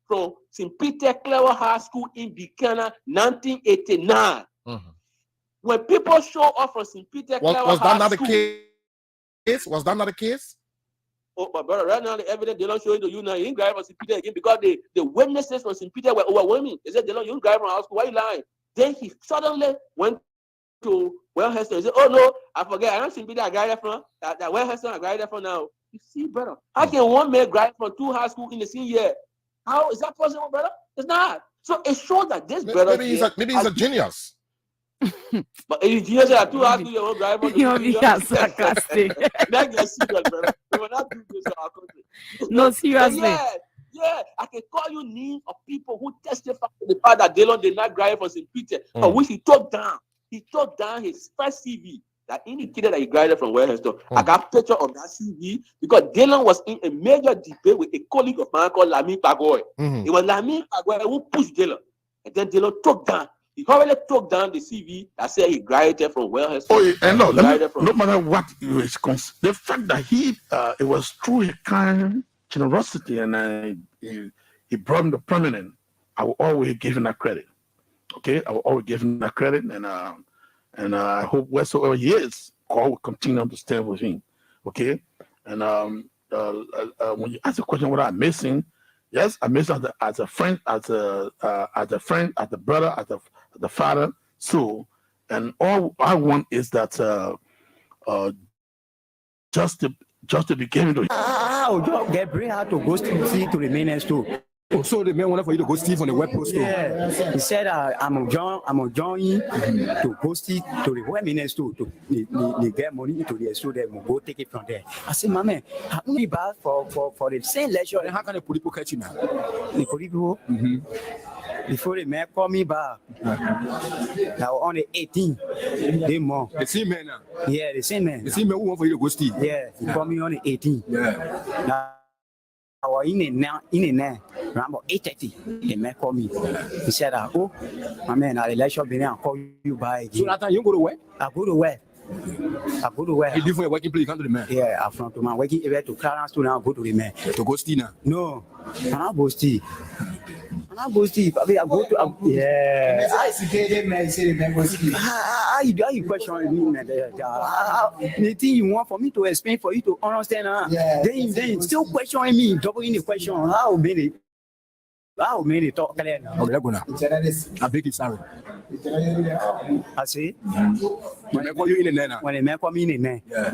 from St. Peter Clever High School in Buchanan, 1989. When people show up from St. Peter Clever Was that High not School, the case? Was that not the case? Oh, my brother, right now the evidence they don't show it to you now. You didn't drive from St. Peter again because the witnesses from St. Peter were overwhelming. They said, you didn't drive from our school. Why are you lying? Then he suddenly went to Wellhurst and said, oh no, I forget. I don't St. Peter I graduated from. That Wellhurst I graduated from now. You see, brother, how can one man graduate from 2 high schools in the same year? How is that possible, brother? It's not. So it shows that this brother maybe he's a genius. But if you genius at 2 high schools, you won't drive from the You'll be sarcastic. That's just serious, brother. We will not do this in our country. No, seriously. Yeah, I can call you names of people who testify to the fact that Delon did not graduate from St. Peter, of which he took down. He took down his first CV that indicated that he graduated from Wellhurst. I got a picture of that CV because Delon was in a major debate with a colleague of mine called Lami Pagoy. It was Lami Pagoy who pushed Delon. And then Delon took down. He already took down the CV that said he graduated from Wellhurst. Oh, and no matter what the fact that it was through a kind generosity and he brought him to prominence, I will always give him that credit. Okay, I will always give him that credit, and I hope wheresoever he is, God will continue to stand with him. Okay, and when you ask the question, what I'm missing, yes, I miss as a friend, as a brother, as the father. So, and all I want is that just to begin to. Gabriel had to go see to the main too. Oh, so the man wanted for you to go see on the web post. Yeah, he said I'm join to go see to the women's too to get money into the store. Then we'll go take it from there. I said, my man, I only buy for the same lecture. Then how can the people catch you now? The people, before the man call me back, now on the 18th, they more. The same man now. Yeah, the same man. The same man who want for you to go see. Yeah, he called me on the 18th. Yeah. Now, I was in around about 8:30. The man called me. He said, "Oh, my man, I'll let you be there and call you by again." So that time you go to work? I go to work. You leave from your working place, you come to the man? Yeah, I'm from my working area to Clarence to now go to the man. To go steal now? No, I'm not go steal. I go steal. I go to yeah. How you question me? The thing you want for me to explain for you to understand? Then still questioning me, doubling the question. How many talk clear now? Okay, go now. I beg you, sorry. I say. When they call you in the night now? When the man call me in the night. Yeah.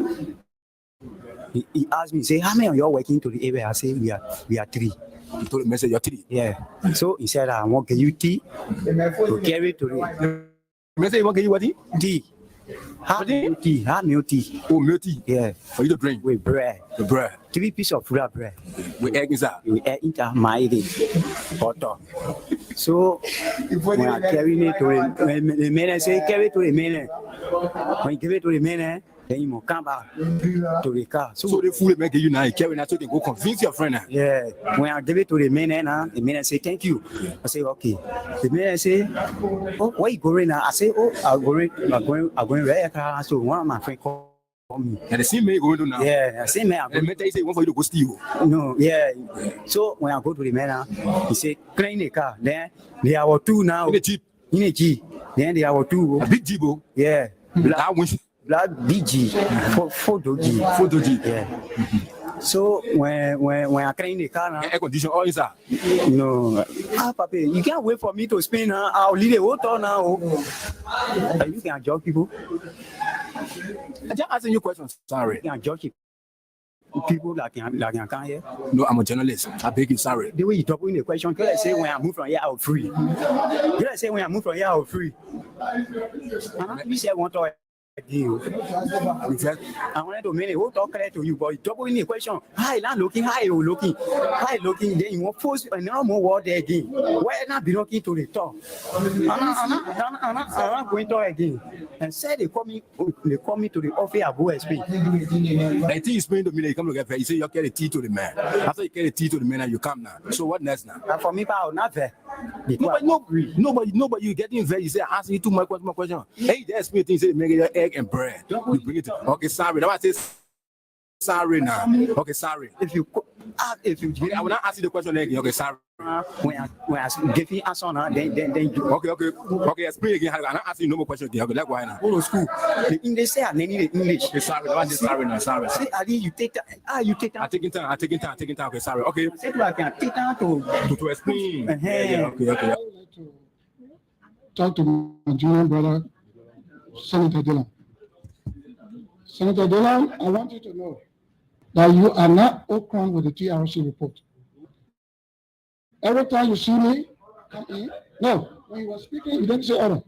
He asked me, say, how many of you are working to the area? I say, we are 3. You told the message you're 3? Yeah. So he said, I want to give you tea to carry to the message. You want to give you what? Tea. Hot milk tea. Oh, milk tea? Yeah. For you to drink? With bread. The bread? 3 pieces of real bread. With egg inside? With egg inside, my butter. So when I carry it to the man, say, carry it to the man. When you give it to the man, then you must come back to the car. So the food make you now, you carry it so you can go convince your friend. Yeah. When I give it to the man, the man say, thank you. I say, okay. The man say, oh, where you going now? I say, oh, I'm going right here. So one of my friends called me. And the same man going to now? Yeah, the same man. And the man say he want for you to go steal? No, yeah. So when I go to the man, he say, clean the car. Then there are 2 now. In a Jeep? In a Jeep. Then there are 2. A big Jeep? Yeah. Black BG, photo G. Yeah. So when I clean the car now, air condition all inside. No, Papa, you can't wait for me to spin now. I'll leave the water now. You can judge people. I'm just asking you questions. Sorry. You can judge people that can come here. No, I'm a journalist. I beg you, sorry. The way you talk in the question, can I say when I move from here, I'll free? Can I say when I move from here, I'll free? You say I want to. I wanted to make a whole talk to you, but you double in the question. Hi, not looking, hi, you looking, hi, looking. Then you want force and now more word again. Why not be looking to the top? I'm not going to again. And said they call me to the office. I go explain. I think you explain to me that you come to get fair. You say you carry tea to the man. After you carry tea to the man, and you come now. So what next now? For me, I will not fair. Nobody, you getting fair. You say asking you too much question. Hey, there's me things. Say make your egg and bread. You bring it. Okay, sorry. Now I say sorry now. Okay, sorry. If you If you I will not ask you the question again. Okay, sorry. when I give you answer now, then you Okay. Explain again. I'm not asking you no more questions again. Okay, let's go ahead now. go to school. The English say I need the English. Okay, sorry. No, I'm just sorry now. Sorry. Say Ali, you take that. You take I'm that. taking time. Okay, sorry. Okay. Say to I can take that to explain. Uh-huh. Okay. Talk to my junior brother, Senator Dillon. Senator Dillon, I want you to know that you are not okran with the TRC report. Every time you see me come in, no, when you were speaking, you didn't say order.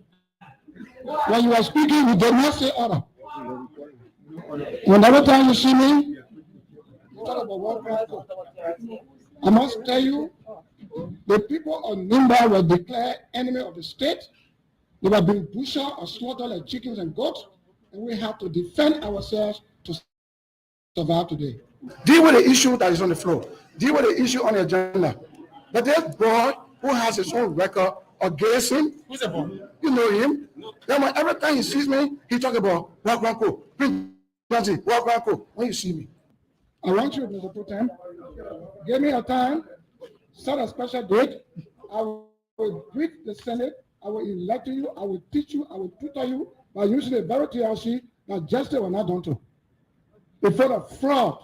When you were speaking, you did not say order. Whenever time you see me, you talk about what I must tell you, the people of Nimba were declared enemy of the state. They were being butchered or slaughtered like chickens and goats, and we have to defend ourselves to survive today. Deal with the issue that is on the floor. Deal with the issue on the agenda. But this boy who has his own record of gazing, who's a boy? You know him. Then when every time he sees me, he talk about walk, when you see me. I want you, Mr. Pro Tem, give me a time, set a special date. I will greet the Senate. I will elect you. I will teach you. I will tutor you by using the very TRC that justice was not done to. Before the fraud,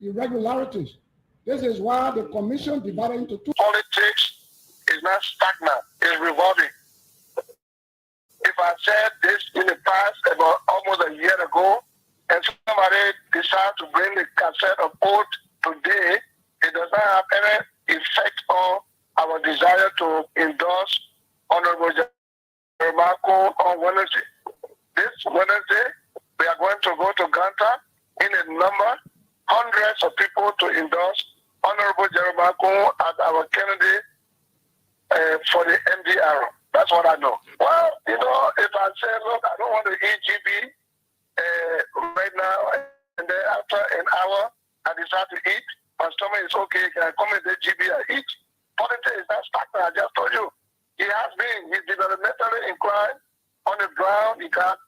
irregularities. This is why the commission divided into two. Politics is not stagnant, it's revolving. If I said this in the past, about almost a year ago, and somebody decided to bring the cassette of oath today, it does not have any effect on our desire to endorse Honorable Jeremiah on Wednesday. This Wednesday, we are going to go to Ganta in a number, hundreds of people to endorse Honorable Jeremiah as our candidate for the MDR. That's what I know. Well, if I say, look, I don't want to eat GB right now, and then after an hour, I decide to eat, my stomach is okay, can I come in the GB and eat? Politics is not stagnant, I just told you. He has been, he's developmentally inclined on the ground, he got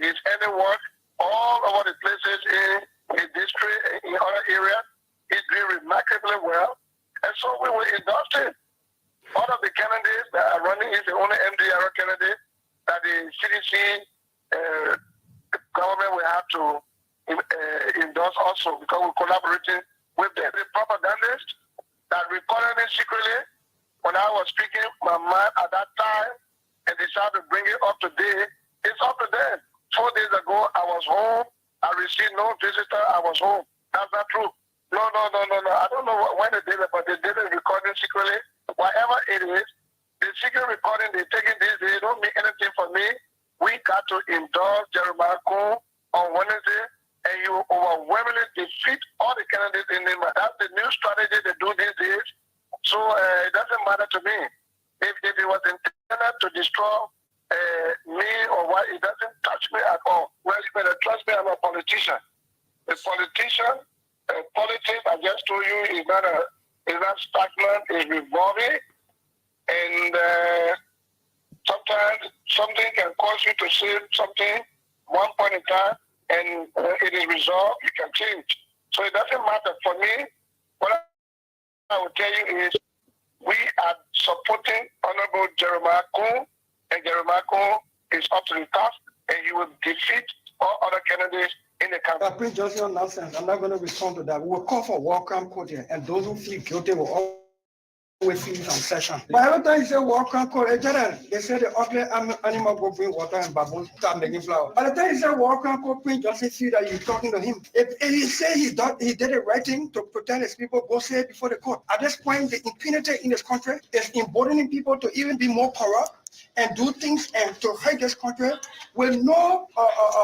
his any work all over the places in his district, in other areas. He's doing remarkably well, and so we will endorse him. All of the candidates that are running is the only MDR candidate that the CDC government will have to endorse also, because we're collaborating with them. The propagandists that recorded it secretly when I was speaking my mind at that time and decided to bring it up today, it's up to them. 4 days ago, I was home. I received no visitor. I was home. That's not true. No. I don't know when they did it, but they did it recording secretly. Whatever it is, the secret recording they're taking these days don't mean anything for me. We got to endorse Jeremiah Coon on Wednesday, and you overwhelmingly defeat all the candidates in them. That's the new strategy they do these days. So it doesn't matter to me. If it was intended to destroy me or what, it doesn't touch me at all. Well, you better trust me, I'm a politician. A politician, politics, I just told you, is not stagnant, it's revolving. And sometimes something can cause you to say something one point in time, and it is resolved, you can change. So it doesn't matter. For me, what I will tell you is we are supporting Honorable Jeremiah Coon, and Jeremiah Coon is up to the task, and you will defeat all other candidates in the country. Prince Johnson nonsense. I'm not going to respond to that. We will call for welcome court here, and those who feel guilty will always feel some session. But every time you say welcome court, they say the ugly animal go bring water and baboons start making flour. By the time you say welcome court, Prince Johnson feel that you're talking to him. If he say he did the right thing to protect his people, go say it before the court. At this point, the impunity in this country is emboldening people to even be more corrupt and do things and to hurt this country with no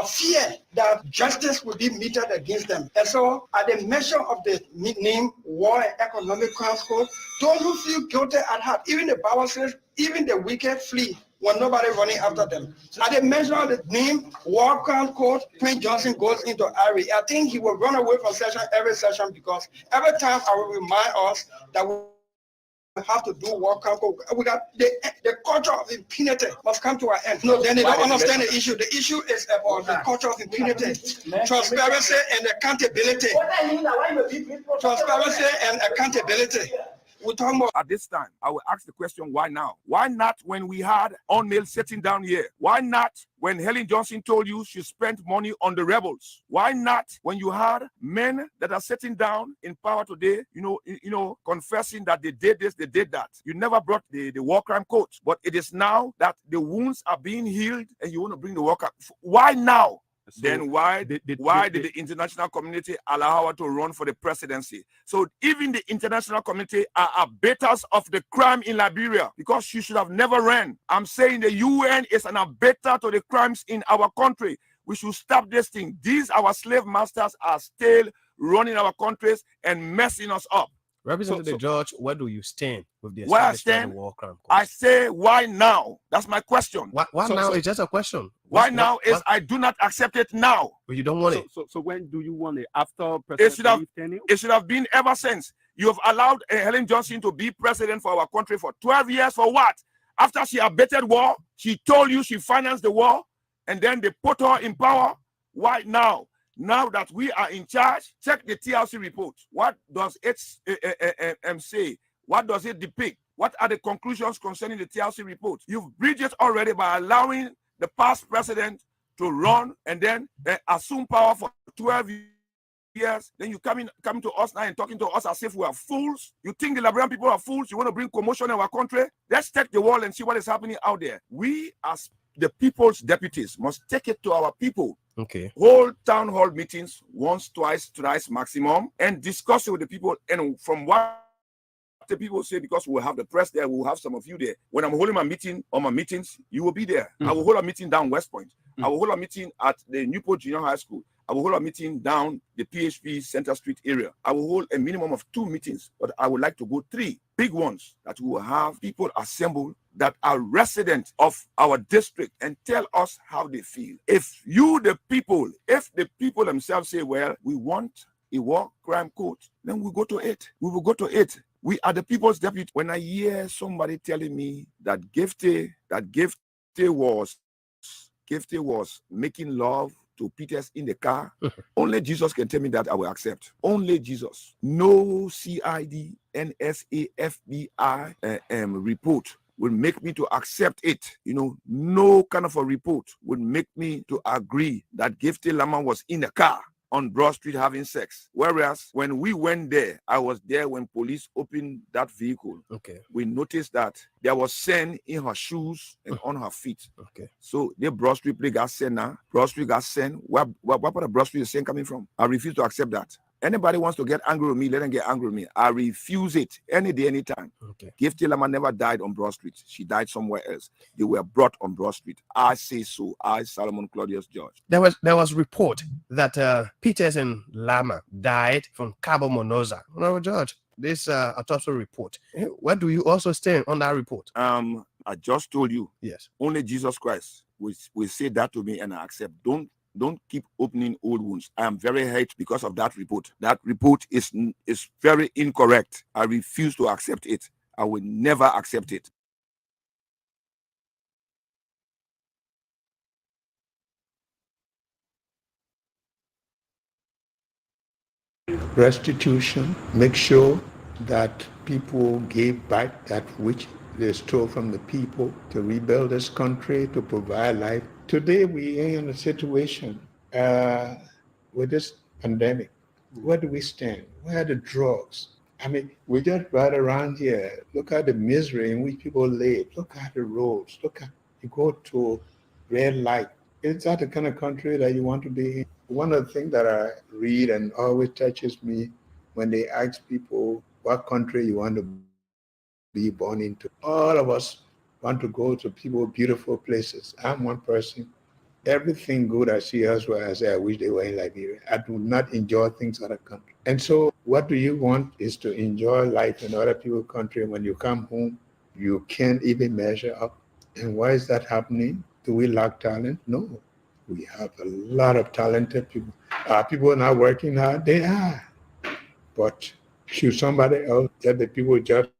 fear that justice will be meted against them. And so at the measure of the name War and Economic Crimes Code, those who feel guilty at heart, even the Bible says, even the wicked flee when nobody running after them. At the measure of the name War Crimes Code, Prince Johnson goes into IRE. I think he will run away from session every session, because every time I will remind us that We have to do war crime. We got the culture of impunity must come to an end. No, then they don't understand the issue. The issue is about the culture of impunity, transparency and accountability. Transparency and accountability. We're talking about at this time. I will ask the question, why now? Why not when we had O'Neill sitting down here? Why not when Helen Johnson told you she spent money on the rebels? Why not when you had men that are sitting down in power today, confessing that they did this, they did that? You never brought the war crime court, but it is now that the wounds are being healed and you want to bring the war crime. Why now? So then why did the international community allow her to run for the presidency? So even the international community are abettors of the crime in Liberia because she should have never ran. I'm saying the UN is an abettor to the crimes in our country. We should stop this thing. These our slave masters are still running our countries and messing us up. Representative George, where do you stand with the where I establishment of the war crime court? I say, why now? That's my question. Why now? It's just a question. Why now is I do not accept it now. But you don't want it. So when do you want it? After President it should have been ever since. You have allowed Helen Johnson to be president for our country for 12 years for what? After she abetted war, she told you she financed the war, and then they put her in power. Why now? Now that we are in charge, check the TLC report. What does it say? What does it depict? What are the conclusions concerning the TLC report? You've breached it already by allowing the past president to run and then assume power for 12 years. Then you come to us now and talking to us as if we are fools. You think the Liberian people are fools? You want to bring commotion in our country? Let's take the wall and see what is happening out there. We as the people's deputies must take it to our people. Okay. Hold town hall meetings once, twice, thrice maximum, and discuss it with the people. And from what the people say, because we'll have the press there, we'll have some of you there. When I'm holding my meeting or my meetings, you will be there. I will hold a meeting down West Point. I will hold a meeting at the Newport Junior High School. I will hold a meeting down the PHP Center Street area. I will hold a minimum of 2 meetings, but I would like to go 3 big ones that we will have people assembled that are residents of our district and tell us how they feel. If the people themselves say, well, we want a war crime court, then we go to it. We will go to it. We are the people's deputy. When I hear somebody telling me that Gifty was making love to Peters in the car, only Jesus can tell me that I will accept. Only Jesus. No CID, NSA, FBI report will make me to accept it. No kind of a report would make me to agree that Gifty Lama was in the car on Broad Street having sex. Whereas when we went there, I was there when police opened that vehicle. Okay. We noticed that there was sand in her shoes and on her feet. Okay. So the Broad Street play got sand now. Broad Street got sand. Where part of Broad Street is sand coming from? I refuse to accept that. Anybody wants to get angry with me, let them get angry with me. I refuse it any day, anytime. Okay. Gifty Lama never died on Broad Street. She died somewhere else. They were brought on Broad Street. I say so. I, Solomon Claudius George. There was report that Peters and Lama died from carbon monoxide. No, George, this autopsy report. Where do you also stand on that report? I just told you. Yes. Only Jesus Christ will say that to me and I accept. Don't keep opening old wounds. I am very hurt because of that report. That report is very incorrect. I refuse to accept it. I will never accept it. Restitution, make sure that people give back that which they stole from the people to rebuild this country, to provide life. Today we are in a situation with this pandemic. Where do we stand? Where are the drugs? I mean, we just right around here. Look at the misery in which people live. Look at the roads. You go to red light. Is that the kind of country that you want to be in? One of the things that I read and always touches me when they ask people what country you want to be born into. All of us want to go to beautiful places. I'm one person. Everything good I see elsewhere, I say, I wish they were in Liberia. I do not enjoy things other countries. And so what do you want is to enjoy life in other people's country. When you come home, you can't even measure up. And why is that happening? Do we lack talent? No. We have a lot of talented people. Are people not working hard? They are. But should somebody else get the people just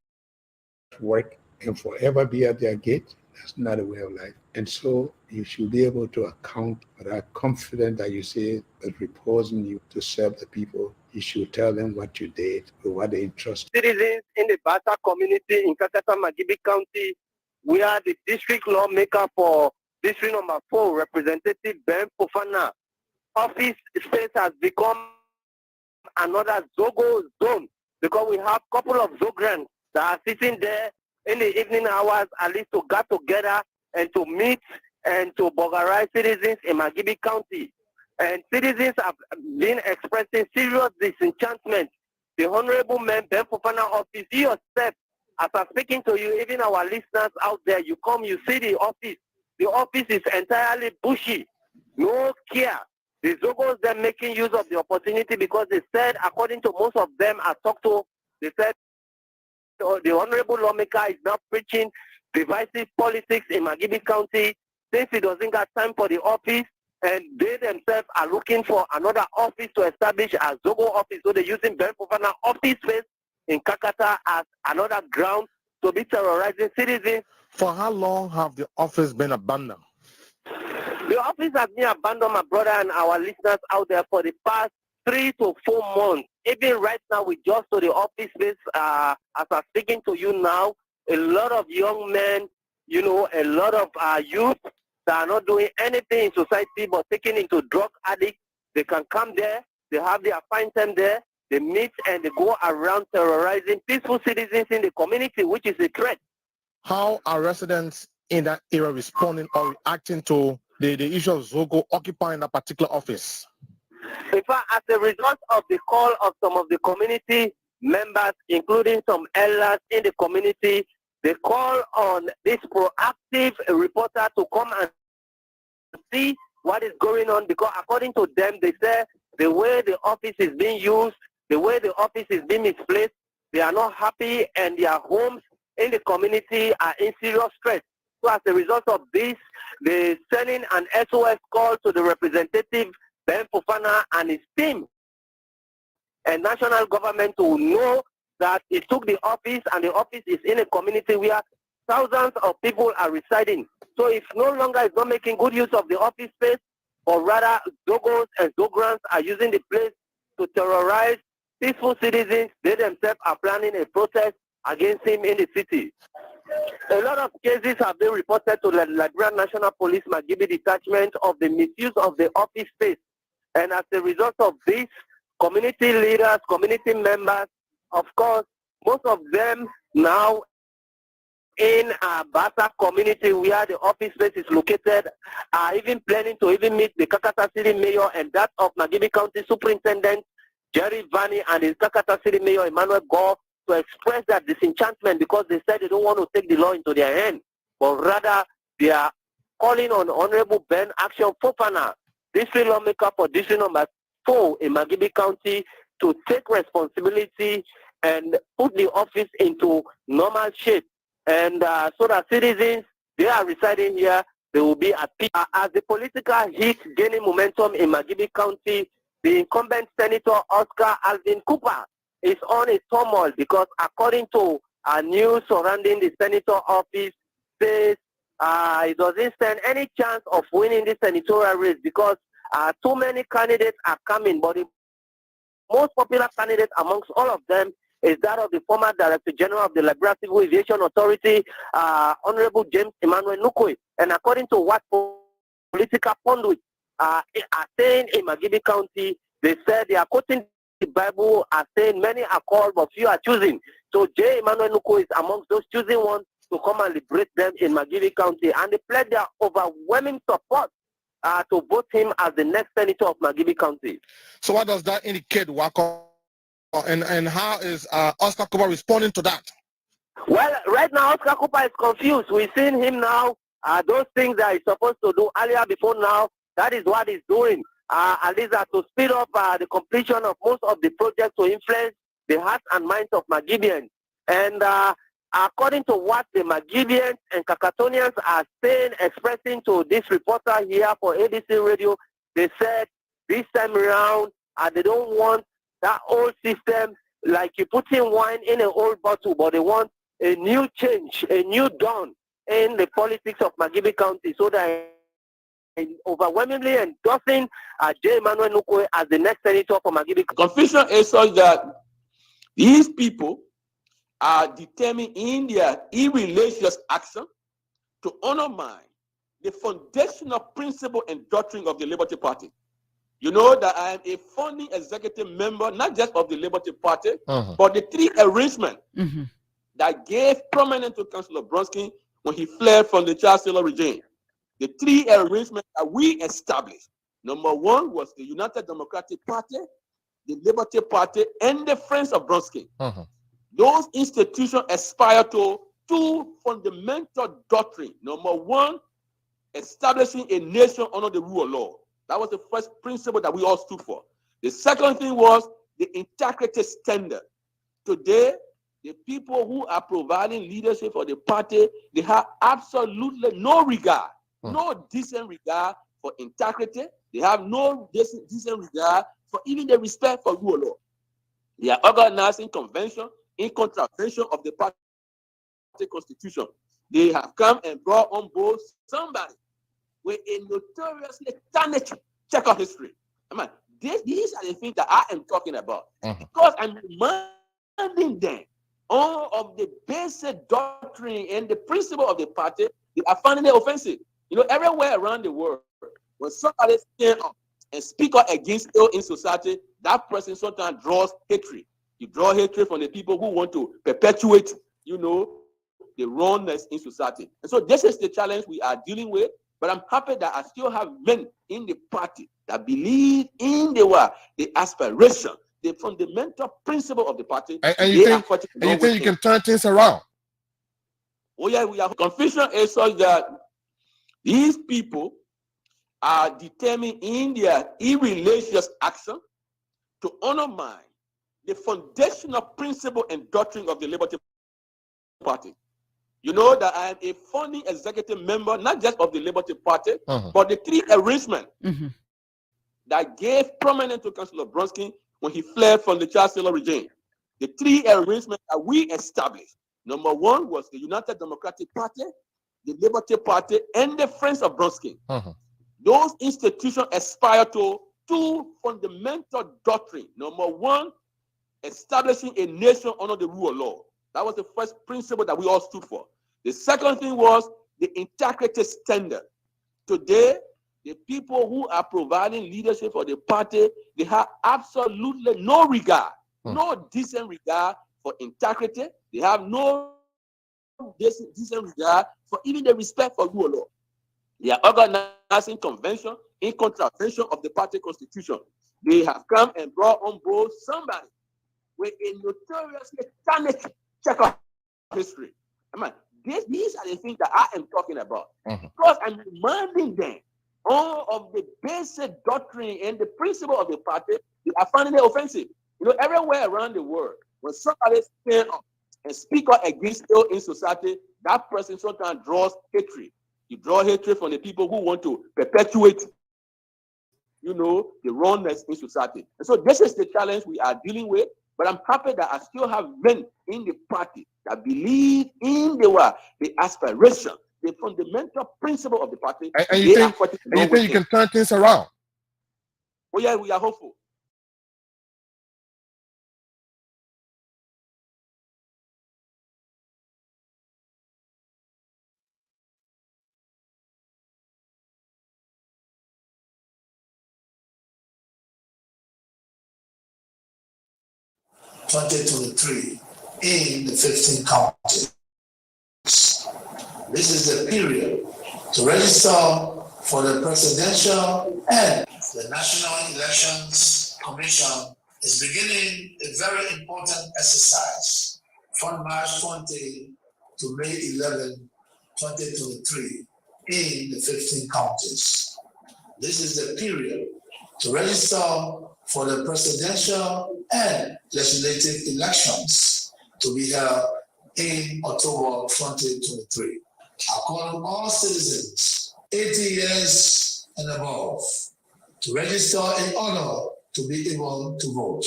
work and forever be at their gate. That's not a way of life. And so you should be able to account, but I'm confident that you say that reposing you to serve the people. You should tell them what you did or what they entrusted. Citizens in the Bata community in Kakata Magibi County, we are the district lawmaker for district number 4, Representative Ben Fofana. Office space has become another Zogo zone because we have a couple of Zograns that are sitting there in the evening hours at least to get together and to meet and to burglarize citizens in Magibi County. And citizens have been expressing serious disenchantment. The Honorable Man Ben Fofana office, you yourself, as I'm speaking to you, even our listeners out there, you come, you see the office. The office is entirely bushy, no care. The Zogos, they're making use of the opportunity because they said, according to most of them I talked to, they said the Honorable Lawmaker is now preaching divisive politics in Magibi County since he doesn't got time for the office, and they themselves are looking for another office to establish a Zogo office. So they're using Ben Fofana office space in Kakata as another ground to be terrorizing citizens. For how long have the office been abandoned? The office has been abandoned, my brother and our listeners out there, for the past 3 to 4 months. Even right now, we just saw the office space, as I'm speaking to you now, a lot of young men, you know, a lot of youth that are not doing anything in society but taking into drug addicts. They can come there, they have their fine time there, they meet and they go around terrorizing peaceful citizens in the community, which is a threat. How are residents in that area responding or reacting to the issue of Zogo occupying that particular office? In fact, as a result of the call of some of the community members, including some elders in the community, they call on this proactive reporter to come and see what is going on, because according to them, they say the way the office is being used, the way the office is being misplaced, they are not happy and their homes in the community are in serious stress. So as a result of this, they're sending an SOS call to the representative Ben Fofana and his team and national government to know that he took the office, and the office is in a community where thousands of people are residing. So if no longer is not making good use of the office space, or rather Zogos and Zograns are using the place to terrorize peaceful citizens, they themselves are planning a protest against him in the city. A lot of cases have been reported to the Liberian National Police Magibi Detachment of the misuse of the office space. And as a result of this, community leaders, community members, of course, most of them now in Bata community where the office space is located are even planning to even meet the Kakata City Mayor and that of Magibi County Superintendent Jerry Vani and the Kakata City Mayor Emmanuel Gore to express their disenchantment, because they said they don't want to take the law into their hand, but rather they are calling on Honorable Ben Action Fofana, district lawmaker for district number 4 in Magibi County, to take responsibility and put the office into normal shape, and so that citizens, they are residing here, they will be at peace. As the political heat gaining momentum in Magibi County, the incumbent Senator Oscar Alvin Cooper is on a turmoil, because according to news surrounding the senator office, says he doesn't stand any chance of winning this senatorial race because too many candidates are coming, but the most popular candidate amongst all of them is that of the former Director General of the Liberia Civil Aviation Authority, Honorable James Emmanuel Nukwe. And according to what political pundits are saying in Magibi County, they said they are quoting the Bible as saying many are called but few are choosing. So J. Emmanuel Nukwe is amongst those choosing ones to come and liberate them in Magibi County. And they pledge their overwhelming support to vote him as the next senator of Magibi County. So what does that indicate, Wako? And how is Oscar Cooper responding to that? Well, right now, Oscar Cooper is confused. We've seen him now. Those things that he's supposed to do earlier before now, that is what he's doing. At least to speed up the completion of most of the projects to influence the hearts and minds of Magibians. And according to what the Magibians and Kakatonians are saying, expressing to this reporter here for ABC Radio, they said this time around they don't want that old system, like you put in wine in an old bottle, but they want a new change, a new dawn in the politics of Magibi County, so that overwhelmingly endorsing J. Emmanuel Nukwe as the next senator for Magibi. Confusion is such that these people are determined in their irreligious action to undermine the foundational principle and doctrine of the Liberty Party. You know that I am a founding executive member, not just of the Liberty Party, but the three arrangements that gave prominence to Councillor Bronsky when he fled from the Charles Taylor regime. The three arrangements that we established. Number one was the United Democratic Party, the Liberty Party, and the Friends of Bronsky. Those institutions aspire to two fundamental doctrines. Number one, establishing a nation under the rule of law. That was the first principle that we all stood for. The second thing was the integrity standard. Today, the people who are providing leadership for the party, they have absolutely no regard, no decent regard for integrity. They have no decent regard for even the respect for rule of law. They are organizing convention in contravention of the party constitution. They have come and brought on board somebody with a notoriously tarnished check of history. I mean, these are the things that I am talking about. Because I'm reminding them all of the basic doctrine and the principle of the party, they are finding it offensive. You know, everywhere around the world, when somebody stand up and speak out against ill in society, that person sometimes draws hatred. You draw hatred from the people who want to perpetuate, you know, the wrongness in society. And so this is the challenge we are dealing with. But I'm happy that I still have men in the party that believe in the aspiration, the fundamental principle of the party. And you think you can turn things around? Oh yeah, we have confusion is such that these people are determined in their irreligious action to undermine the foundational principle and doctrine of the Liberty Party. You know that I am a founding executive member, not just of the Liberty Party, but the three arrangements that gave prominence to Councillor Bronsky when he fled from the Charles Taylor regime. The three arrangements that we established. Number one was the United Democratic Party, the Liberty Party, and the Friends of Bronsky. Those institutions aspire to two fundamental doctrines. Number one, establishing a nation under the rule of law. That was the first principle that we all stood for. The second thing was the integrity standard. Today, the people who are providing leadership for the party, they have absolutely no regard, no decent regard for integrity. They have no decent regard for even the respect for rule of law. They are organizing convention in contravention of the party constitution. They have come and brought on board somebody with a notoriously tarnished check of history. I mean, these are the things that I am talking about. Because I'm reminding them all of the basic doctrine and the principle of the party, they are finding it offensive. You know, everywhere around the world, when somebody stand up and speak out against ill in society, that person sometimes draws hatred. You draw hatred from the people who want to perpetuate, you know, the wrongness in society. And so this is the challenge we are dealing with. But I'm happy that I still have men in the party that believe in the aspiration, the fundamental principle of the party. And you think you can turn things around? Oh yeah, we are hopeful. In the 15 counties. This is the period to register for the presidential and the National Elections Commission is beginning a very important exercise from March 20 to May 11, 2023 in the 15 counties. This is the period to register for the presidential and legislative elections to be held in October 2023. I call on all citizens 80 years and above to register in order to be able to vote.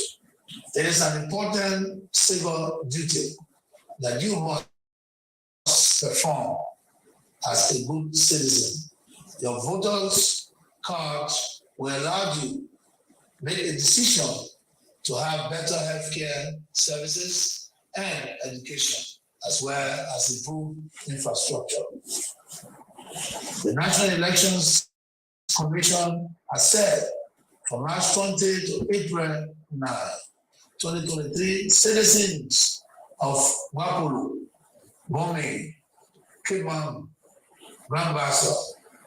It is an important civil duty that you must perform as a good citizen. Your voters' cards will allow you make a decision to have better healthcare services and education, as well as improved infrastructure. The National Elections Commission has said from March 20 to April 9, 2023, citizens of Wapulu, Bome, Kimam, Rambasa,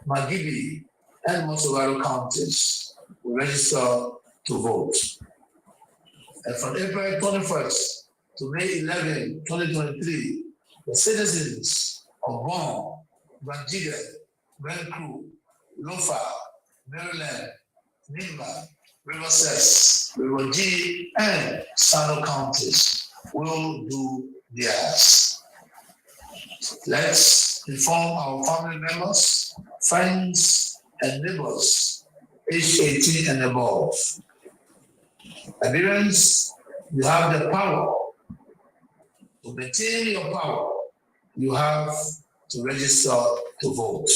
Magibi, and Mosovaro counties will register to vote. And from April 21st to May 11, 2023, the citizens of Bon, Bandiga, Bencru, Lofa, Maryland, Nimba, Riverside, River G, and Sano counties will do theirs. Let's inform our family members, friends, and neighbors aged 18 and above. Liberians, you have the power. To maintain your power, you have to register to vote.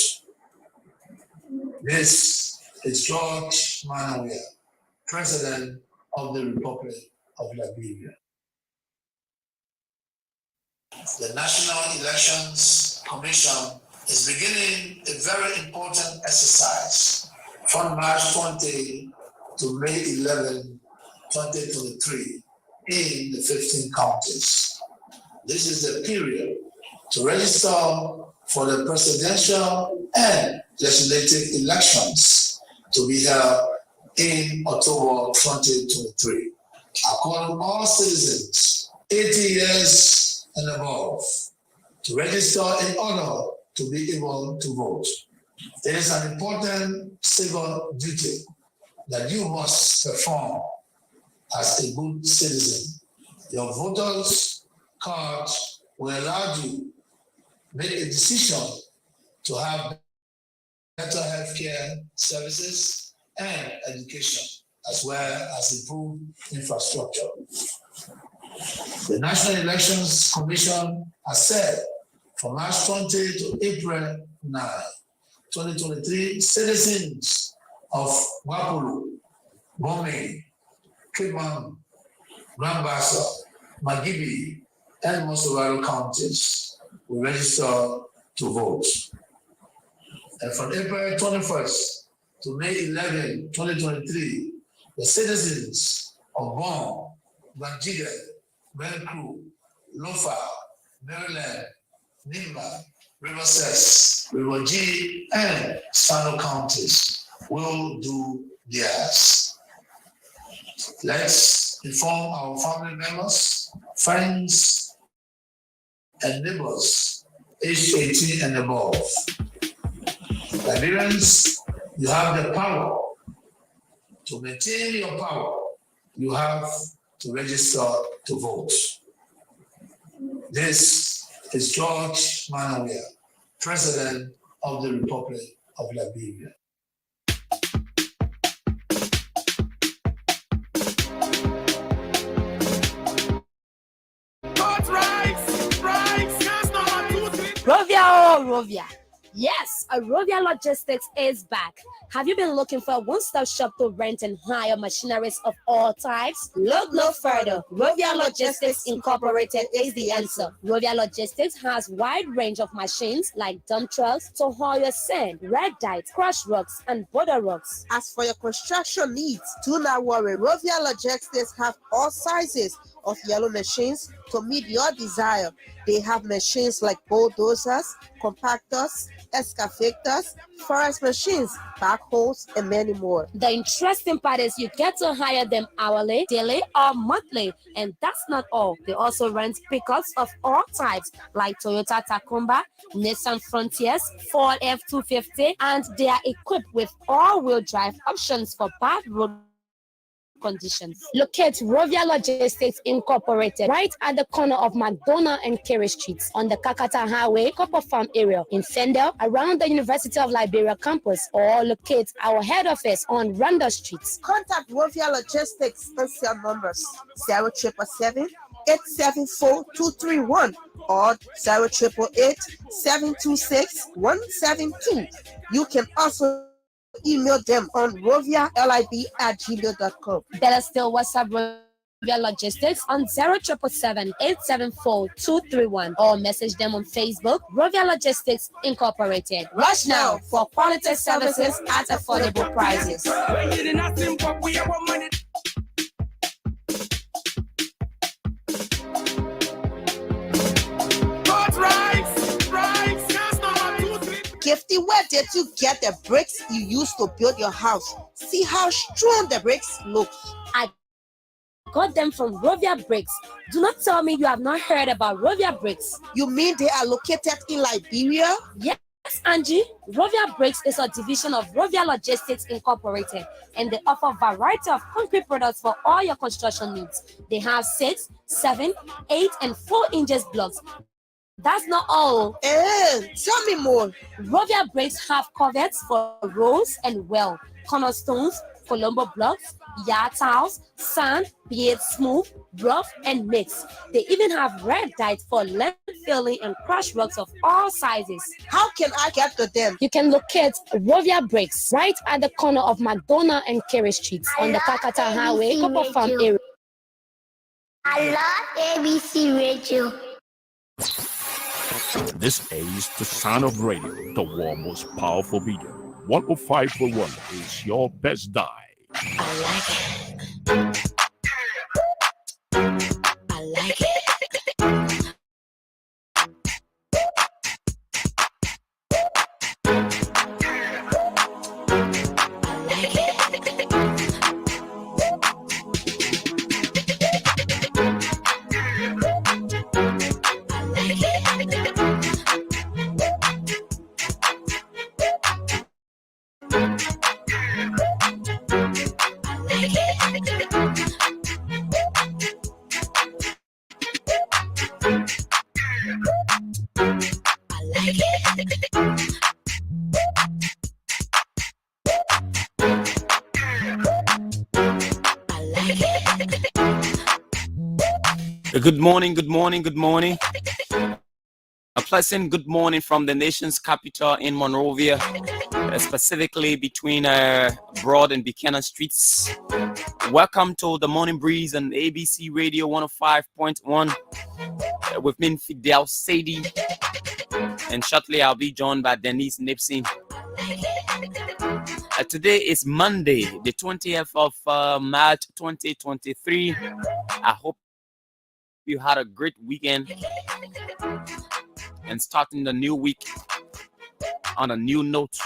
This is George Manawia, President of the Republic of Liberia. The National Elections Commission is beginning a very important exercise from March 20 to May 11, 2023 in the 15 counties. This is the period to register for the presidential and legislative elections to be held in October 2023. I call on all citizens 80 years and above to register in order to be able to vote. It is an important civil duty that you must perform as a good citizen. Your voters' cards will allow you make a decision to have better healthcare services and education, as well as improved infrastructure. The National Elections Commission has said from March 20 to April 9, 2023, citizens of Wapulu, Bome, Kimam, Rambasa, Magibi, and Mosovaro counties will register to vote. And from April 21st to May 11, 2023, the citizens of Bon, Bandiga, Bencru, Lofa, Maryland, Nimba, Riverside, River G, and Sano counties will do theirs. Let's inform our family members, friends, and neighbors aged 18 and above. Liberians, you have the power. To maintain your power, you have to register to vote. This is George Manawia, President of the Republic of Liberia. Rovia. Yes, Rovia Logistics is back. Have you been looking for a one-stop shop to rent and hire machineries of all types? Look no further. Rovia Logistics Incorporated is the answer. Rovia Logistics has a wide range of machines like dump trucks to haul your sand, red dye, crush rocks, and border rocks. As for your construction needs, do not worry. Rovia Logistics have all sizes of yellow machines to meet your desire. They have machines like bulldozers, compactors, excavators, forest machines, backhoes, and many more. The interesting part is you get to hire them hourly, daily, or monthly. And that's not all. They also rent pickups of all types like Toyota Tacoma, Nissan Frontiers, Ford F-250, and they are equipped with all-wheel drive options for bad road conditions. Locate Rovia Logistics Incorporated right at the corner of McDonough and Kerry Streets on the Kakata Highway, Copper Farm area in Fendel, around the University of Liberia campus, or locate our head office on Randa Street. Contact Rovia Logistics and cell numbers 0777 874 231 or 0888-726-172. You can also email them on rovialib@gmail.com. Better still, WhatsApp Rovia Logistics on 0777-874-231 or message them on Facebook, Rovia Logistics Incorporated. Rush now for quality services at affordable prices. Gifty, where did you get the bricks you used to build your house? See how strong the bricks look. I got them from Rovia Bricks. Do not tell me you have not heard about Rovia Bricks. You mean they are located in Liberia? Yes, Angie. Rovia Bricks is a division of Rovia Logistics Incorporated, and they offer a variety of concrete products for all your construction needs. They have 6, 7, 8, and 4 inches blocks. That's not all. Tell me more. Rovia Bricks have covers for rows and well, cornerstones, Colombo blocks, yard tiles, sand, be it smooth, rough, and mixed. They even have red dye for land filling and crushed rocks of all sizes. How can I get to them? You can locate Rovia Bricks right at the corner of McDonough and Kerry Streets on the Kakata Highway, Copper Farm area. I love ABC Radio. This is the sound of radio, the world's most powerful media. 105.1 is your best die. I like it. I like it. Good morning, good morning, good morning. A pleasant good morning from the nation's capital in Monrovia, specifically between Broad and Buchanan Streets. Welcome to the Morning Breeze on ABC Radio 105.1 with me, Fidel Saydee. And shortly I'll be joined by Dennise Nimpson. Today is Monday, the 20th of March 2023. I hope you had a great weekend and starting the new week on a new note.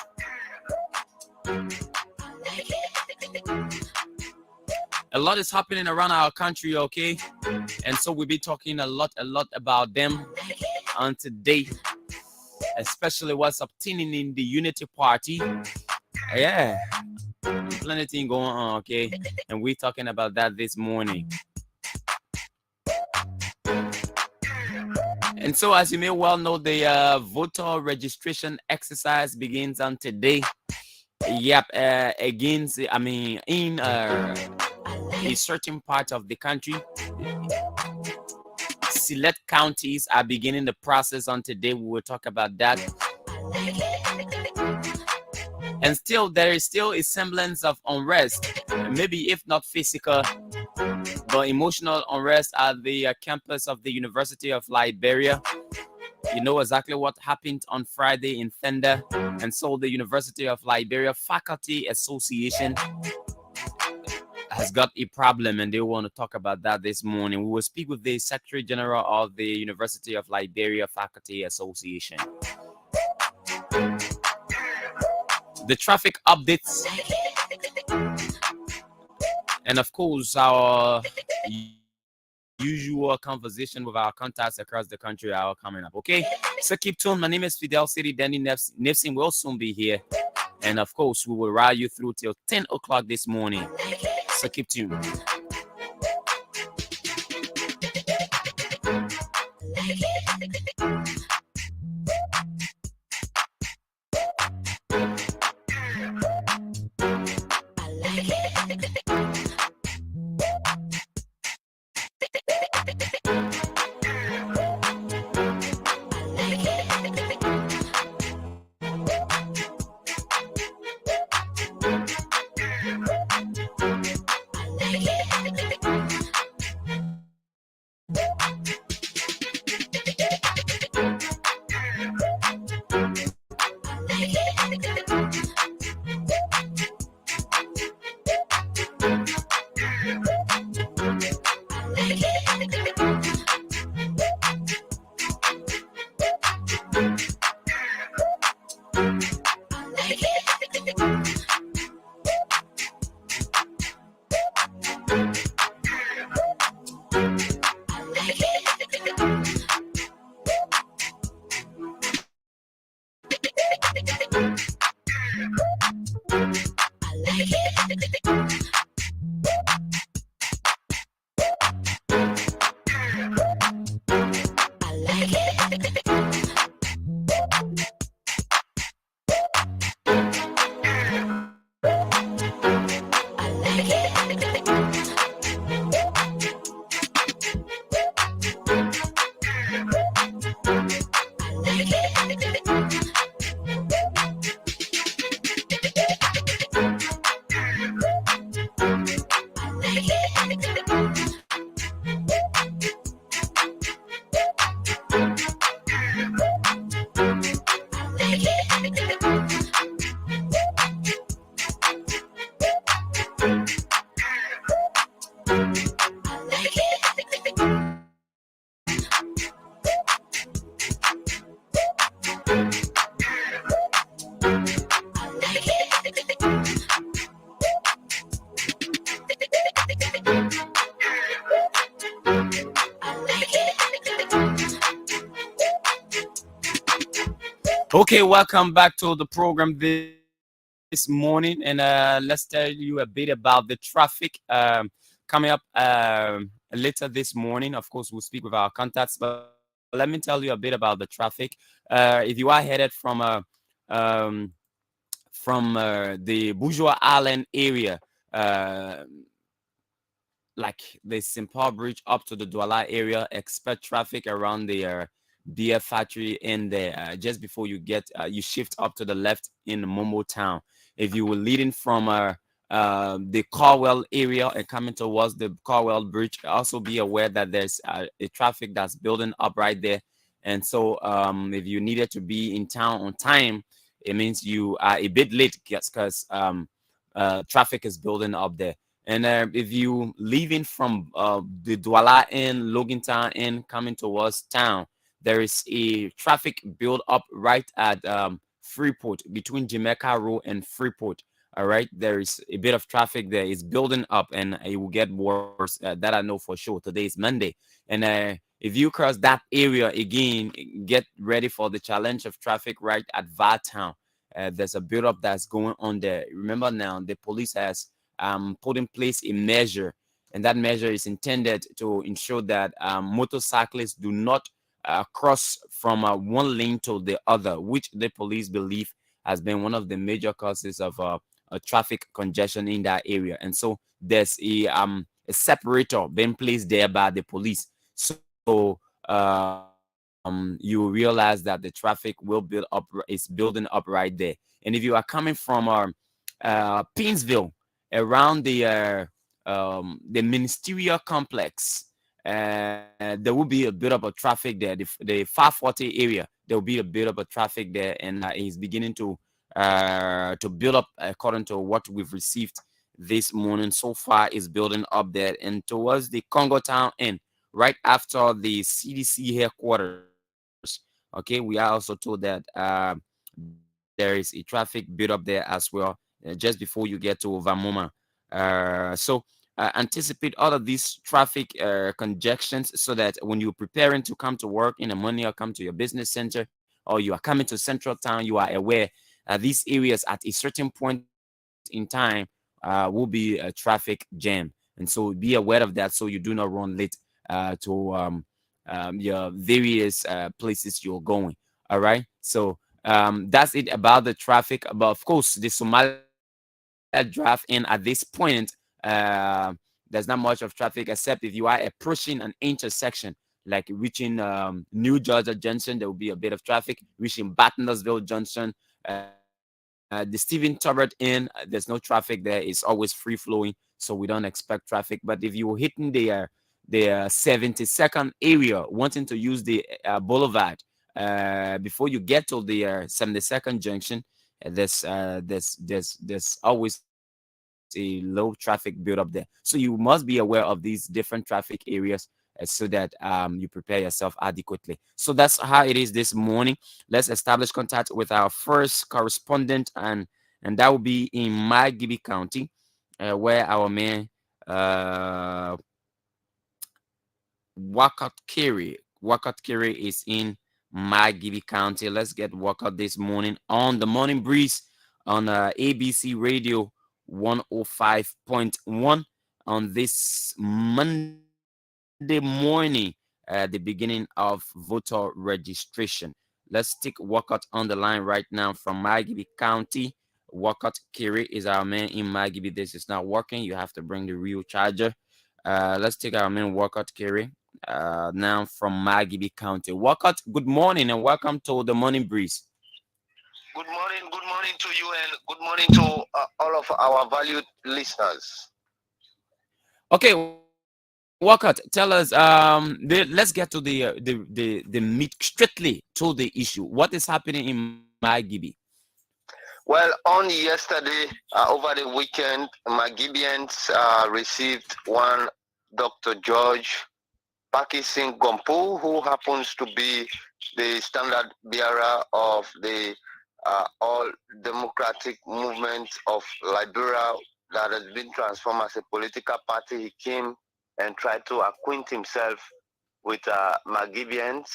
A lot is happening around our country, okay? And so we'll be talking a lot about them on today, especially what's happening in the Unity Party. Yeah, plenty of things going on, okay? And we're talking about that this morning. And so, as you may well know, the voter registration exercise begins on today. Yep, in a certain part of the country, select counties are beginning the process on today. We will talk about that. And still, there is still a semblance of unrest, maybe if not physical, but emotional unrest at the campus of the University of Liberia. You know exactly what happened on Friday in Fender. And so the University of Liberia Faculty Association has got a problem, and they want to talk about that this morning. We will speak with the Secretary General of the University of Liberia Faculty Association. The traffic updates, and of course our usual conversation with our contacts across the country are coming up. Okay, so keep tuned. My name is Fidel Saydee. Dennise Nimpson will soon be here, and of course we will ride you through till 10 o'clock this morning. So keep tuned. Okay, welcome back to the program this morning, and let's tell you a bit about the traffic coming up later this morning. Of course, we'll speak with our contacts, but let me tell you a bit about the traffic. If you are headed from the Bourgeois Island area, like the St. Paul Bridge up to the Douala area, expect traffic around the beer factory in there just before you get you shift up to the left in Momo Town. If you were leading from the Carwell area and coming towards the Carwell Bridge, also be aware that there's a traffic that's building up right there. And so if you needed to be in town on time, it means you are a bit late because traffic is building up there. And if you leaving from the Douala in Logantown in coming towards town, there is a traffic build up right at Freeport, between Jamaica Road and Freeport. All right, there is a bit of traffic there. It's building up and it will get worse. That I know for sure. Today is Monday. And if you cross that area again, get ready for the challenge of traffic right at Town. There's a build up that's going on there. Remember now, the police has put in place a measure, and that measure is intended to ensure that motorcyclists do not cross from one lane to the other, which the police believe has been one of the major causes of a traffic congestion in that area. And so there's a separator being placed there by the police. So you realize that the traffic will build up, is building up right there. And if you are coming from Painesville around the ministerial complex, there will be a bit of a traffic there. The 540 area, there will be a bit of a traffic there, and it's beginning to build up according to what we've received this morning. So far, is building up there, and towards the Congo Town end, right after the CDC headquarters. Okay, we are also told that there is a traffic build up there as well, just before you get to Vamoma. So anticipate all of these traffic congestions, so that when you're preparing to come to work in the morning or come to your business center, or you are coming to Central Town, you are aware these areas at a certain point in time will be a traffic jam. And so be aware of that, so you do not run late to your various places you're going. All right, so that's it about the traffic. But of course, the Somalia draft in at this point, there's not much of traffic, except if you are approaching an intersection, like reaching New Georgia Junction, there will be a bit of traffic. Reaching Battersville Junction, the Stephen Turbert Inn, there's no traffic there. It's always free flowing, so we don't expect traffic. But if you're hitting the 72nd area, wanting to use the boulevard, before you get to the 72nd junction, there's always a low traffic build up there. So you must be aware of these different traffic areas so that you prepare yourself adequately. So that's how it is this morning. Let's establish contact with our first correspondent, and that will be in Magibi County, where our man Wakat Kiri is in Magibi County. Let's get Wakat this morning on the Morning Breeze on ABC Radio 105.1 on this Monday morning, the beginning of voter registration. Let's take Wakat on the line right now from Magibi County. Wakat Kiri is our man in Magibi. This is not working. You have to bring the real charger. Let's take our man Wakat Kiri now from Magibi County. Wakat, good morning and welcome to the Morning Breeze. Good morning to you, and good morning to all of our valued listeners. Okay, Wakat, tell us. Let's get to the meat strictly to the issue. What is happening in Magibi? Well, on yesterday, over the weekend, Magibians received one Dr. George Pakising Gompu, who happens to be the standard bearer of the All Democratic Movement of Liberia that has been transformed as a political party. He came and tried to acquaint himself with Magibians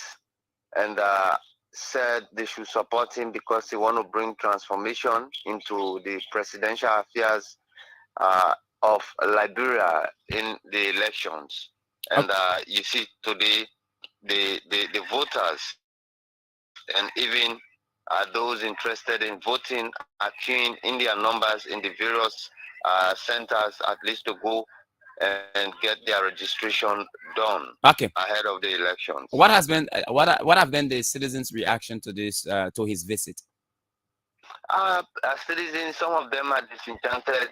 and said they should support him because he want to bring transformation into the presidential affairs of Liberia in the elections. And you see today the voters and even those interested in voting are queuing in their numbers in the various centers, at least to go and get their registration done ahead of the elections. What has been what have been the citizens' reaction to this to his visit? Citizens, some of them are disenchanted.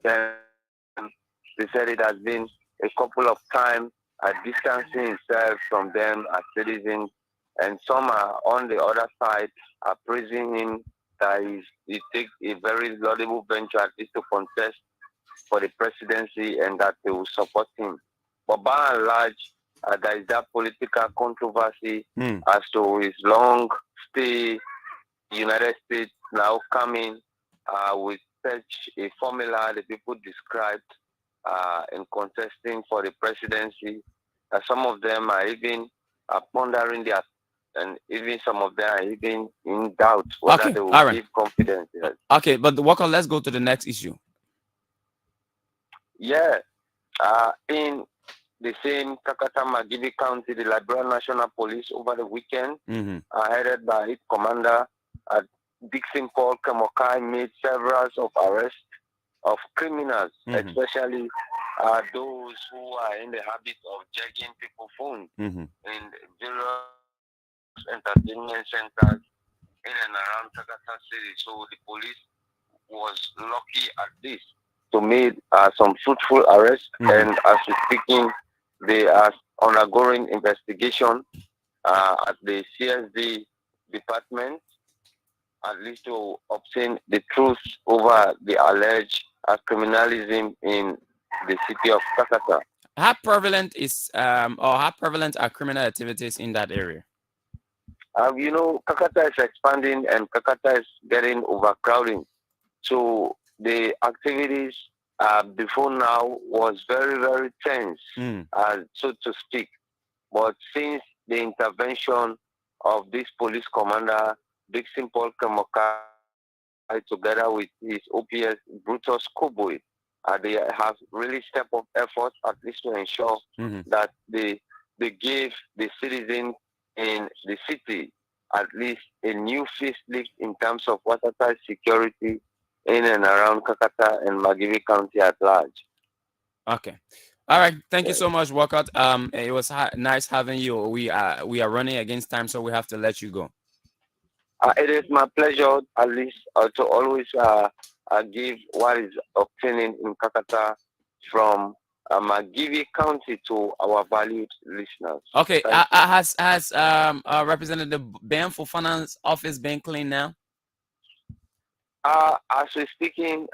They said it has been a couple of times distancing himself from them as citizens, and some are on the other side are praising him that he takes a very laudable venture at least to contest for the presidency and that they will support him. But by and large, there is that political controversy as to his long stay in the United States now coming with such a formula the people described in contesting for the presidency. Some of them are even pondering their, and even some of them are even in doubt whether they will give confidence. Okay, but Walker, let's go to the next issue. Yeah, in the same Kakata Magibi County, the Liberia National Police over the weekend, headed by its commander, Dixon Paul Kemokai, made several of arrests of criminals, especially those who are in the habit of jacking people's phones in various entertainment centers in and around Kakata City. So the police was lucky at this to make some fruitful arrests, and as we're speaking, they are undergoing investigation at the CSD department, at least to obtain the truth over the alleged criminalism in the city of Kakata. How prevalent is or how prevalent are criminal activities in that area? You know, Kakata is expanding and Kakata is getting overcrowding. So the activities before now was very, very tense, so to speak. But since the intervention of this police commander, Dixon Paul Kemokai, together with his OPS Brutus Koboy, they have really stepped up efforts at least to ensure that they gave the citizens in the city at least a new facelift in terms of watertight security in and around Kakata and Magibi County at large. Okay. All right. Thank you so much, Walcott. It was nice having you. We are running against time, so we have to let you go. It is my pleasure, at least, to always give what is obtaining in Kakata from Magibi County to our valued listeners. Okay. Has Representative Ben Fofana's office been cleaned now? As we're speaking,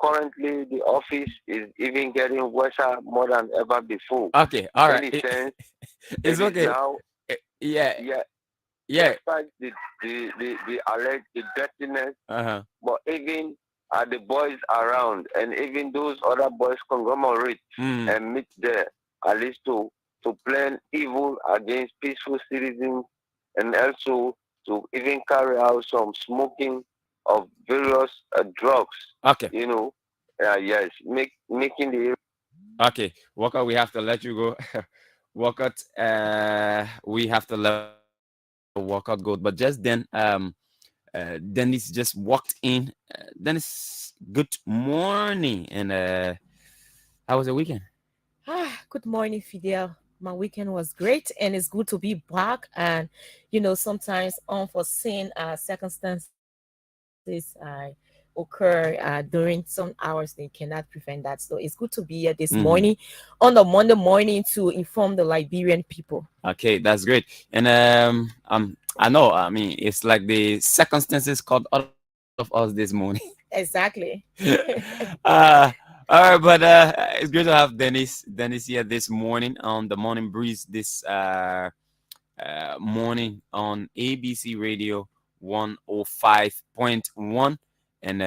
currently the office is even getting worse more than ever before. Okay, all right. In a sense, It's it is okay. now, Yeah. despite the alleged dirtiness, but even the boys around and even those other boys conglomerate and meet there at least to plan evil against peaceful citizens and also to even carry out some smoking of various drugs. Okay. You know, yes, making the Okay, Walker, we have to let you go. Walker, we have to let Walker go. But just then, Dennise just walked in. Dennise, good morning. And how was the weekend? Good morning, Fidel. My weekend was great, and it's good to be back. And sometimes unforeseen circumstances occur during some hours. They cannot prevent that. So it's good to be here this morning on the Monday morning to inform the Liberian people. Okay, that's great. And I know. I mean, it's like the circumstances caught all of us this morning. Exactly. All right, but it's great to have Dennise here this morning on the Morning Breeze this morning on ABC Radio 105.1. And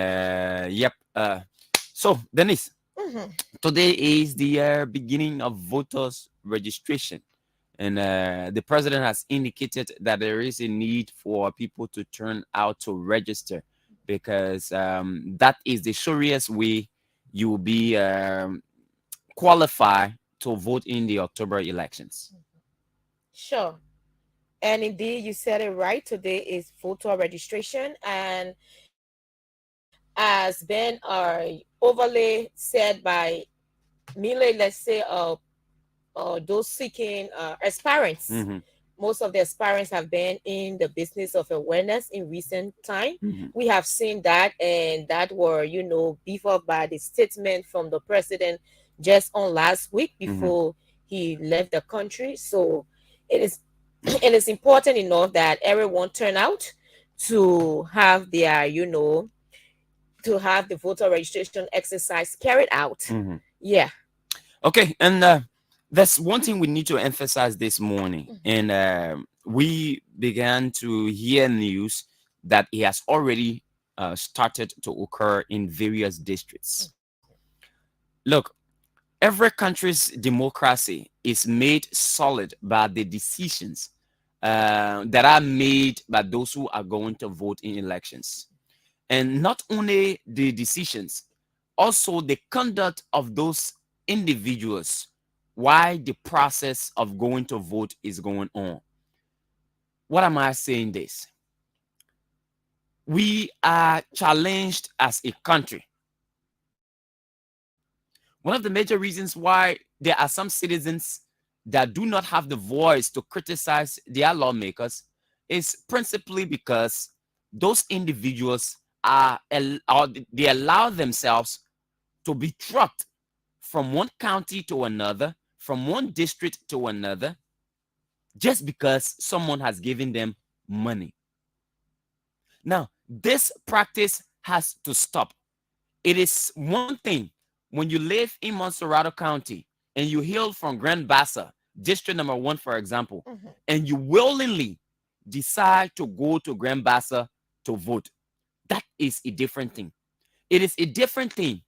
so Dennise, today is the beginning of voters registration, and the president has indicated that there is a need for people to turn out to register, because that is the surest way you will be qualified to vote in the October elections. Sure. And indeed, you said it right. Today is voter registration, and as been overly said by Mile, let's say, those seeking aspirants. Most of the aspirants have been in the business of awareness in recent time. We have seen that, and that were, beef up by the statement from the president just on last week before he left the country. So it is important enough that everyone turn out to have their, to have the voter registration exercise carried out. Yeah. Okay, and that's one thing we need to emphasize this morning. And we began to hear news that it has already started to occur in various districts. Look, every country's democracy is made solid by the decisions that are made by those who are going to vote in elections. And not only the decisions, also the conduct of those individuals while the process of going to vote is going on. What am I saying this? We are challenged as a country. One of the major reasons why there are some citizens that do not have the voice to criticize their lawmakers is principally because those individuals they allow themselves to be trucked from one county to another, from one district to another, just because someone has given them money. Now, this practice has to stop. It is one thing when you live in Montserrado County and you hail from Grand Bassa, district number 1, for example, and you willingly decide to go to Grand Bassa to vote. That is a different thing. It is a different thing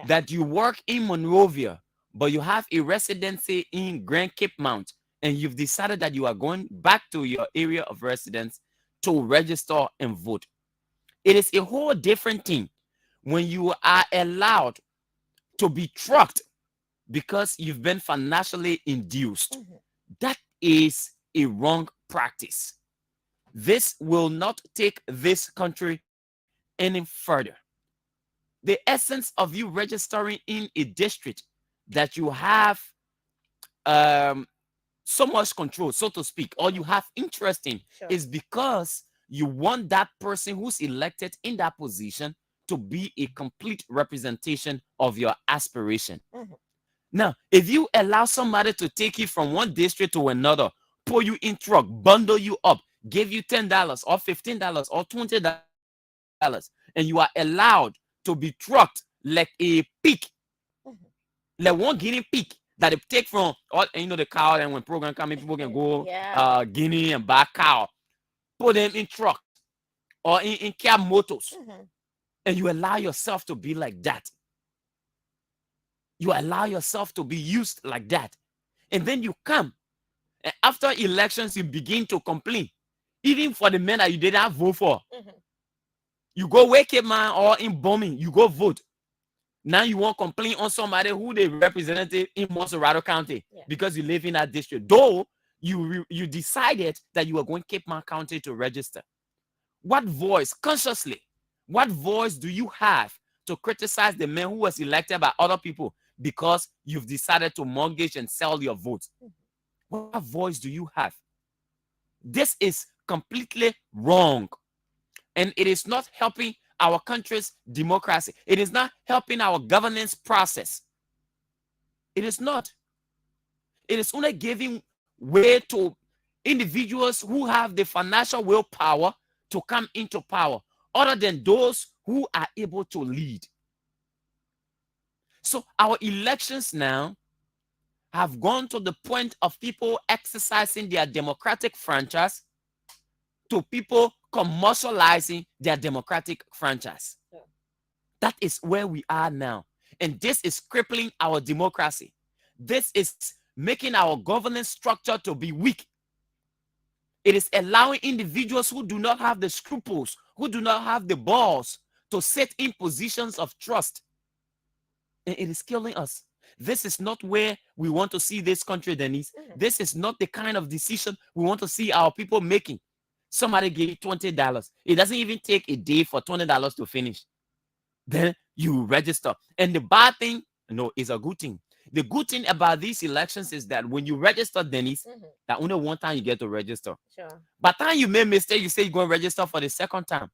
that you work in Monrovia, but you have a residency in Grand Cape Mount, and you've decided that you are going back to your area of residence to register and vote. It is a whole different thing when you are allowed to be trucked because you've been financially induced. That is a wrong practice. This will not take this country any further. The essence of you registering in a district that you have so much control, so to speak, or you have interest in, is because you want that person who's elected in that position to be a complete representation of your aspiration. Now, if you allow somebody to take you from one district to another, pull you in truck, bundle you up, give you $10 or $15 or $20, and you are allowed to be trucked like a pig, like one guinea pig that they take from all, the cow, and when program coming, people can go Guinea and buy cow, put them in truck or in cab motors, and you allow yourself to be like that. You allow yourself to be used like that. And then you come, and after elections, you begin to complain. Even for the men that you didn't vote for. You go wake up, man, or in bombing, you go vote. Now you want to complain on somebody who they represented in Monserrado County because you live in that district. Though you decided that you were going to Cape Mount County to register. What voice, consciously, what voice do you have to criticize the man who was elected by other people because you've decided to mortgage and sell your vote? What voice do you have? This is completely wrong. And it is not helping our country's democracy. It is not helping our governance process. It is not. It is only giving way to individuals who have the financial willpower to come into power, other than those who are able to lead. So our elections now have gone to the point of people exercising their democratic franchise to people commercializing their democratic franchise. That is where we are now. And this is crippling our democracy. This is making our governance structure to be weak. It is allowing individuals who do not have the scruples, who do not have the balls to sit in positions of trust. And it is killing us. This is not where we want to see this country, Dennise. This is not the kind of decision we want to see our people making. Somebody gave you $20. It doesn't even take a day for $20 to finish. Then you register. And the bad thing, no, is a good thing. The good thing about these elections is that when you register, Dennise, that only one time you get to register. Sure. By the time you make mistake, you say you're going to register for the second time.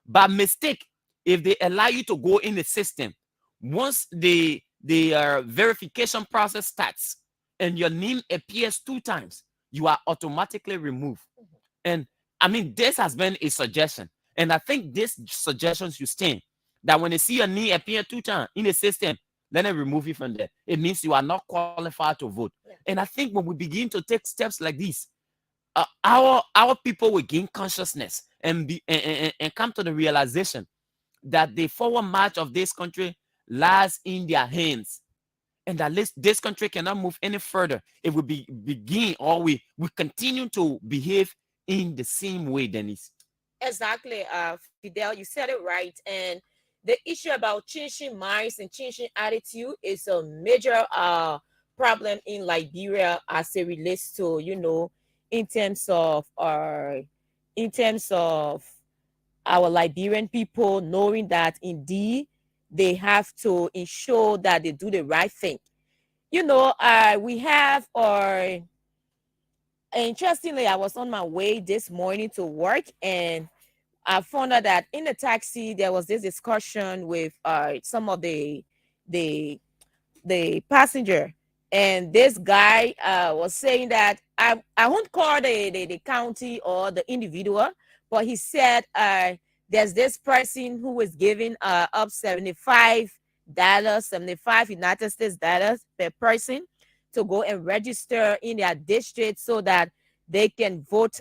By mistake, if they allow you to go in the system, once the verification process starts and your name appears 2 times, you are automatically removed. And I mean, this has been a suggestion. And I think this suggestion should stand. That when they see your name appear 2 times in the system, then they remove you from there. It means you are not qualified to vote. And I think when we begin to take steps like this, our people will gain consciousness and come to the realization that the forward march of this country lies in their hands, and that this country cannot move any further if we begin or we continue to behave in the same way, Dennise. Exactly, Fidel, you said it right. And the issue about changing minds and changing attitude is a major problem in Liberia as it relates to, in terms of our Liberian people knowing that indeed they have to ensure that they do the right thing. We have interestingly, I was on my way this morning to work, and I found out that in the taxi there was this discussion with some of the passenger, and this guy was saying that I won't call the county or the individual, but he said there's this person who was giving up $75 United States dollars per person to go and register in their district so that they can vote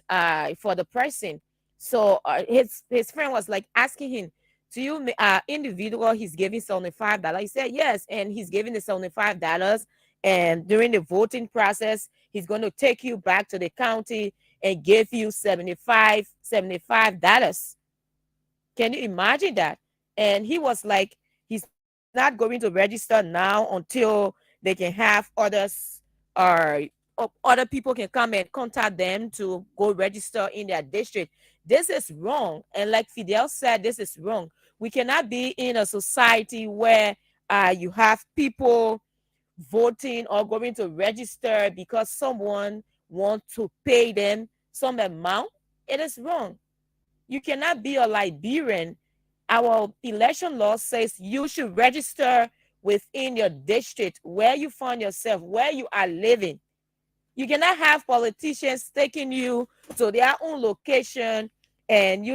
for the person. So his friend was like asking him, to you individual, he's giving $75. He said yes, and he's giving the $75, and during the voting process, he's going to take you back to the county and give you $75. Can you imagine that? And he was like, he's not going to register now until they can have others or other people can come and contact them to go register in their district. This is wrong. And like Fidel said, this is wrong. We cannot be in a society where you have people voting or going to register because someone wants to pay them some amount. It is wrong. You cannot be a Liberian. Our election law says you should register within your district, where you find yourself, where you are living. You cannot have politicians taking you to their own location and,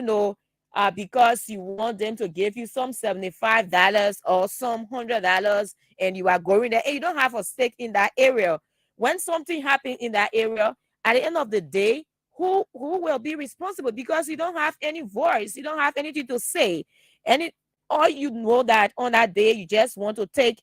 because you want them to give you some $75 or some $100, and you are going there and you don't have a stake in that area. When something happens in that area, at the end of the day, who will be responsible? Because you don't have any voice, you don't have anything to say. And or you know that on that day you just want to take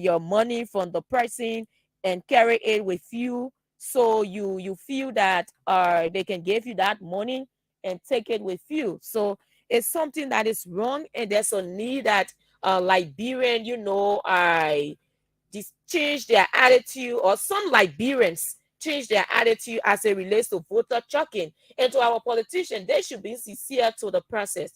your money from the person and carry it with you. So you feel that they can give you that money and take it with you. So it's something that is wrong, and there's a need that Liberian, just change their attitude, or some Liberians change their attitude as it relates to voter checking. And to our politicians, they should be sincere to the process.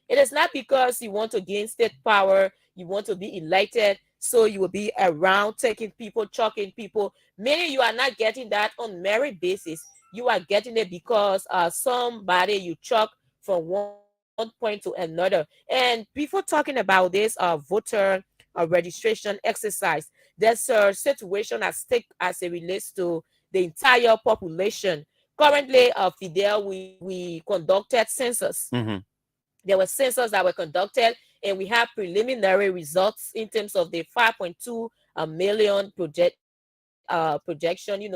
It is not because you want to gain state power, you want to be elected, so you will be around taking people, checking people. Many you are not getting that on merit basis. You are getting it because somebody you check from one point to another. And before talking about this voter registration exercise, there's a situation at stake as it relates to the entire population. Currently, Fidel, we conducted census. There were census that were conducted, and we have preliminary results in terms of the 5.2 million projection,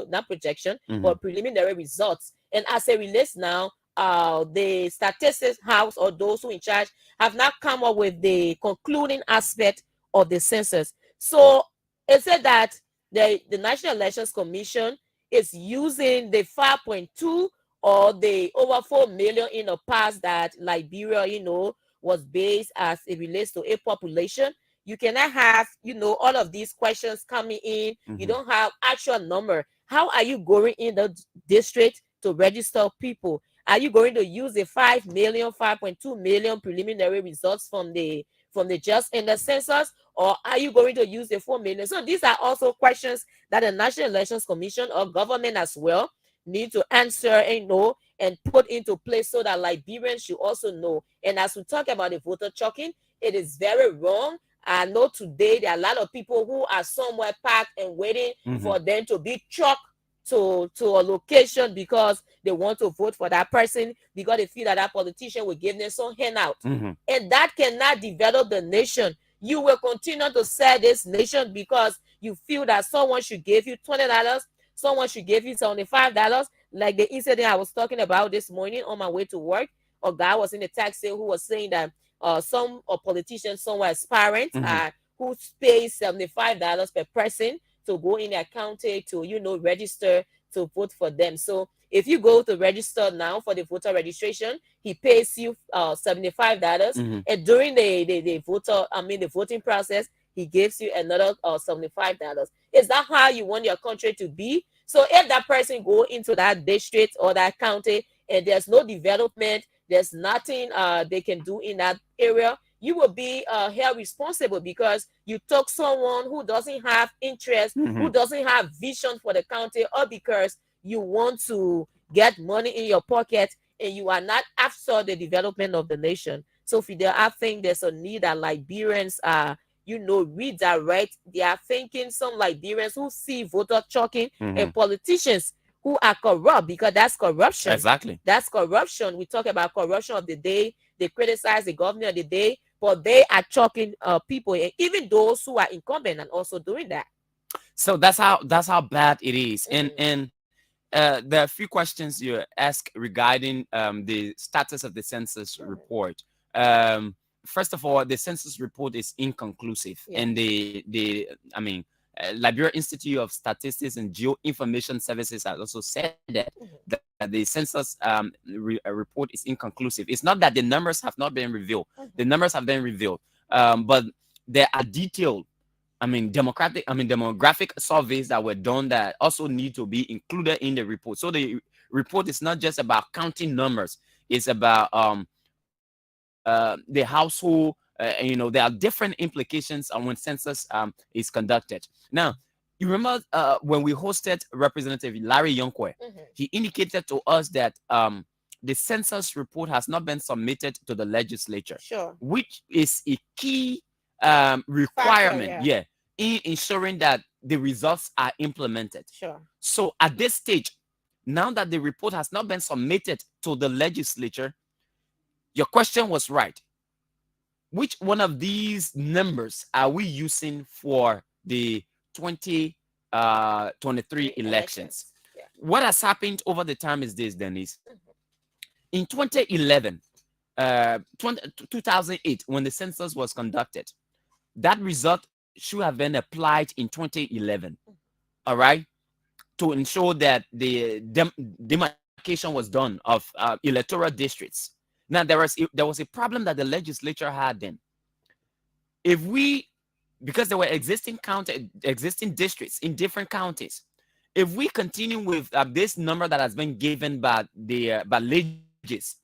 not projection, but preliminary results. And as it relates now, the statistics house, or those who in charge, have not come up with the concluding aspect of the census. So it said that the National Elections Commission is using the 5.2 or the over 4 million in the past that Liberia, was based as it relates to a population. You cannot have, all of these questions coming in. You don't have actual number. How are you going in the district to register people? Are you going to use the 5 million, 5.2 million preliminary results from the just in the census, or are you going to use the 4 million? So these are also questions that the National Elections Commission or government as well need to answer and put into place, so that Liberians should also know. And as we talk about the voter checking, it is very wrong. I know today there are a lot of people who are somewhere packed and waiting for them to be trucked to a location because they want to vote for that person, because they feel that that politician will give them some handout. And that cannot develop the nation. You will continue to sell this nation because you feel that someone should give you $20, someone should give you $75. Like the incident I was talking about this morning on my way to work, a guy was in a taxi who was saying that some politicians somewhere aspirant who pays $75 per person to go in their county to register to vote for them. So if you go to register now for the voter registration, he pays you $75, and during the voting process, he gives you another $75. Is that how you want your country to be? So if that person go into that district or that county and there's no development, there's nothing they can do in that area, you will be held responsible because you took someone who doesn't have interest, who doesn't have vision for the county, or because you want to get money in your pocket and you are not after the development of the nation. So Fidel, I think there's a need that Liberians redirect their thinking. Some Liberians who see voter checking and politicians who are corrupt, because that's corruption. Exactly. That's corruption. We talk about corruption of the day. They criticize the governor of the day, but they are checking people, and even those who are incumbent and also doing that. So that's how bad it is. And there are a few questions you ask regarding the status of the census report. First of all, the census report is inconclusive, and Liberia Institute of Statistics and Geoinformation Services has also said that the census report is inconclusive. It's not that the numbers have not been revealed; the numbers have been revealed, but there are detailed, demographic surveys that were done that also need to be included in the report. So the report is not just about counting numbers; it's about the household. There are different implications when census is conducted. Now, you remember when we hosted Representative Larry Yonkwe, he indicated to us that the census report has not been submitted to the legislature, which is a key requirement, in ensuring that the results are implemented. So at this stage, now that the report has not been submitted to the legislature, Your question was right. Which one of these numbers are we using for the 2023 elections? Yeah. What has happened over the time is this, Dennise. In 2011, 2008, when the census was conducted, that result should have been applied in 2011, all right, to ensure that the demarcation was done of electoral districts. Now, there was a problem that the legislature had then. If we, because there were existing districts in different counties, if we continue with this number that has been given by the by legis,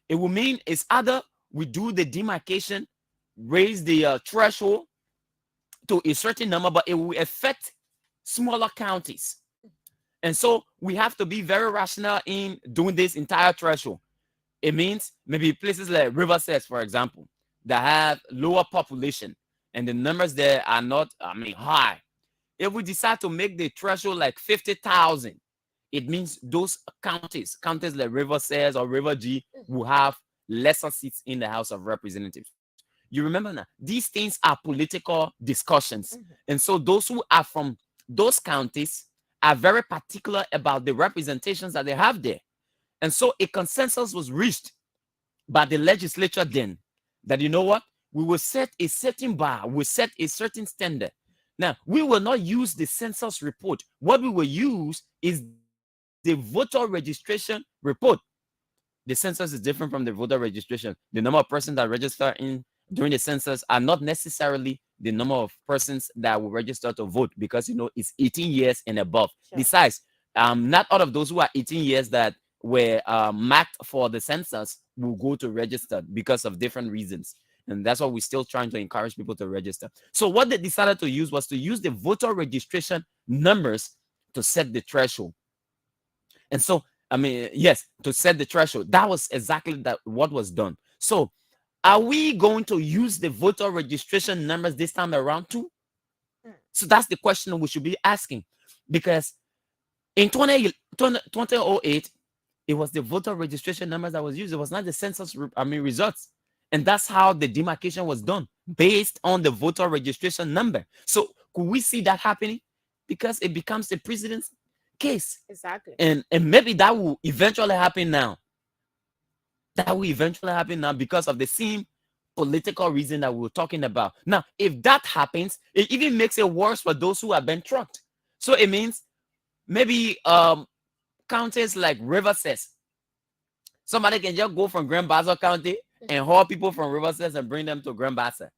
it will mean it's either we do the demarcation, raise the threshold to a certain number, but it will affect smaller counties. And so we have to be very rational in doing this entire threshold. It means maybe places like Riverside, for example, that have lower population and the numbers there are not, high. If we decide to make the threshold like 50,000, it means those counties like Riverside or River G, will have lesser seats in the House of Representatives. You remember now, these things are political discussions. And so those who are from those counties are very particular about the representations that they have there. And so a consensus was reached by the legislature then that, you know what, we will set a certain bar, we set a certain standard. Now, we will not use the census report. What we will use is the voter registration report. The census is different from the voter registration. The number of persons that register in during the census are not necessarily the number of persons that will register to vote, because, you know, it's 18 years and above. Sure. Besides, not all of those who are 18 years that were marked for the census will go to register because of different reasons. And that's why we're still trying to encourage people to register. So what they decided to use was to use the voter registration numbers to set the threshold. And so, yes, to set the threshold. That was exactly what was done. So are we going to use the voter registration numbers this time around too? So that's the question we should be asking. Because in 2008, it was the voter registration numbers that was used. It was not the census results. And that's how the demarcation was done, based on the voter registration number. So could we see that happening? Because it becomes the president's case. Exactly. And maybe that will eventually happen now. That will eventually happen now because of the same political reason that we were talking about. Now, if that happens, it even makes it worse for those who have been trucked. So it means maybe counties like Riverside, somebody can just go from Grand Bassa County and haul people from Riverside and bring them to Grand Bassa.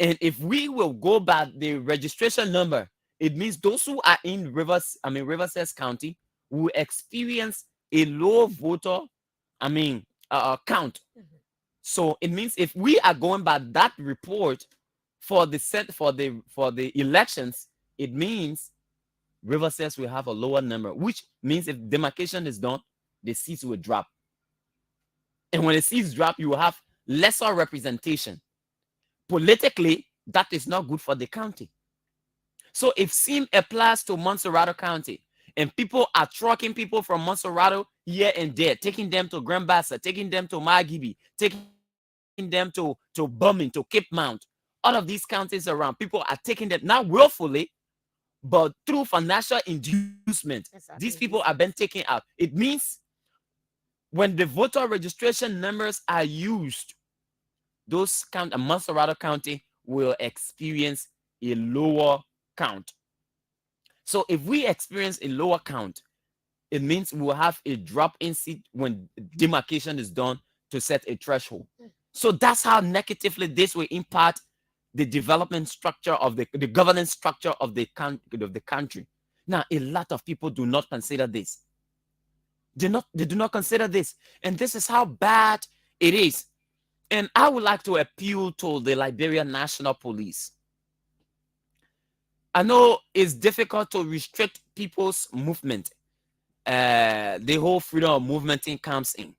And if we will go by the registration number, it means those who are in Riverside County will experience a low voter count. So it means if we are going by that report for the elections, it means Riverside will have a lower number, which means if demarcation is done, the seats will drop. And when the seats drop, you will have lesser representation. Politically, that is not good for the county. So if same applies to Montserrado County, and people are trucking people from Montserrado here and there, taking them to Grand Bassa, taking them to Margibi, taking them to Bumming, to Cape Mount, all of these counties around, people are taking them, not willfully, but through financial inducement. Exactly. These people are being taken out. It means when the voter registration numbers are used, those Montserrado County will experience a lower count. So if we experience a lower count, it means we will have a drop in seat when demarcation is done to set a threshold. So that's how negatively this will impact the development structure of the governance structure of the country. Now, a lot of people do not consider this. They do not consider this. And this is how bad it is. And I would like to appeal to the Liberian National Police. I know it's difficult to restrict people's movement. The whole freedom of movement thing comes in.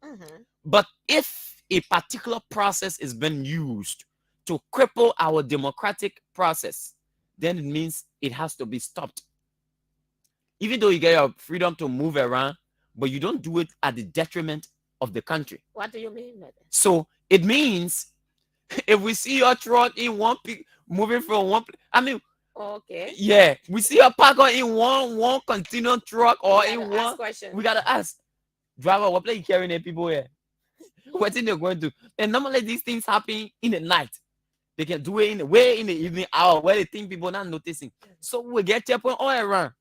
But if a particular process is being used to cripple our democratic process, then it means it has to be stopped. Even though you get your freedom to move around, but you don't do it at the detriment of the country. What do you mean by that? So it means if we see your truck in one moving from one place, I mean, okay, yeah, we see a parker in one continuous truck or in one. We gotta ask driver, what place you carrying the people here? What thing they're going to do? And normally these things happen in the night. They can do it in the evening hour where they think people not noticing. So we get checkpoint all around.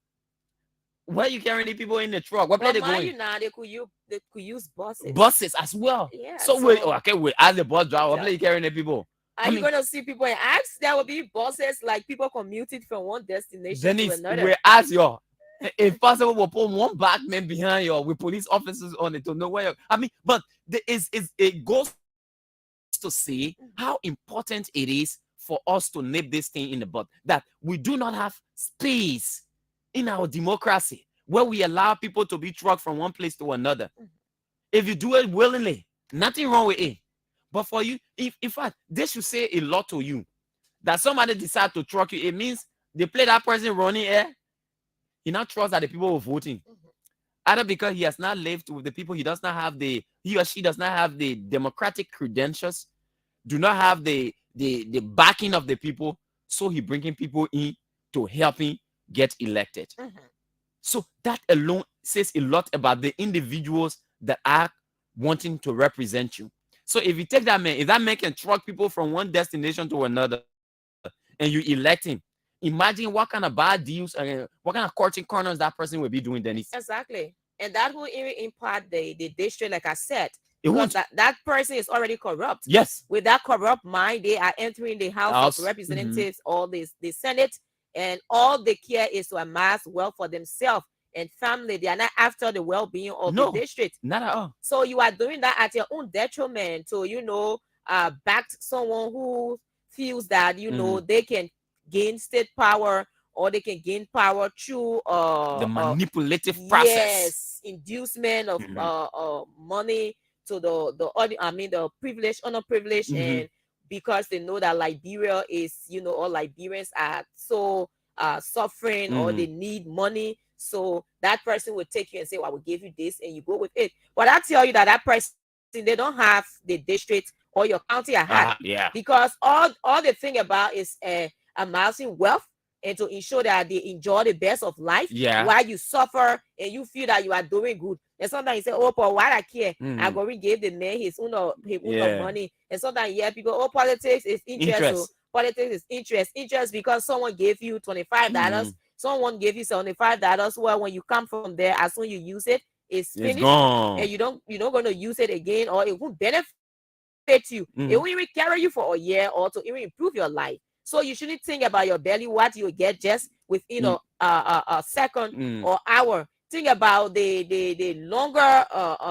Where you carrying the people in the truck? What place they going? You now, they could use buses. Buses as well. Yeah. So we ask the bus driver, what place you carrying the people? Are you going to see people and ask? There will be buses like people commuting from one destination to another. We ask you. If possible, we'll put one back man behind you with police officers on it to know where. But it goes to say how important it is for us to nip this thing in the bud. That we do not have space in our democracy where we allow people to be trucked from one place to another. If you do it willingly, nothing wrong with it. But for you, in fact, this should say a lot to you. That somebody decide to truck you, it means they play that person running air. He now trusts that the people were voting. Either because he has not lived with the people, he or she does not have the democratic credentials, do not have the backing of the people, so he bringing people in to help him get elected. So that alone says a lot about the individuals that are wanting to represent you. So if you take that man, if that man can truck people from one destination to another, and you elect him, imagine what kind of bad deals and what kind of courting corners that person will be doing, Dennise. Exactly. And that will even impact the district, like I said. It because won't. that person is already corrupt. Yes. With that corrupt mind, they are entering the House of Representatives or the Senate, and all they care is to amass wealth for themselves and family. They are not after the well-being of the district. Not at all. So you are doing that at your own detriment to, back someone who feels that, they can gain state power, or they can gain power through the manipulative process. Yes, inducement of money to the privileged, underprivileged, and because they know that Liberia is, all Liberians are so suffering or they need money. So that person will take you and say, well, I will give you this, and you go with it. But I tell you that person, they don't have the district or your county at heart. Yeah. Because all they think about is amassing wealth and to ensure that they enjoy the best of life while you suffer and you feel that you are doing good. And sometimes you say, oh, but why I care? I go and give the man his own money. And sometimes people, politics is interest. So politics is interest because someone gave you $25. Someone gave you $75. Well, when you come from there, as soon as you use it, it's finished, gone. And you're not going to use it again, or it won't benefit you. It won't even carry you for a year or to even improve your life. So you shouldn't think about your belly, what you get just within a second or hour. Think about the longer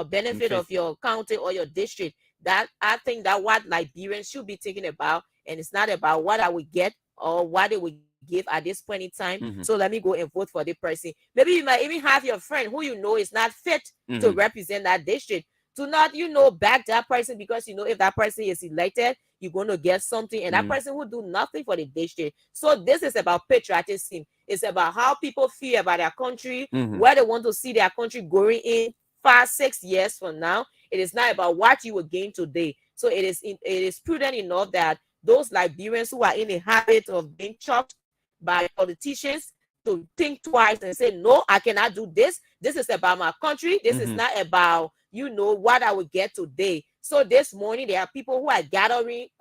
benefit of your county or your district. That I think that what Liberians should be thinking about, and it's not about what I would get or what they would give at this point in time. So let me go and vote for the person. Maybe you might even have your friend who is not fit to represent that district. Do not, back that person, because if that person is elected, you're going to get something, and that person will do nothing for the district. So this is about patriotism. It's about how people feel about their country, where they want to see their country going in 5-6 years from now. It is not about what you will gain today. So it is prudent enough that those Liberians who are in the habit of being chopped by politicians to think twice and say, no, I cannot do this. This is about my country. This is not about what I will get today. So this morning, there are people who are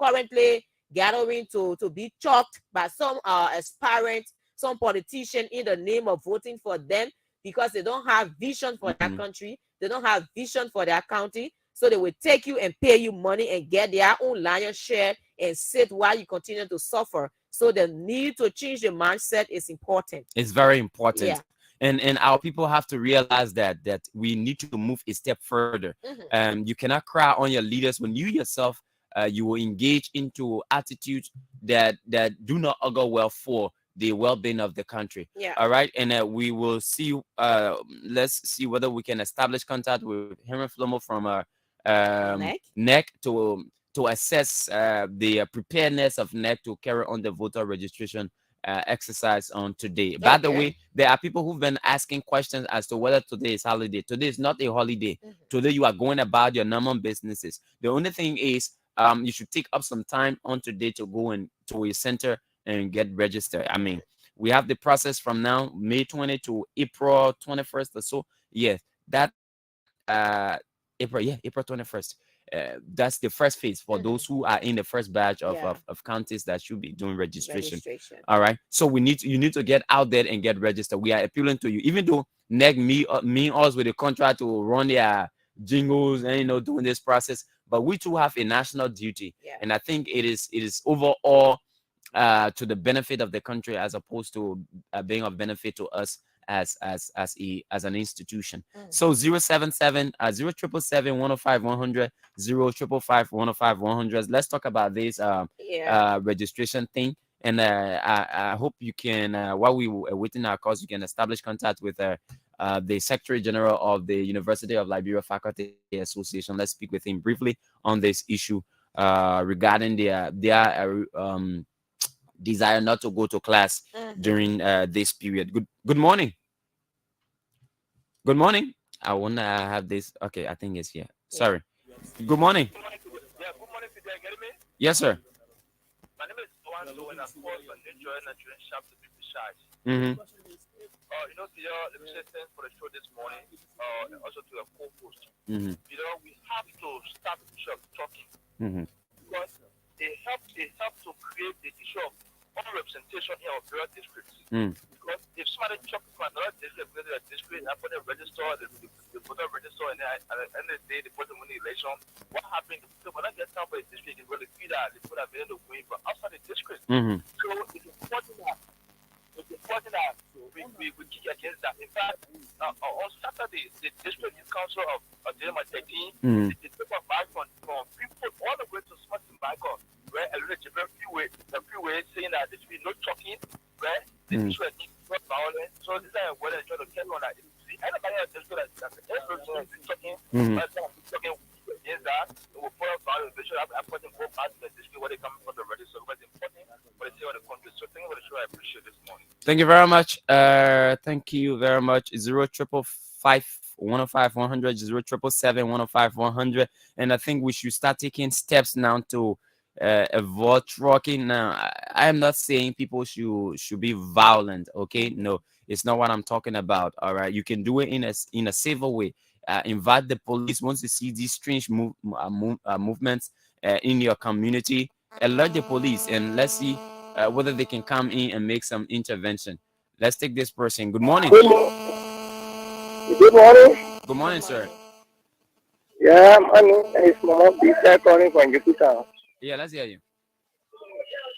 currently gathering to be chopped by some aspirant, some politician, in the name of voting for them, because they don't have vision for their country. They don't have vision for their county. So they will take you and pay you money and get their own lion's share and sit while you continue to suffer. So the need to change the mindset is important. It's very important. Yeah. And our people have to realize that we need to move a step further. You cannot cry on your leaders when you yourself you will engage into attitudes that do not augur well for the well-being of the country. Yeah. All right. And we will see. Let's see whether we can establish contact with Henry Flomo from NEC to assess the preparedness of NEC to carry on the voter registration exercise on today. By the way, there are people who've been asking questions as to whether today is holiday. Today is not a holiday. Today you are going about your normal businesses. The only thing is you should take up some time on today to go in to a center and get registered. I mean, we have the process from now, May 20 to April 21st or so. Yes, that April 21st. That's the first phase for those who are in the first batch of counties that should be doing registration. All right. So you need to get out there and get registered. We are appealing to you, even though neg me us with a contract to run their jingles and doing this process, but we too have a national duty, and I think it is overall to the benefit of the country as opposed to being of benefit to us as an institution. So 077 0777 105 100 0555 105 100. Let's talk about this registration thing, and I hope you can while we were waiting our course, you can establish contact with the Secretary General of the University of Liberia Faculty Association. Let's speak with him briefly on this issue regarding their desire not to go to class during this period. Good morning. Good morning. I want to have this. Okay, I think it's here. Sorry. Good morning. Yeah, good morning, Fidel. Get me? Yes, sir. My name is Juan, so when I call for nature and Nigerian shop to be precise. Fidel, let me say thanks for the show this morning, and also to your co-host. Fidel, we have to start the issue of talking because it helps to create the issue of representation in our various districts. Because if somebody chops from another district, whether a district, I put a register, the voter register, and then at the end of the day, they put them in the election. What happened? So when I get time for a district, they really feel that they put a million away from outside the district. So it's important that we kick against that. In fact, on Saturday, the district council of Delma 13, they took a back from people all the way to Smart and Bangkok, where a few ways saying that there should be no talking, where the issue is not violent. So this is what they're trying to tell you that anybody else is good at that. Everyone is talking, but talking against that. It will put up violence. They should have put them go back to the district where they come from the register. But it's important for the sake of the country. So thank you for the show. I appreciate this morning. Thank you very much. Thank you very much. 0555 105 100 0777 105 100. And I think we should start taking steps now to avoid trucking. Now, I am not saying people should be violent. Okay, no, it's not what I'm talking about. All right, you can do it in a civil way. Invite the police once you see these strange movements in your community. Alert the police and let's see whether they can come in and make some intervention. Let's take this person. Good morning. Good morning. Good morning, sir. Yeah, my name is Mama B-side calling from Yukuta. Yeah, let's hear you.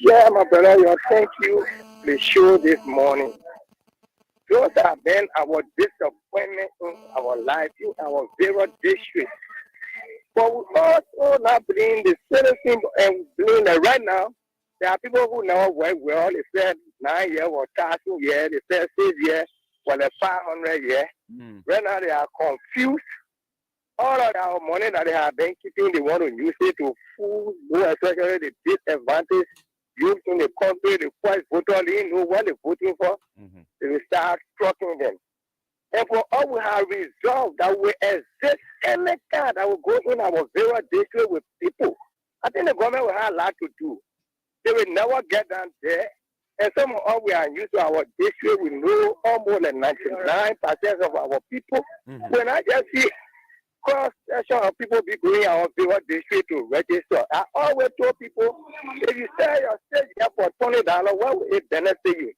Yeah, my brother, thank you for the show this morning. Those have been our disappointment in our life, in our various districts. But we also not blame the citizens and blame that right now. There are people who never work well. They said 9 years or 1,000 years. They said 6 years or 500 years. Right now they are confused. All of our money that they have been keeping, they want to use it to fool, especially the disadvantaged youth in the country, the quiet voter, they know what they're voting for. They will start trucking them. And for all we have resolved that we exist any kind that will go in our various districts with people. I think the government will have a lot to do. They will never get down there. And some of us we are used to our district, we know almost like 99% of our people. When I just see cross-section of people be going our various district to register, I always told people, if you sell your stage here for $20, what will it benefit you?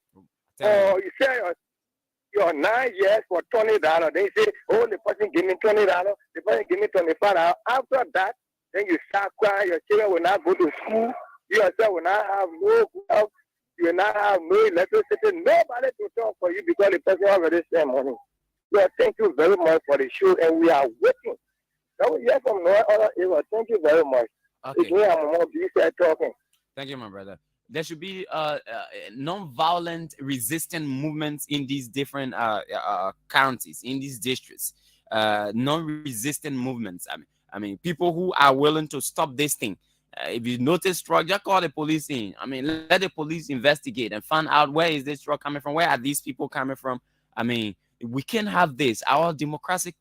Or you sell your 9 years for $20, they say, oh, the person give me $20, the person give me $25. After that, then you start crying, your children will not go to school, you yourself will not have no help, you will not have no electricity, nobody to talk for you because the person already spent money. So thank you very much for the show, and we are waiting. Now we hear from no other area. Thank you very much. Okay. It's me, I'm more busy talking. Thank you, my brother. There should be non-violent resistant movements in these different counties, in these districts. Non-resistant movements. I mean, people who are willing to stop this thing. If you notice truck, just call the police in. I mean, let the police investigate and find out where is this truck coming from, where are these people coming from. I mean, we can't have this. Our democracy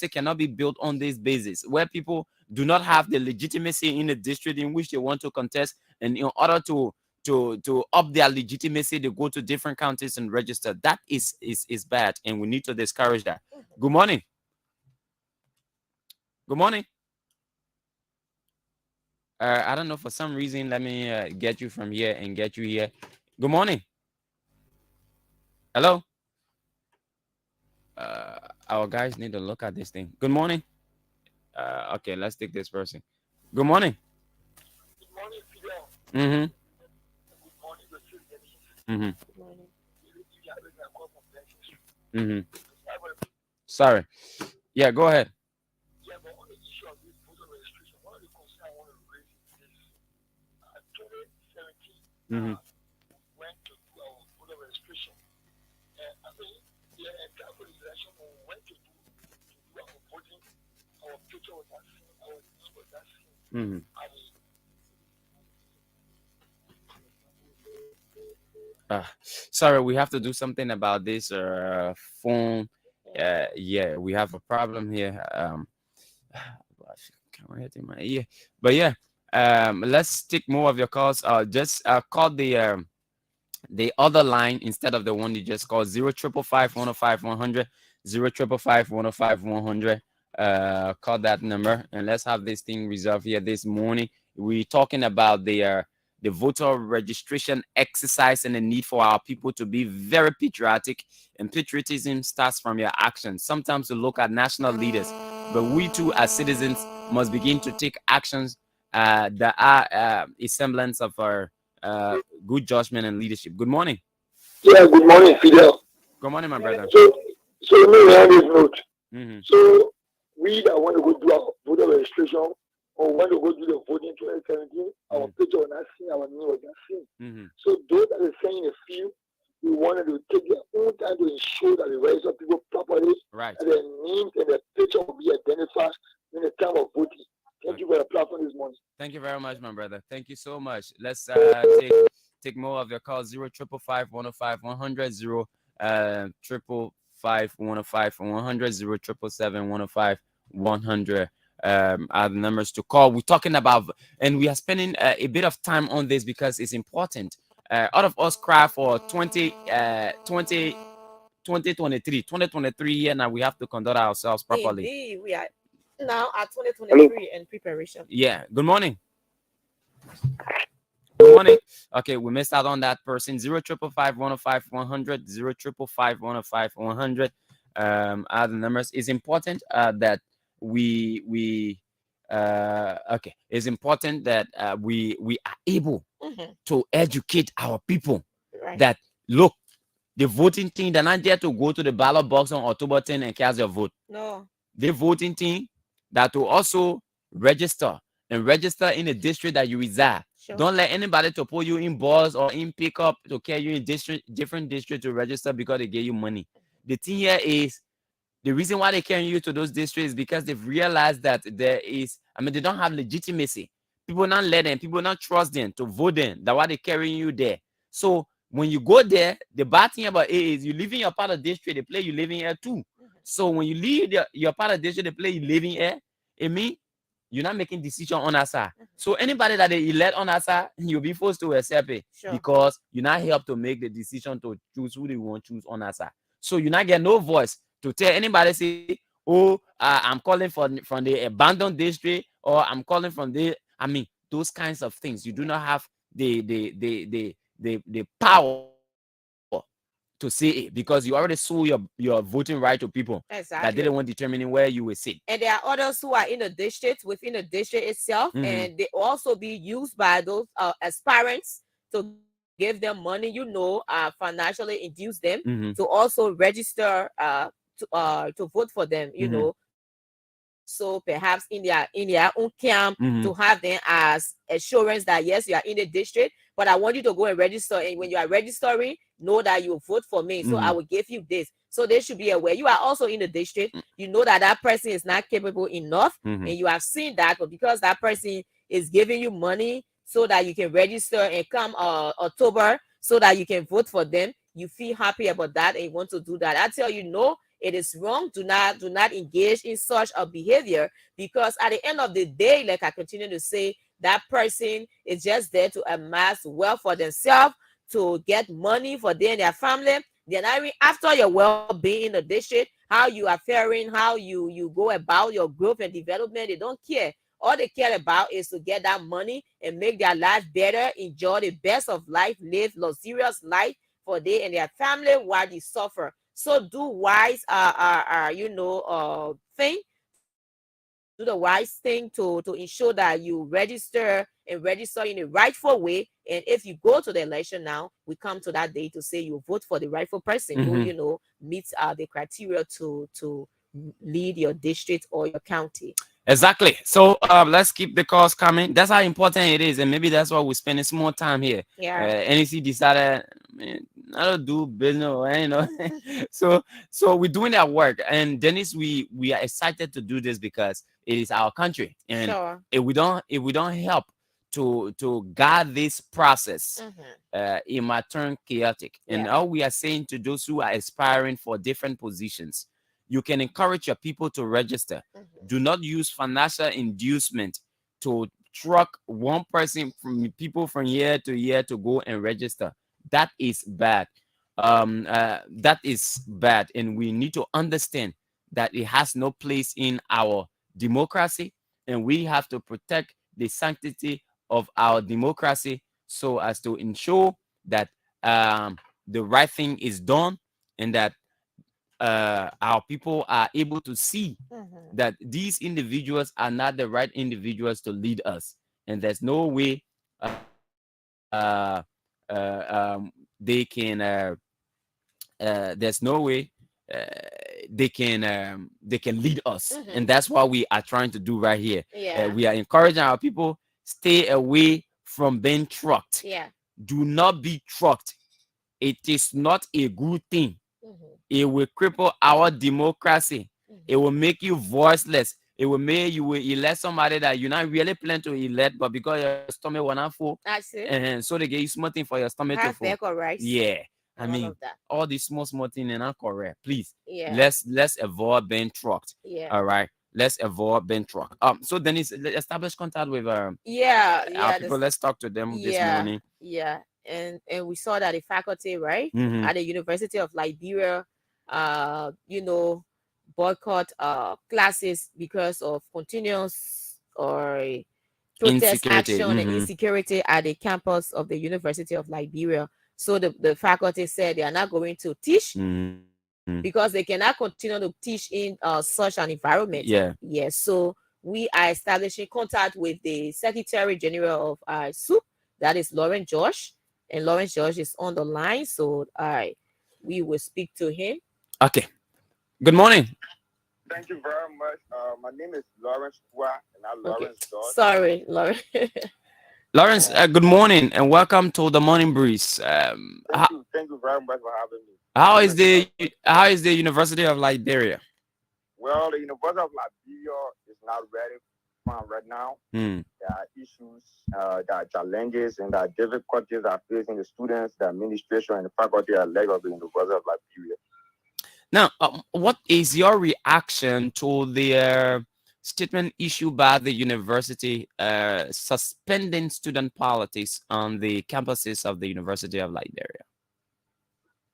cannot be built on this basis where people do not have the legitimacy in the district in which they want to contest, and in order to up their legitimacy, they go to different counties and register. That is bad, and we need to discourage that. Good morning. Good morning. I don't know, for some reason, let me get you from here and get you here. Good morning. Hello. Our guys need to look at this thing. Good morning. Okay, let's take this person. Good morning. Good morning, Fidel. Mm-hmm. Good morning, Dennise. Mm-hmm. Mm-hmm. Sorry. Yeah, go ahead. Yeah, but on the issue of this voter registration, one of the concerns I want to raise is 2017, went to do our voter registration. And I mean, the entire election, we went to do our voting, our picture was not seen, our name was not seen. Mm-hmm. Sorry, we have to do something about this phone. Yeah, we have a problem here. Can't hit in my ear. But yeah, let's take more of your calls. Just call the other line instead of the one you just called. 055-105-100, 055-105-100. Call that number and let's have this thing resolved here this morning. We're talking about the voter registration exercise and the need for our people to be very patriotic. And patriotism starts from your actions. Sometimes we look at national leaders, but we too as citizens must begin to take actions that are a semblance of our good judgment and leadership. Good morning. Yeah, good morning, Fidel. Good morning, my brother. So let me have this note. Mm-hmm. So we that want to go do our voter registration or want to go do the voting 2017, our picture was not seen, our name was not seen. Mm-hmm. So those that are saying in the field, we wanted to take their own time to ensure that they register people properly, right, and their names and their picture will be identified in the time of voting. Thank you for the platform this morning. Thank you very much, my brother. Thank you so much. Let's take more of your calls. 055-105-100, 055-105-100, 077-105-100 are the numbers to call. We're talking about, and we are spending a bit of time on this because it's important. All of us cry for 2023 here now. We have to conduct ourselves properly. Indeed, we are now at 2023 in preparation. Yeah. Good morning. Good morning. Okay, we missed out on that person. 055-105-100, 055-105-100 are the numbers. It's important that it's important that we are able to educate our people, right, that look, the voting team, they're not there to go to the ballot box on October 10 and cast your vote. No. The voting team that will also register in the district that you reside. Sure. Don't let anybody to put you in bus or in pickup to carry you in different districts to register because they give you money. The thing here is, the reason why they carry you to those districts is because they've realized that they don't have legitimacy. People not let them, people not trust them to vote them. That's why they carrying you there. So when you go there, the bad thing about it is you live in your part of the district, they play you living here too. So when you leave your part of the district, they play you living here, it means you're not making decision on our side. So anybody that they elect on our side, you'll be forced to accept it, because you're not helped to make the decision to choose who they want to choose on our side. So you not get no voice to tell anybody, say, oh, I'm calling from the abandoned district, or I'm calling from those kinds of things. You do not have the power to say it, because you already sold your voting right to people that didn't want determining where you will sit. And there are others who are in the district, within the district itself, and they also be used by those aspirants to give them money, financially induce them to also register to vote for them, so perhaps in their own camp, to have them as assurance that yes, you are in the district, but I want you to go and register, and when you are registering, know that you vote for me, so I will give you this. So they should be aware you are also in the district. You know that person is not capable enough, and you have seen that, but because that person is giving you money so that you can register and come October so that you can vote for them, you feel happy about that and you want to do that. I tell you, no, it is wrong. Do not engage in such a behavior, because at the end of the day, like I continue to say, that person is just there to amass wealth for themselves, to get money for them and their family. They're not even after your well-being in the district, how you are faring, how you go about your growth and development. They don't care. All they care about is to get that money and make their life better, enjoy the best of life, live luxurious life for they and their family while they suffer. So do wise thing. Do the wise thing to ensure that you register and register in a rightful way. And if you go to the election now, we come to that day to say you vote for the rightful person who meets the criteria to lead your district or your county. Exactly. So let's keep the calls coming. That's how important it is, and maybe that's why we're spending some more time here. Yeah. NEC decided, man, I don't do business, so we're doing that work. And Dennise, we are excited to do this because it is our country, and if we don't help to guide this process, it might turn chaotic. And all we are saying to those who are aspiring for different positions, you can encourage your people to register. Do not use financial inducement to truck one person from people from year to year to go and register. That is bad. That is bad, and we need to understand that it has no place in our democracy, and we have to protect the sanctity of our democracy so as to ensure that the right thing is done, and that our people are able to see that these individuals are not the right individuals to lead us, and there's no way they can there's no way they can lead us. And that's what we are trying to do right here. We are encouraging our people, stay away from being trucked. Do not be trucked. It is not a good thing. It will cripple our democracy. It will make you voiceless. It will make you elect somebody that you're not really planning to elect, but because your stomach will not full, and so they get you something for your stomach to full. Yeah, I mean, all these small things are not correct. Please, let's avoid being trucked. All right, let's avoid being trucked. So Dennise, establish contact with our people. Let's talk to them this morning. And we saw that the faculty, right, at the University of Liberia, boycott classes because of continuous or protest action and insecurity at the campus of the University of Liberia. So the faculty said they are not going to teach because they cannot continue to teach in such an environment. So we are establishing contact with the Secretary General of SUP, that is Lawrence George, and Lawrence George is on the line, so we will speak to him. Okay. Good morning. Thank you very much. My name is Lawrence Hua, and I'm Lawrence George. Sorry, Lawrence. Lawrence, good morning and welcome to the Morning Breeze. Thank you very much for having me. How is the University of Liberia? Well, the University of Liberia is not ready right now. There are issues, there are challenges, and there are difficulties that are facing the students, the administration, and the faculty at level of the University of Liberia. Now, what is your reaction to the statement issued by the university suspending student politics on the campuses of the University of Liberia?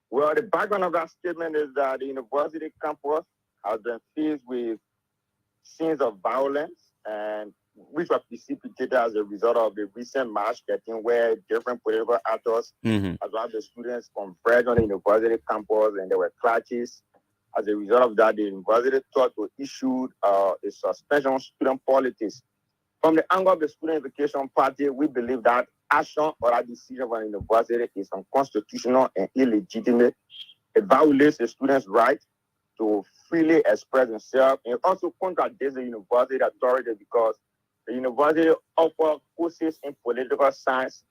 Well, the background of that statement is that the university campus has been faced with scenes of violence, and which were precipitated as a result of the recent March 13, where different political actors, as well as the students, converged on the university campus, and there were clashes. As a result of that, the university thought to issue a suspension of student politics. From the angle of the Student Education Party, we believe that action or that decision from the university is unconstitutional and illegitimate. It violates the students' right to freely express themselves, and also contradicts the university authority because the university offers courses in political science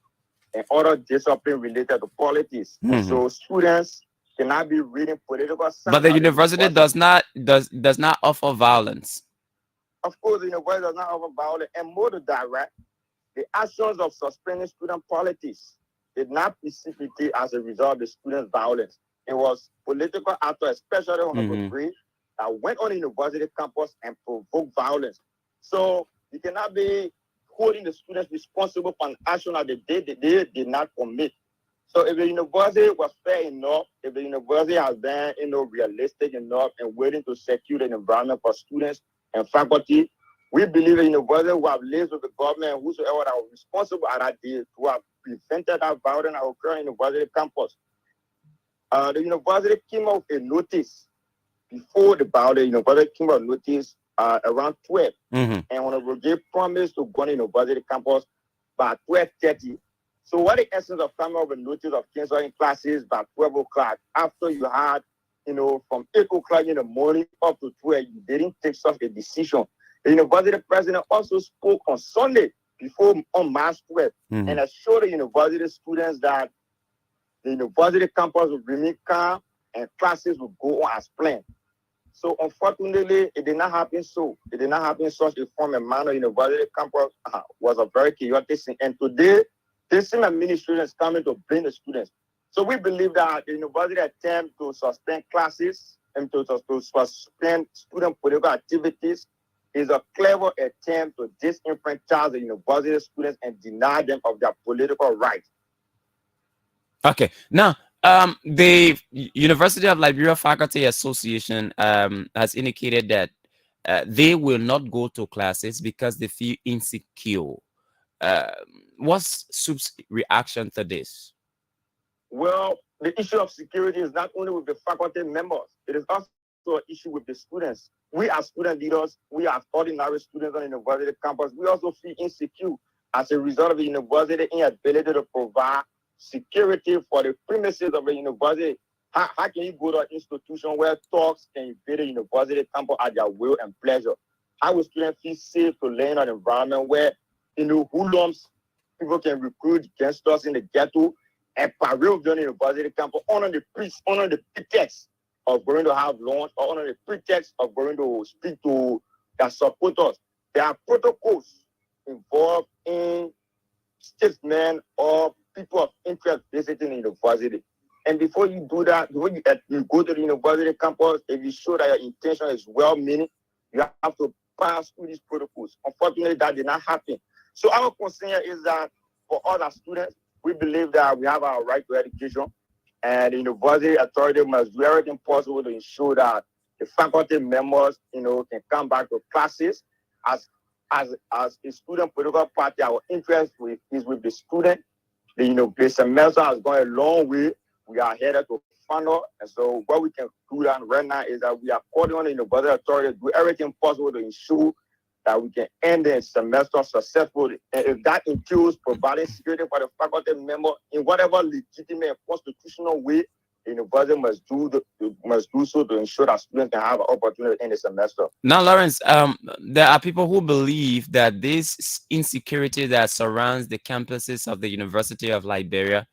and other discipline related to politics. So students cannot be reading political science. But the university does not offer violence. Of course, the university does not offer violence, and more to that, right? the actions of suspending student politics did not precipitate as a result of the students' violence. It was political actors, especially Honorable Gray, that went on the university campus and provoked violence. So you cannot be holding the students responsible for an action that they did not commit. So if the university was fair enough, if the university has been, realistic enough and willing to secure an environment for students and faculty, we believe the university will have liaised with the government and whosoever that was responsible at that day to have prevented that violence that occurred in the university campus. The university came out with a notice before the violence. The university came out with a notice around 12. And Honorable Gay promised to go on the university campus by 12:30. So what the essence of coming up with notice of canceling classes by 12 o'clock after you had, from 8 o'clock in the morning up to 12, you didn't take such a decision. The university president also spoke on Sunday on March 12th and assured the university students that the university campus will remain calm and classes will go on as planned. So unfortunately, it did not happen so. It did not happen in such a form and manner. University campus was a very chaotic thing. And today, this same administration is coming to blame the students. So we believe that the university attempt to suspend classes and to suspend student political activities is a clever attempt to disenfranchise the university students and deny them of their political rights. Okay, now the University of Liberia Faculty Association has indicated that they will not go to classes because they feel insecure. What's SUP's reaction to this? Well, the issue of security is not only with the faculty members, it is also an issue with the students. We as student leaders, we as ordinary students on the university campus, we also feel insecure as a result of the university inability to provide security for the premises of the university. How can you go to an institution where thugs can invade the university campus at their will and pleasure? How will students feel safe to learn in an environment where, hoodlums, people can recruit gangsters in the ghetto and parade on the university campus under the pretext of going to have lunch or under the pretext of going to speak to their supporters? There are protocols involved in statesmen or people of interest visiting the university. And before you do that, before you go to the university campus, if you show that your intention is well-meaning, you have to pass through these protocols. Unfortunately, that did not happen. So our concern is that for all our students, we believe that we have our right to education, and the university authority must do everything possible to ensure that the faculty members, can come back to classes. As a student political party, our interest is with the student. The semester has gone a long way. We are headed to final, and so what we can do right now is that we are calling on the university authority to do everything possible to ensure that we can end the semester successfully. And if that entails providing security for the faculty member in whatever legitimate constitutional way, the university must do so to ensure that students can have an opportunity in the semester. Now, Lawrence, there are people who believe that this insecurity that surrounds the campuses of the University of Liberia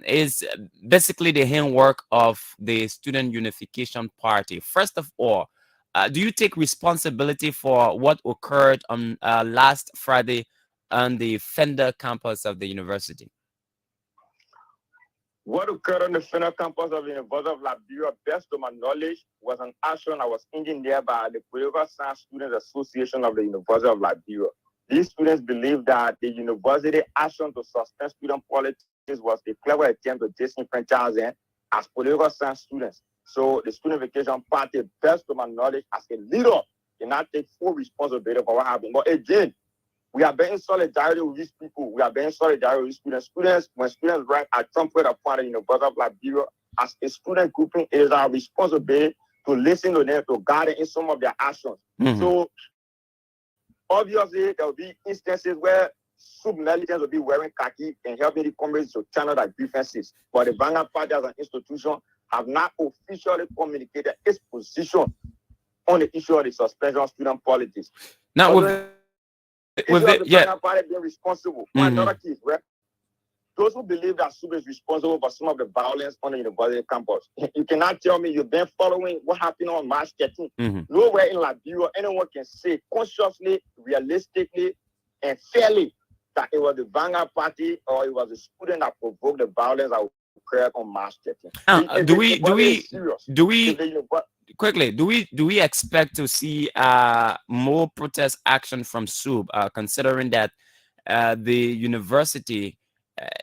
is basically the handwork of the Student Unification Party. First of all, do you take responsibility for what occurred on last Friday on the Fender campus of the university? What occurred on the Fender campus of the University of Liberia, best to my knowledge, was an action that was engineered by the Political Science Students Association of the University of Liberia. These students believe that the university action to suspend student politics was a clever attempt to disenfranchise them as political science students. So the Student Unification Party, best to my knowledge, as a leader, cannot take full responsibility for what happened. But again, we are being solidarity with these people. We are being solidarity with students. When students write a trumpet upon the University of Liberia, as a student grouping, it is our responsibility to listen to them, to guide them in some of their actions. So obviously, there will be instances where sub-militants will be wearing khaki and helping the comrades to channel their grievances. But the Vanguard Party as an institution have not officially communicated its position on the issue of the suspension of student politics. Now, with the Vanguard Party being responsible for another case, right? Those who believe that SUB is responsible for some of the violence on the university campus, you cannot tell me you've been following what happened on March 13th. Nowhere in Liberia anyone can say consciously, realistically, and fairly that it was the Vanguard Party or it was the student that provoked the violence that occurred on March 13th. Do we expect to see more protest action from SUB, considering that the university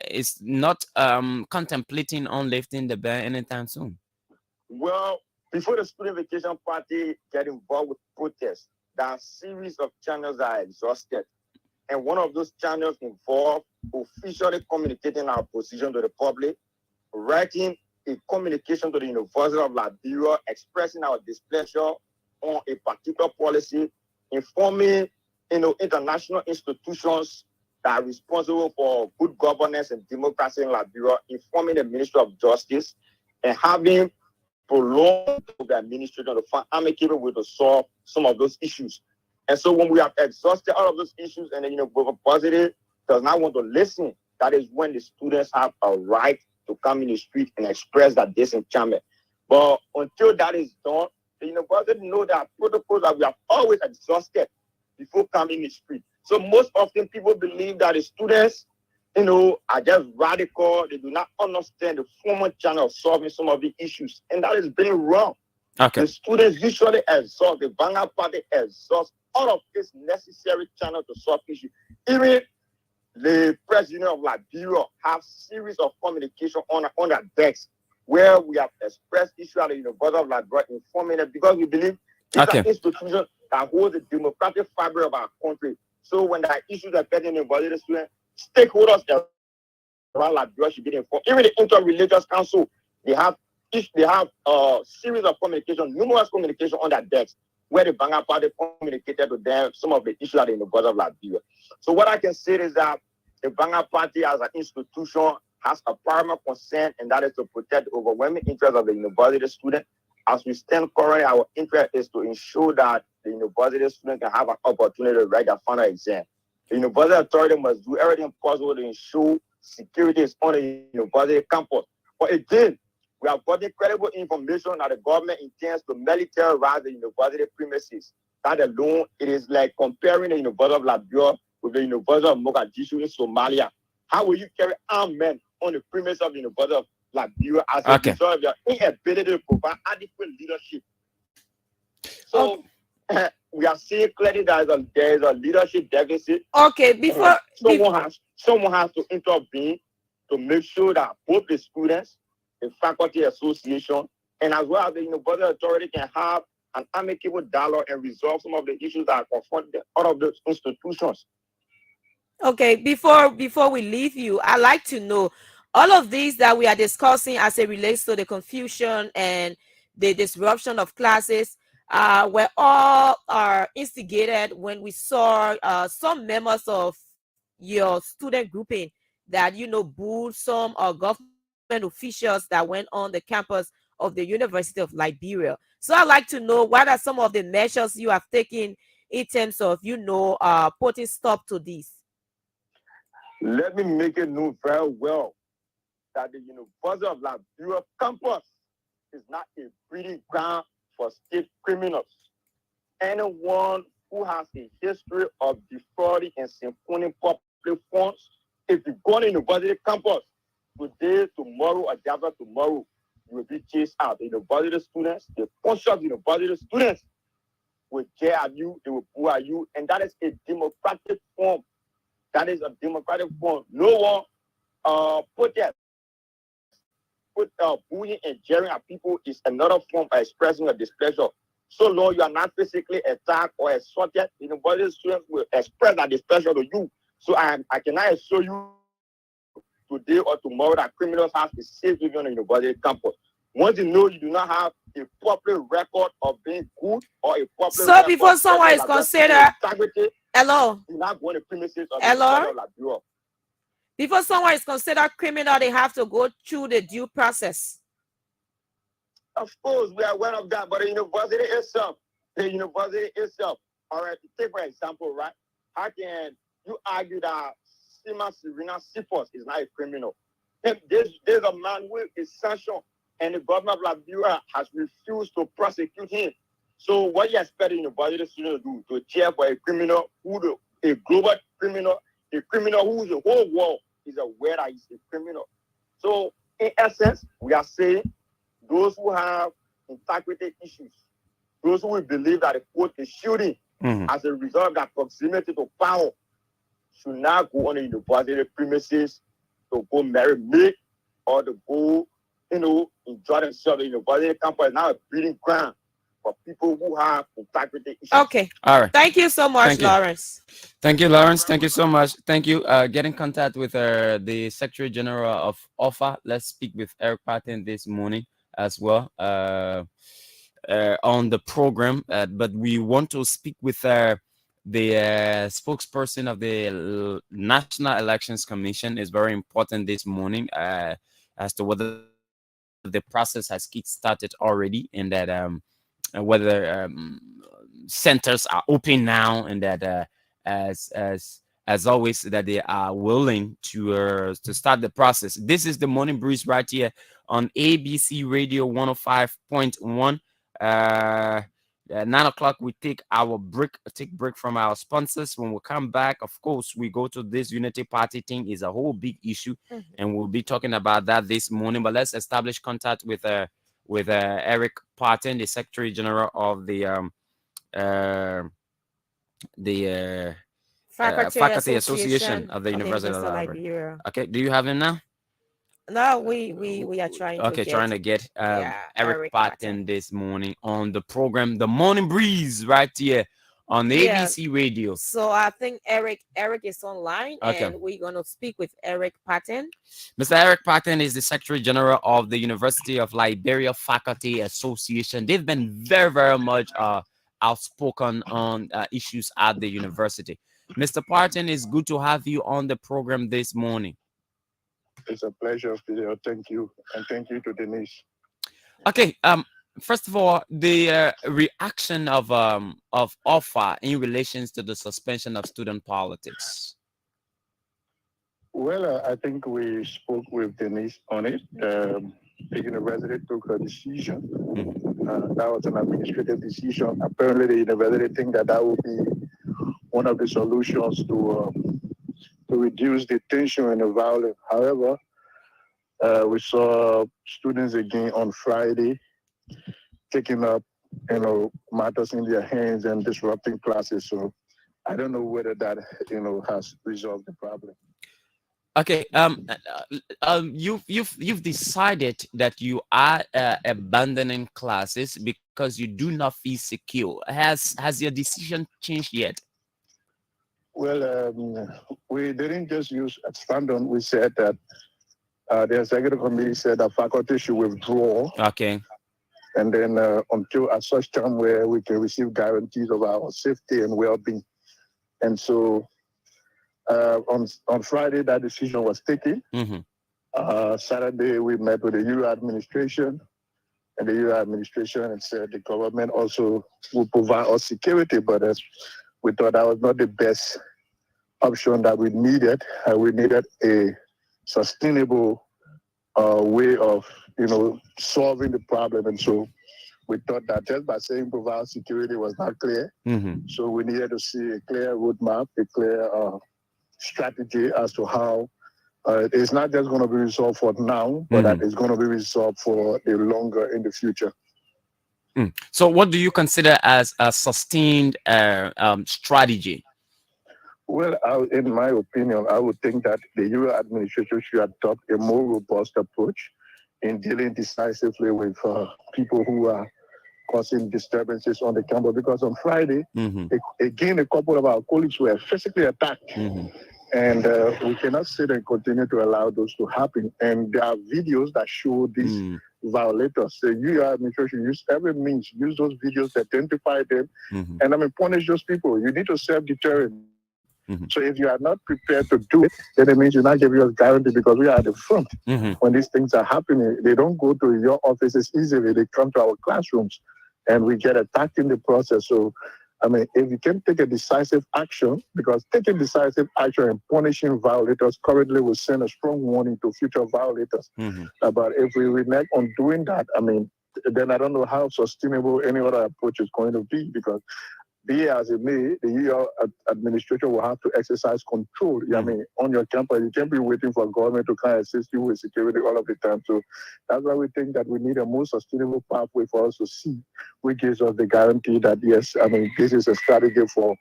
is not contemplating on lifting the ban anytime soon? Well, before the Student Vacation Party get involved with protests, there are a series of channels that are exhausted. And one of those channels involved officially communicating our position to the public, writing a communication to the University of Liberia expressing our displeasure on a particular policy, informing international institutions that are responsible for good governance and democracy in Liberia, informing the Ministry of Justice, and having prolonged the administration to find amicable way to solve some of those issues. And so when we have exhausted all of those issues and then, University does not want to listen, that is when the students have a right to come in the street and express that disenchantment. But until that is done, the university know that protocols that we have always exhausted before coming in the street. So most often people believe that the students, are just radical. They do not understand the formal channel of solving some of the issues. And that is being wrong. Okay. The students usually exhaust, the Vanguard Party exhausts all of this necessary channel to solve issues. Even the President of Liberia have series of communication on their decks where we have expressed issues at the University of Liberia, informing them because we believe these are institutions that hold the democratic fabric of our country. So when there are issues affecting the university students, stakeholders around Liberia should be informed. Even the Interreligious Council, they have a series of communication, numerous communication on their decks where the Vanguard Party communicated to them some of the issues at the University of Liberia. So what I can say is that the Vanguard Party as an institution has a paramount concern, and that is to protect the overwhelming interest of the university student. As we stand currently, our interest is to ensure that the university student can have an opportunity to write their final exam. The university authority must do everything possible to ensure security is on the university campus. But again, we have gotten credible information that the government intends to militarize the university premises. That alone, it is like comparing the University of Liberia with the University of Mogadishu in Somalia. How will you carry armed men on the premises of the University of Liberia as a result of your inability to provide adequate leadership? So we are seeing clearly that there is a leadership deficit. Okay, before someone has to intervene to make sure that both the students, the faculty association, and as well as the university authority can have an amicable dialogue and resolve some of the issues that are confronting all of those institutions. Okay, before we leave you, I'd like to know all of these that we are discussing as it relates to the confusion and the disruption of classes were all instigated when we saw some members of your student grouping that booed some government officials that went on the campus of the University of Liberia. So I'd like to know what are some of the measures you have taken in terms of putting stop to this. Let me make it known very well that the University of Liberia campus is not a breeding ground for state criminals. Anyone who has a history of defrauding and siphoning public funds, if you go on the university campus today, tomorrow, or the other tomorrow, you will be chased out. The university students, the conscious university students will care at you, they will boo at you, and that is a democratic form. That is a democratic form. No one bullying and jeering at people is another form of expressing a displeasure. So long you are not physically attacked or assaulted, the university students will express that displeasure to you. So I cannot assure you today or tomorrow that criminals have to safe you on the university campus. Once you know you do not have a proper record of being good or a proper so before someone is considered hello, you're not going to premises of hello. the Before someone is considered criminal, they have to go through the due process. Of course, we are aware of that, but the university itself, all right, take for example, right? How can you argue that Serena Sipos is not a criminal? There's a man who is sanctioned, and the government of Liberia has refused to prosecute him. So what you expect the university students to do? To cheer for a criminal who a global criminal, a criminal who the whole world is aware that he's a criminal. So, in essence, we are saying those who have integrity issues, those who will believe that the court is shooting as a result of that proximity to power, should not go on the university premises to go marry me or to go, enjoy themselves in the university campus. Now a breeding ground for people who have integrity issues. Okay. All right. Thank you so much, Thank you. Lawrence. Thank you, Lawrence. Thank you so much. Thank you. Get in contact with the Secretary General of OFA. Let's speak with Eric Patton this morning as well on the program. But we want to speak with the spokesperson of the National Elections Commission. Is very important this morning as to whether the process has kick-started already, and that whether centers are open now, and that as always, that they are willing to start the process. This is the Morning Breeze right here on ABC Radio 105.1. 9 o'clock, we take break from our sponsors. When we come back, of course, we go to this unity party thing. Is a whole big issue, and we'll be talking about that this morning. But let's establish contact with Eric Patton, the Secretary General of the Faculty Association of the University of Liberia. Okay, do you have him now? No, we are trying to get Eric Patton this morning on the program, The Morning Breeze, right here on ABC Radio. So I think Eric is online, and we're going to speak with Eric Patton. Mr. Eric Patton is the Secretary General of the University of Liberia Faculty Association. They've been very, very much outspoken on issues at the university. Mr. Patton, it's good to have you on the program this morning. It's a pleasure, Fidel. Thank you, and thank you to Dennise. Okay. First of all, the reaction of OFA in relations to the suspension of student politics. Well, I think we spoke with Dennise on it. The university took a decision. That was an administrative decision. Apparently, the university think that would be one of the solutions to reduce the tension and the violence. However, we saw students again on Friday taking up, matters in their hands and disrupting classes. So I don't know whether that, has resolved the problem. Okay. You've decided that you are abandoning classes because you do not feel secure. Has your decision changed yet? Well, we didn't just use abandon. We said that the executive committee said that faculty should withdraw. Okay. And then until at such time where we can receive guarantees of our safety and well-being. And so on Friday, that decision was taken. Saturday, we met with the UR administration, and the UR administration said the government also will provide us security, but we thought that was not the best option that we needed. We needed a sustainable way of, solving the problem. And so we thought that just by saying provide security was not clear. So we needed to see a clear roadmap, a clear strategy as to how it's not just going to be resolved for now, but that it's going to be resolved for the longer in the future. So what do you consider as a sustained strategy? Well, in my opinion, I would think that the UR administration should adopt a more robust approach in dealing decisively with people who are causing disturbances on the campus. Because on Friday, again, a couple of our colleagues were physically attacked. And we cannot sit and continue to allow those to happen. And there are videos that show these violators. The UR administration use every means, use those videos to identify them, and punish those people. You need to self-deterrent. So if you are not prepared to do it, then it means you're not giving us guarantee, because we are at the front. When these things are happening, they don't go to your offices easily. They come to our classrooms, and we get attacked in the process. So, if you can take a decisive action, because taking decisive action and punishing violators currently will send a strong warning to future violators. But if we renege on doing that, then I don't know how sustainable any other approach is going to be, because be as it may, the UR administration will have to exercise control. I mean, on your campus, you can't be waiting for government to kind of assist you with security all of the time. So that's why we think that we need a more sustainable pathway for us to see, which gives us the guarantee that yes, I mean, this is a strategy for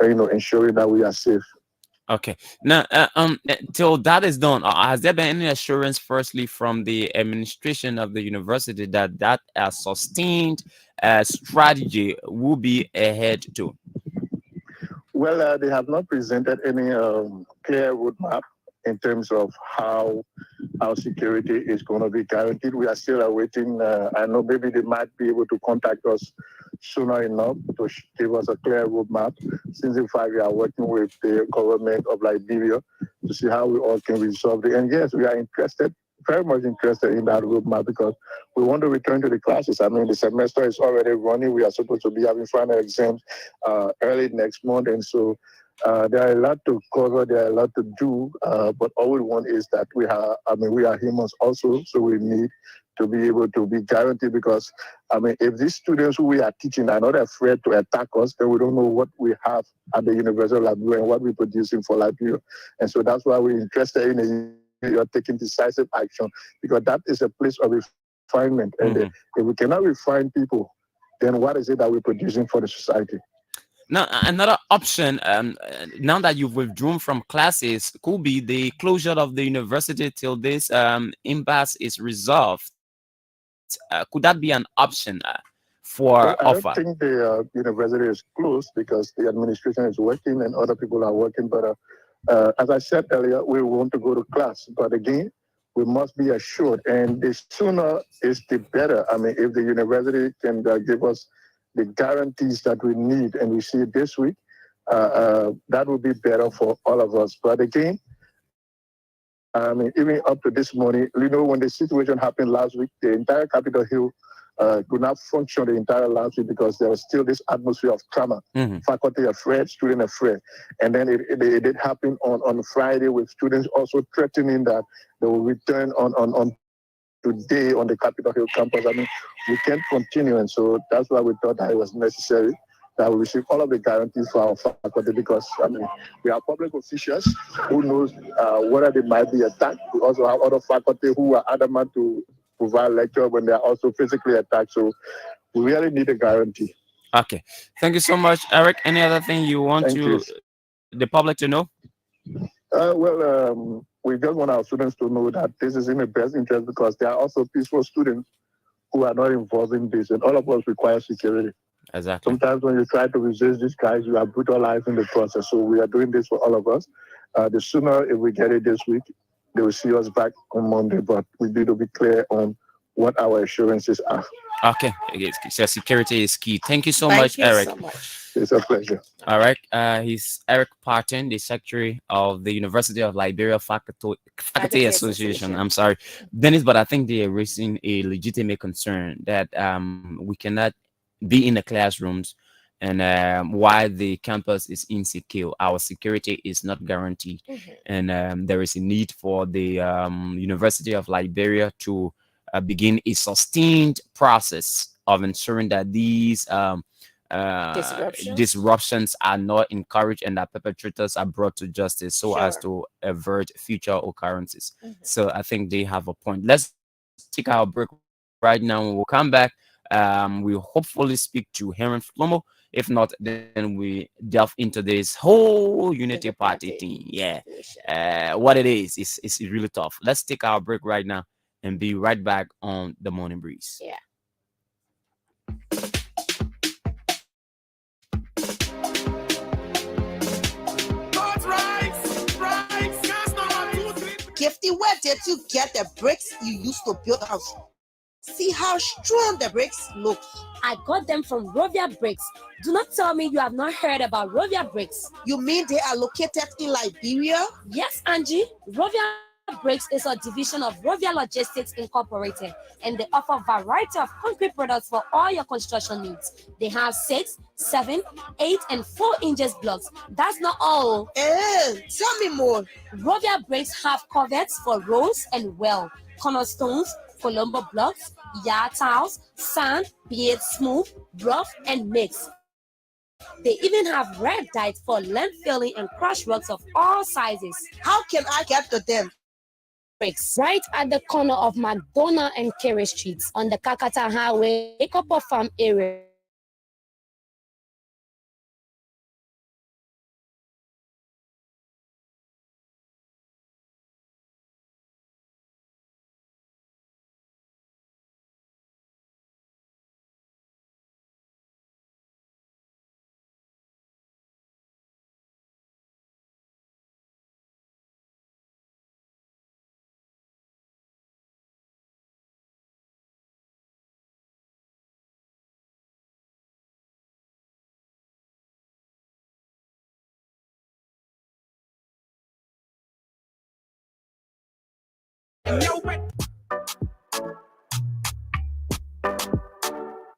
ensuring that we are safe. Okay. Now, till that is done, has there been any assurance, firstly, from the administration of the university that sustained strategy will be ahead too? Well, they have not presented any clear roadmap in terms of how our security is going to be guaranteed. We are still awaiting. I know maybe they might be able to contact us sooner enough to give us a clear roadmap. Since in fact we are working with the government of Liberia to see how we all can resolve it. And yes, we are interested, very much interested in that roadmap because we want to return to the classes. I mean, the semester is already running. We are supposed to be having final exams early next month. And so there are a lot to cover, there are a lot to do, but all we want is that we are humans also, so we need to be able to be guaranteed because, I mean, if these students who we are teaching are not afraid to attack us, then we don't know what we have at the University of Liberia and what we're producing for Liberia. And so that's why we're interested in you're taking decisive action because that is a place of refinement. And if we cannot refine people, then what is it that we're producing for the society? Now, another option, now that you've withdrawn from classes, could be the closure of the university till this impasse is resolved. Could that be an option for offer? I don't think the university is closed because the administration is working and other people are working. But as I said earlier, we want to go to class. But again, we must be assured. And the sooner is the better. I mean, if the university can give us the guarantees that we need and we see it this week, that would be better for all of us. But again, I mean, even up to this morning, when the situation happened last week, the entire Capitol Hill could not function the entire last week because there was still this atmosphere of trauma. Faculty afraid, students afraid. And then it did happen on Friday with students also threatening that they will return on today on the Capitol Hill campus. I mean, we can't continue. And so that's why we thought that it was necessary that we receive all of the guarantees for our faculty because, I mean, we are public officials who knows whether they might be attacked. We also have other faculty who are adamant to provide lecture when they are also physically attacked. So we really need a guarantee. Okay. Thank you so much, Eric. Any other thing you want the public to know? We just want our students to know that this is in the best interest because there are also peaceful students who are not involved in this, and all of us require security. Exactly. Sometimes when you try to resist these guys, you are brutalized in the process. So we are doing this for all of us. The sooner if we get it this week, they will see us back on Monday, but we need to be clear on what our assurances are. Okay. So security is key. Thank you so much, Eric. So much. It's a pleasure. All right. He's Eric Parton, the secretary of the University of Liberia Faculty Association. I'm sorry, Dennise, but I think they are raising a legitimate concern that we cannot be in the classrooms and while the campus is insecure, our security is not guaranteed. And there is a need for the University of Liberia to begin a sustained process of ensuring that these disruptions are not encouraged and that perpetrators are brought to justice so as to avert future occurrences. So I think they have a point. Let's take our break right now. When we'll come back, we'll hopefully speak to Henry Flomo. If not, then we delve into this whole Unity Party thing. Yeah. What it is really tough. Let's take our break right now and be right back on the Morning Breeze. Yeah. Gifty, where did you get the bricks you used to build a house? See how strong the bricks look. I got them from Rovia Bricks. Do not tell me you have not heard about Rovia Bricks. You mean they are located in Liberia? Yes, Angie. Rovia Bricks is a division of Rovia Logistics Incorporated, and they offer a variety of concrete products for all your construction needs. They have 6, 7, 8, and 4 inches blocks. That's not all. Tell me more. Rovia Bricks have coverts for roads and well, cornerstones, Colombo blocks, yard tiles, sand, be it smooth, rough, and mixed. They even have red dyes for land filling and crush rocks of all sizes. How can I get to them? Right at the corner of McDonough and Kerry Streets on the Kakata Highway, Copper Farm area.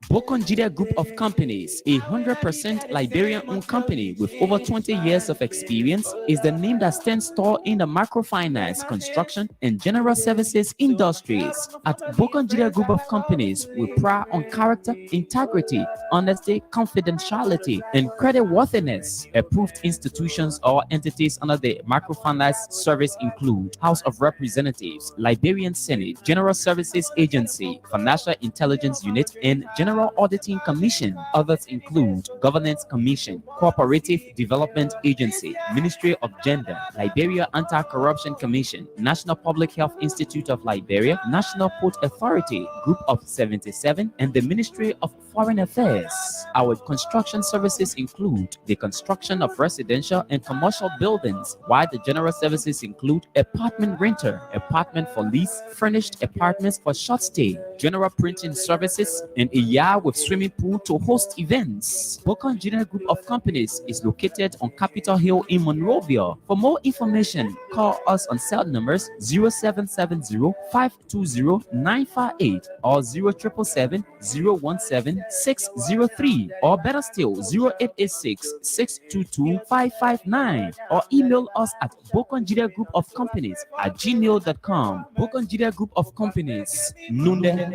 Bokonjida Group of Companies, a 100% Liberian-owned company with over 20 years of experience, is the name that stands tall in the microfinance, construction, and general services industries. At Bokonjida Group of Companies, we pride on character, integrity, honesty, confidentiality, and creditworthiness. Approved institutions or entities under the microfinance service include House of Representatives, Liberian Senate, General Services Agency, Financial Intelligence Unit, and General Auditing Commission. Others include Governance Commission, Cooperative Development Agency, Ministry of Gender, Liberia Anti-Corruption Commission, National Public Health Institute of Liberia, National Port Authority, Group of 77, and the Ministry of Foreign Affairs. Our construction services include the construction of residential and commercial buildings, while the general services include apartment renter, apartment for lease, furnished apartments for short stay, general printing services, and a yard with swimming pool to host events. Bokonjida Group of Companies is located on Capitol Hill in Monrovia. For more information, call us on cell numbers 0770-520-958 or 0777-017-603, or better still 0886-622-559, or email us at Bokonjida Group of Companies at gmail.com. Bokonjida Group of Companies. Nunde.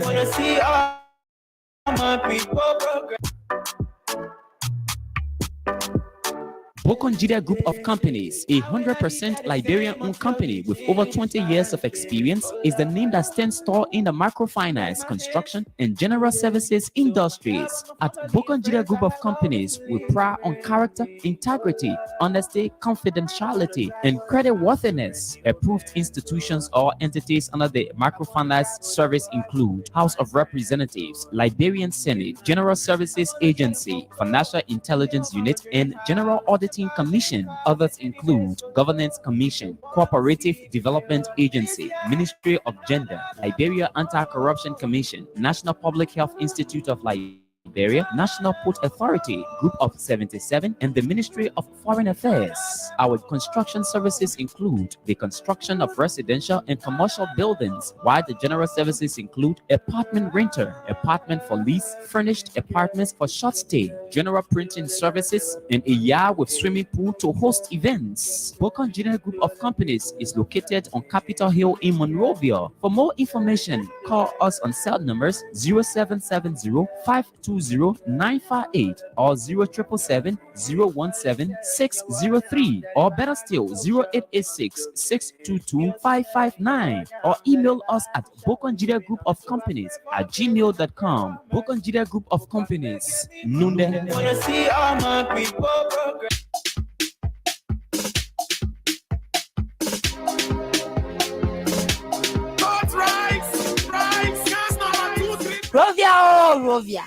My people Bokonjida Group of Companies, a 100% Liberian-owned company with over 20 years of experience, is the name that stands tall in the microfinance, construction, and general services industries. At Bokonjida Group of Companies, we pride on character, integrity, honesty, confidentiality, and creditworthiness. Approved institutions or entities under the microfinance service include House of Representatives, Liberian Senate, General Services Agency, Financial Intelligence Unit, and General Auditing Commission. Others include Governance Commission, Cooperative Development Agency, Ministry of Gender, Liberia Anti-Corruption Commission, National Public Health Institute of Liberia, National Port Authority, Group of 77, and the Ministry of Foreign Affairs. Our construction services include the construction of residential and commercial buildings, while the general services include apartment renter, apartment for lease, furnished apartments for short stay, general printing services, and a yard with swimming pool to host events. Bokonjida Group of Companies is located on Capitol Hill in Monrovia. For more information, call us on cell numbers 0770-520-958 or 0777-017-603, or better still 0886-622-559, or email us at Bokonjida Group of Companies at gmail.com. Bokonjida Group of Companies. Nunde. Wanna see all my people progress. Rovia, oh Rovia.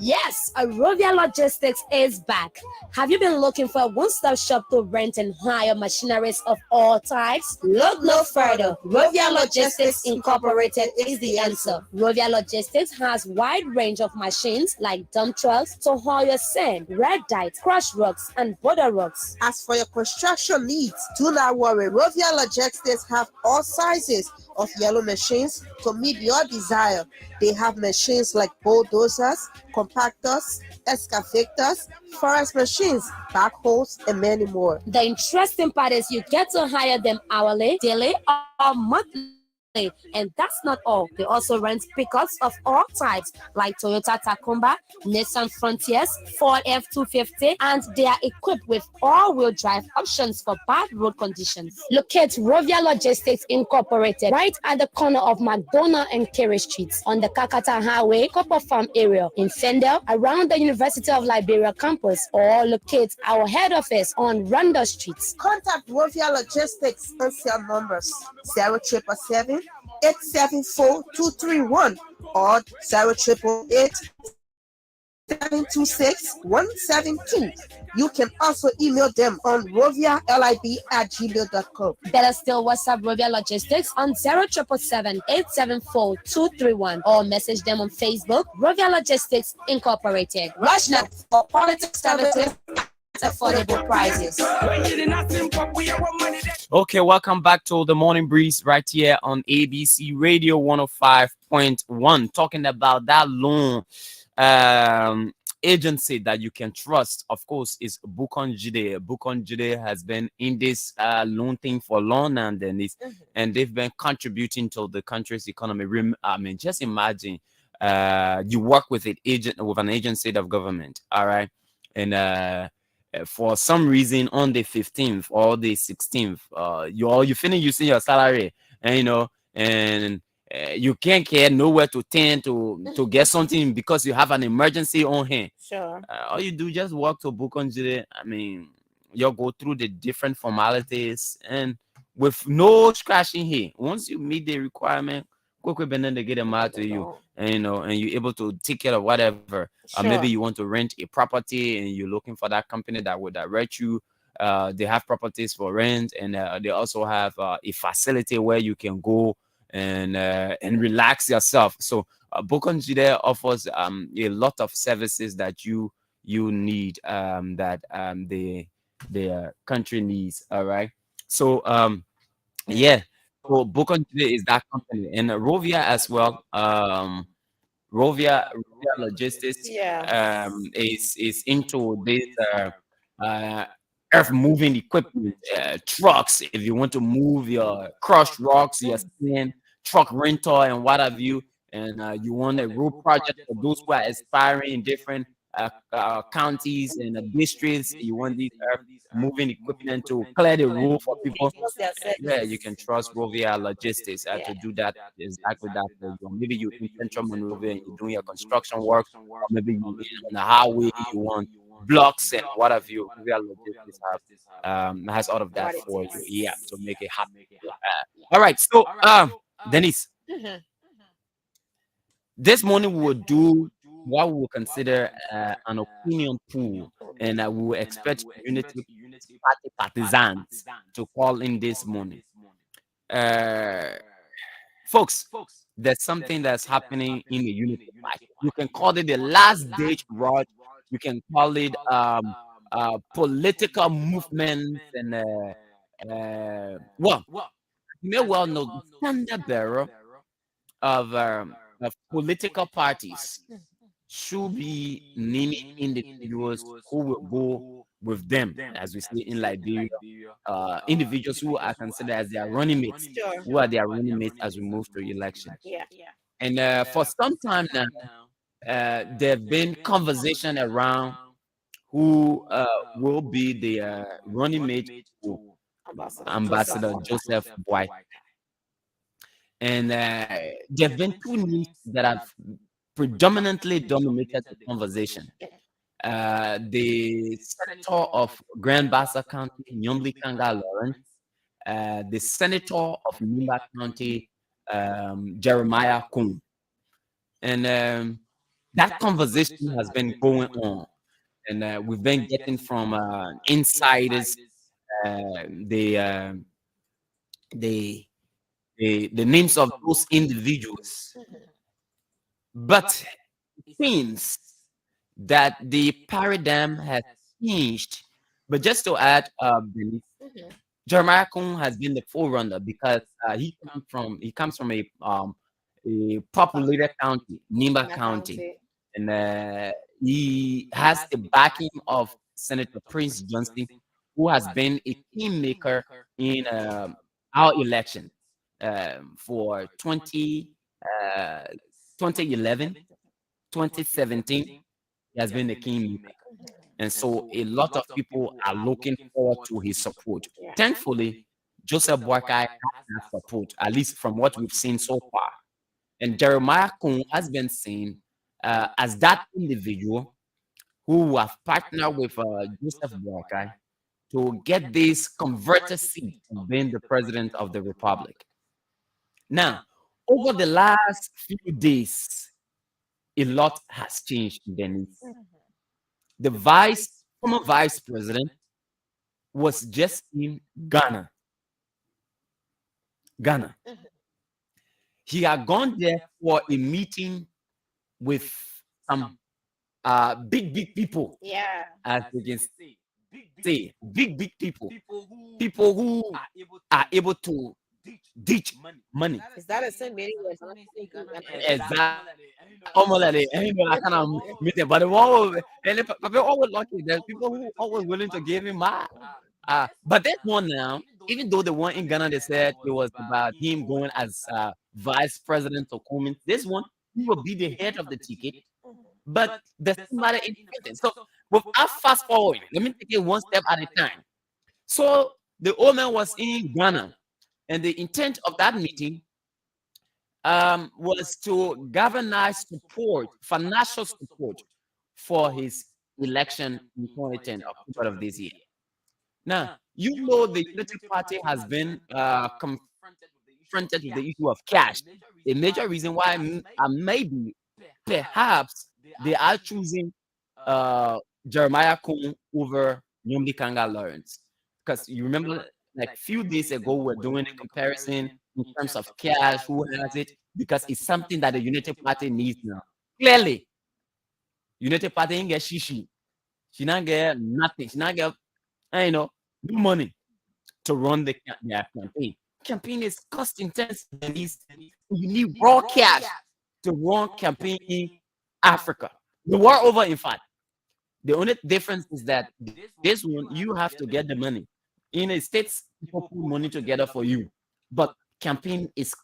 Yes, Rovia Logistics is back. Have you been looking for a one-stop shop to rent and hire machineries of all types? Look no further. Rovia Logistics Incorporated is the answer. Rovia Logistics has wide range of machines like dump trucks to haul your sand, red dye, crush rocks, and border rocks. As for your construction needs, do not worry. Rovia Logistics have all sizes of yellow machines to meet your desire. They have machines like bulldozers, compactors, excavators, forest machines, backhoes, and many more. The interesting part is you get to hire them hourly, daily, or monthly And that's not all. They also rent pickups of all types, like Toyota Tacoma, Nissan Frontiers, Ford F-250, and they are equipped with all-wheel drive options for bad road conditions. Locate Rovia Logistics Incorporated right at the corner of McDonough and Kerry Streets on the Kakata Highway, Copper Farm area in Fendel, around the University of Liberia campus, or locate our head office on Randa Street. Contact Rovia Logistics on cell numbers 0777 874 231 or 0888 726 172. You can also email them on rovialib@gmail.com. Better still, WhatsApp Rovia Logistics on 0777 874 231 or message them on Facebook, Rovia Logistics Incorporated. Rush now for quality services at affordable prices. Okay, welcome back to the Morning Breeze right here on ABC Radio 105.1, talking about that loan agency that you can trust. Of course, is Bukon Jide. Bukon Jide has been in this loan thing for long, and and they've been contributing to the country's economy. I mean, just imagine you work with an agency of government, all right, and for some reason on the 15th or the 16th, you finish using your salary, and and you can't get nowhere to turn to get something because you have an emergency on hand. Sure. All you do just walk to book on Jide. I mean, you'll go through the different formalities and with no scratching here. Once you meet the requirement, quickly then they get them out to you, and and you're able to take care of whatever. Sure. Maybe you want to rent a property and you're looking for that company that will direct you. They have properties for rent, and they also have a facility where you can go and relax yourself. So Bukon Jide offers a lot of services that you need, that the country needs. All right. So yeah. So Bukon Jide is that company, and Rovia as well. Rovia Logistics is into this earth moving equipment, trucks. If you want to move your crushed rocks, your sand, truck rental, and what have you, and you want a road project for those who are aspiring in different counties and districts, you want these earth moving equipment to clear the road for people. Yeah, you can trust Rovia Logistics to do that. Exactly that. Maybe you in Central Monrovia and you're doing your construction work, or maybe you on the highway, you want blocks and what have you. Rovia Logistics has all of that for you. Yeah, to make it happen. All right, so Dennise, this morning we will do what we will consider an opinion pool, and we will expect Unity Party partisans to call in this morning. Folks, there's something that's happening in the Unity Party. You can call it the last ditch rush. You can call it political movements, and well, you may well know the standard bearer of political parties should be naming individuals who will go with them, as we see in Liberia, individuals who are considered as their running mates, who are their running mates as we move to election. And for some time now, there have been conversation around who will be the running mate to Ambassador Joseph Boy. And there have been two names that have predominantly dominated the conversation. The senator of Grand Bassa County, Nyomli Kanga Lawrence, the senator of Nimba County, Jeremiah Kung. And that conversation has been going on. And we've been getting from insiders the names of those individuals. But it seems that the paradigm has changed. But just to add, Jeremiah Kung has been the forerunner because he comes from a populated county, Nimba County, and he has the backing of Senator Prince Johnson, who has been a kingmaker in our election. for 2011, 2017. He has been a kingmaker. And so a lot of people are looking forward to his support. Thankfully, Joseph Boakai has that support, at least from what we've seen so far. And Jeremiah Kun has been seen as that individual who have partnered with Joseph Boakai to get this converted seat of being the president of the republic. Now, over the last few days, a lot has changed in Dennise. The former vice president was just in Ghana. He had gone there for a meeting with some big people. Yeah. As you can say, big people. People who are able to ditch money. Is that a same meaning? Exactly. Almost like I kind of meet it, but the one and people always lucky. There's people who always willing to give him my. But this one now, even though the one in Ghana they said it was about him going as vice president to come in, this one he will be the head of the ticket. But there's somebody independent. So without fast forward, let me take it one step at a time. So the old man was in Ghana, and the intent of that meeting was to galvanize support, financial support for his election in 2010 October of this year. Now, you know the Unity Party has been confronted with the issue of cash. A major reason why maybe, perhaps, they are choosing Jeremiah Kun over Nyomdi Kanga Lawrence. Because you remember, like a few days ago, we're doing a comparison in terms of cash, who has it, because it's something that the United Party needs now. Clearly, United Party ain't get shishi. She not get nothing. She not get, no money to run their campaign. Campaign is cost intensive. You need raw cash to run campaign in Africa. The war over, in fact. The only difference is that this one, you have to get the money. In the States, people put money together for you. But campaign is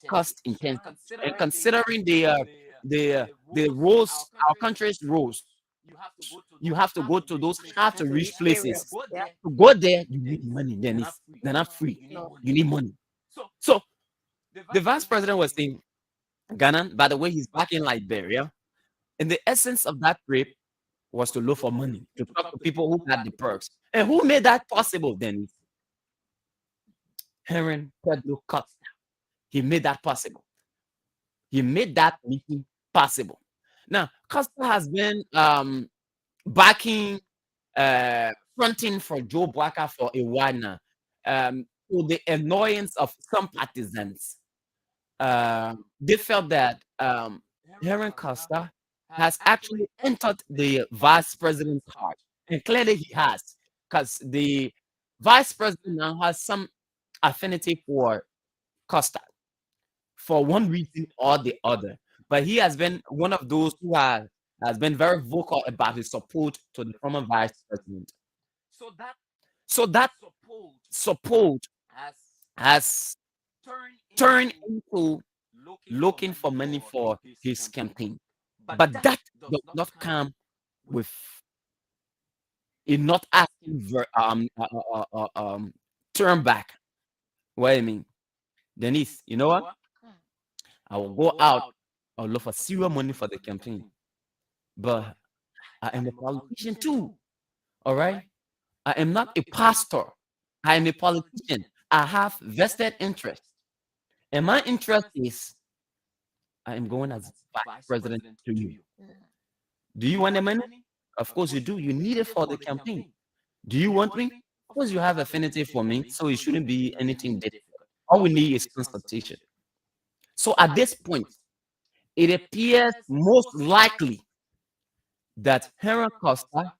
cost intensive. And considering the roads, our country's roads, you have to go to those hard to reach places. To go there, you need money. Then they're not free. You need money. So the vice president was in Ghana. By the way, he's back in Liberia. And the essence of that trip was to look for money, to talk to people who had the perks. And who made that possible then? Heron Pedro Costa. He made that possible. He made that meeting possible. Now, Costa has been backing, fronting for Joe Boakai for a while now, to the annoyance of some partisans. They felt that Heron Costa has actually entered the vice president's heart. And clearly he has, because the vice president now has some affinity for Costa for one reason or the other. But he has been one of those who has been very vocal about his support to the former vice president. So that support has turned into looking for money for his campaign. But that does not come with in not asking turn back. What I mean, Dennise, you know what? I will go out. I'll look for serious money for the campaign. But I am a politician too. All right? I am not a pastor. I am a politician. I have vested interest. And my interest is I am going as vice president to you. Do you want the money? Of course you do. You need it for the campaign. Do you want me? Of course you have affinity for me, so it shouldn't be anything difficult. All we need is consultation. So at this point, it appears most likely that Heron Costa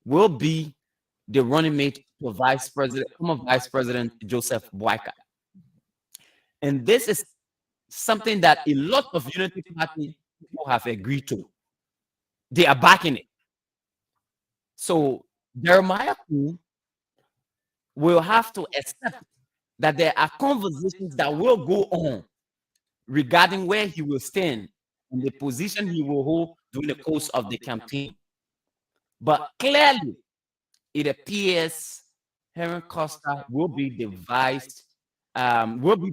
will be the running mate to former Vice President Joseph Boakai. And this is something that a lot of Unity Party people have agreed to. They are backing it. So Jeremiah Kun will have to accept that there are conversations that will go on regarding where he will stand and the position he will hold during the course of the campaign. But clearly, it appears Henry Costa will be the will be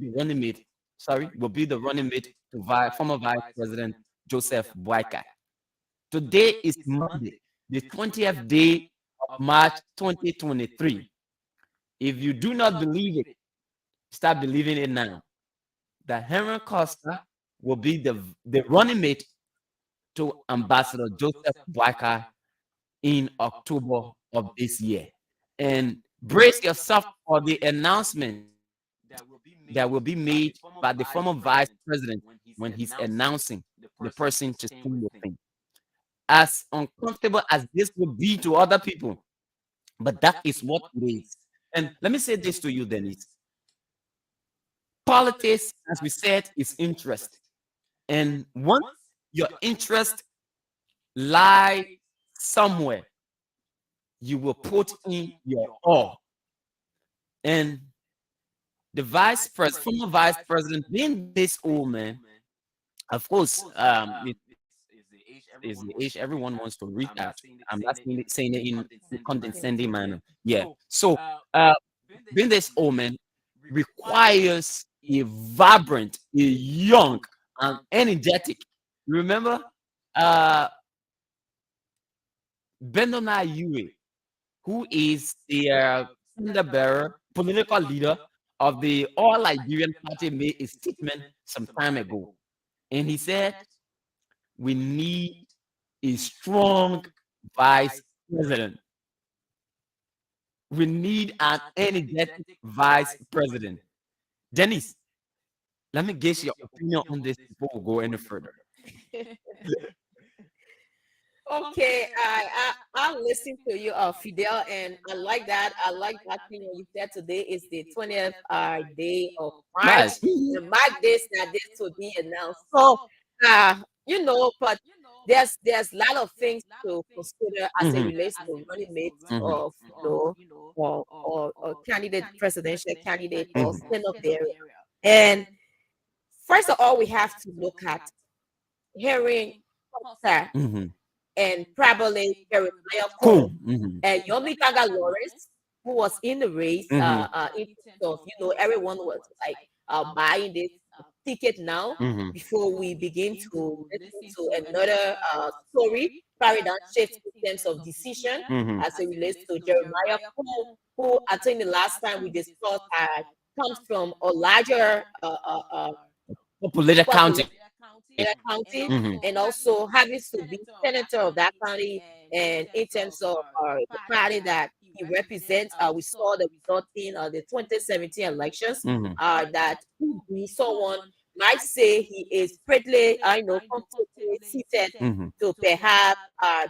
the running mate to former Vice President Joseph Boakai. Today is Monday, the 20th day of March 2023. If you do not believe it, start believing it now. That Henry Costa will be the running mate to Ambassador Joseph Boakai in October of this year. And brace yourself for the announcement that will be made by the former vice president when he's announcing the person to stand with him. As uncomfortable as this will be to other people, but that is what it is. And let me say this to you, Dennise. Politics, as we said, is interest. And once your interest lies somewhere, you will put in your all. And the former vice president, being this old man, of course, is the age everyone wants to reach out. I'm not saying it in a condescending manner. Yeah. So, being this old man requires a vibrant, a young, and energetic. Remember, Bendona Yue, who is the standard bearer, political leader of the All Liberian Party, made a statement some time ago. And he said, we need a strong vice president. We need an energetic vice president. Dennise, let me get your opinion on this before we go any further. Okay, I'll listen to you, Fidel, and I like that. I like that thing you said today is the 20th day of March. Nice. The mark this that this will be announced. So, but there's a lot of things to consider as it relates to running mates of or candidate, presidential candidate or stand-up there. And first of all, we have to look at hearing and probably Jeremiah Cole and Yomi Taga Lawrence, who was in the race. In terms of, everyone was like buying this ticket now before we begin to listen to another story, paradigm shift in terms of decision as it relates to Jeremiah Cole, who I think the last time we discussed comes from a larger Populated county. And also having to be senator of that county, and in terms of the party that he represents, we saw the result in the 2017 elections. That someone might say he is pretty, comfortably seated to perhaps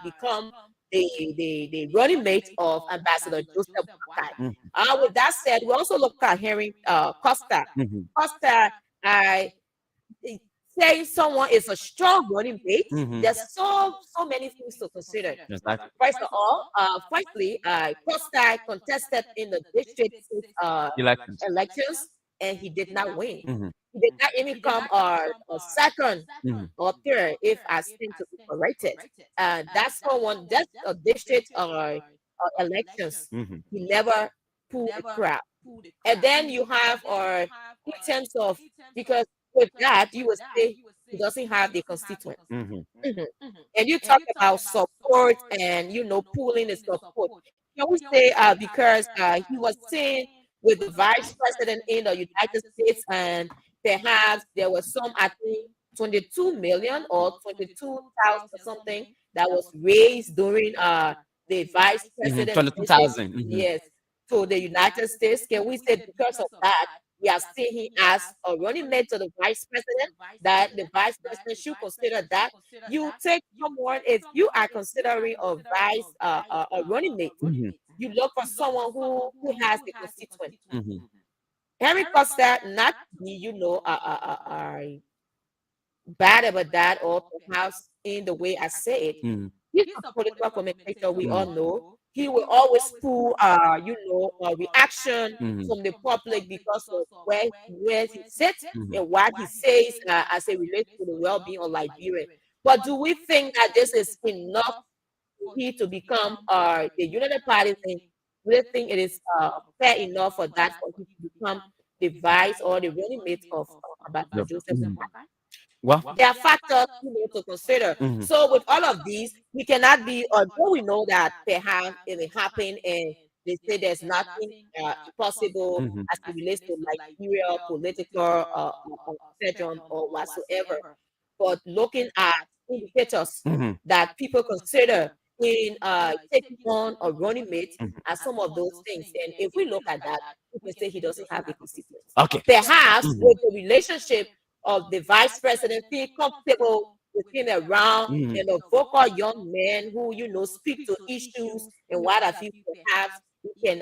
become the running mate of Ambassador Joseph Boakai. With that said, we also look at hearing Costa. Costa, saying someone is a strong running mate, there's so many things to consider. First of all, firstly, Costa contested in the district elections, and he did not win. He did not even come second or third, if I stand to be corrected. That's a district elections. He never pulled a crowd. And then you have, in terms of, because with that, you would say he doesn't have the constituent. And you talk about support and, pulling the support. Can we say because he was seen with the vice president in the United States, and perhaps there was some, I think, 22 million or 22,000 or something that was raised during the vice president. 22,000. Yes, to the United States. Can we say because of that, we are seeing him as a running mate to the vice president, that the vice president should consider that? You take someone, if you are considering a vice, a running mate, you look for someone who has the constituent. Henry Costa, not be, bad about that, or perhaps in the way I say it. He's a political commentator, we all know. he will always pull, a reaction from the public because of where he sits and what he says as it relates to the well-being of Liberia. But do we think that this is enough for he to become the United Party thing? Do you think it is fair enough for that for him to become the vice or the running mate of Ambassador Joseph Boakai? Well, There are factors to consider. So with all of these, we cannot be, although we know that perhaps it may happen and they say there's nothing impossible as it relates to Nigeria, political spectrum or whatsoever. But looking at indicators that people consider in taking on or running mates are some of those things. And if we look at that, we can say he doesn't have the constituents. Okay. Perhaps with the relationship of the vice president, feel comfortable with him around and a vocal young man who, speak to issues and what have you, perhaps we can,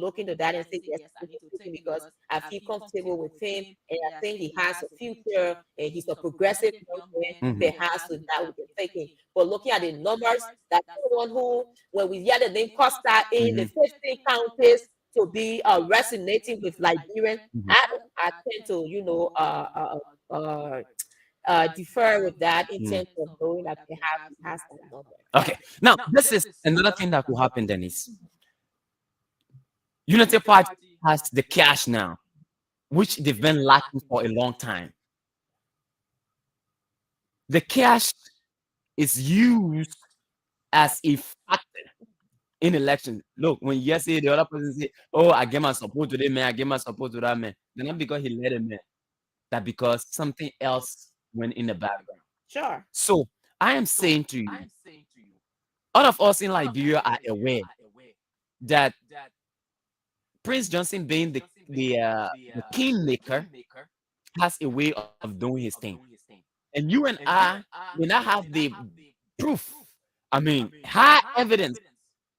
look into that and say, yes, I need to take him because I feel comfortable with him and I think he has a future and he's a progressive young man, perhaps with that we can take him. But looking at the numbers, that's someone who, when we hear the name Costa in the 15 counties to be resonating with Liberians, I tend to, defer with that in terms of knowing that perhaps he has that number. Okay. Now, this is another thing that could happen, Dennise. Unity Party has the cash now, which they've been lacking for a long time. The cash is used as a factor in election. Look, when you say the other person say, "Oh, I give my support to this man, I give my support to that man," then not because he led a man, that because something else went in the background. Sure. So I am saying to you, all of us in Liberia are aware that Prince Johnson, being the kingmaker, has a way of doing his thing, and you and I may not have the proof. I mean, high evidence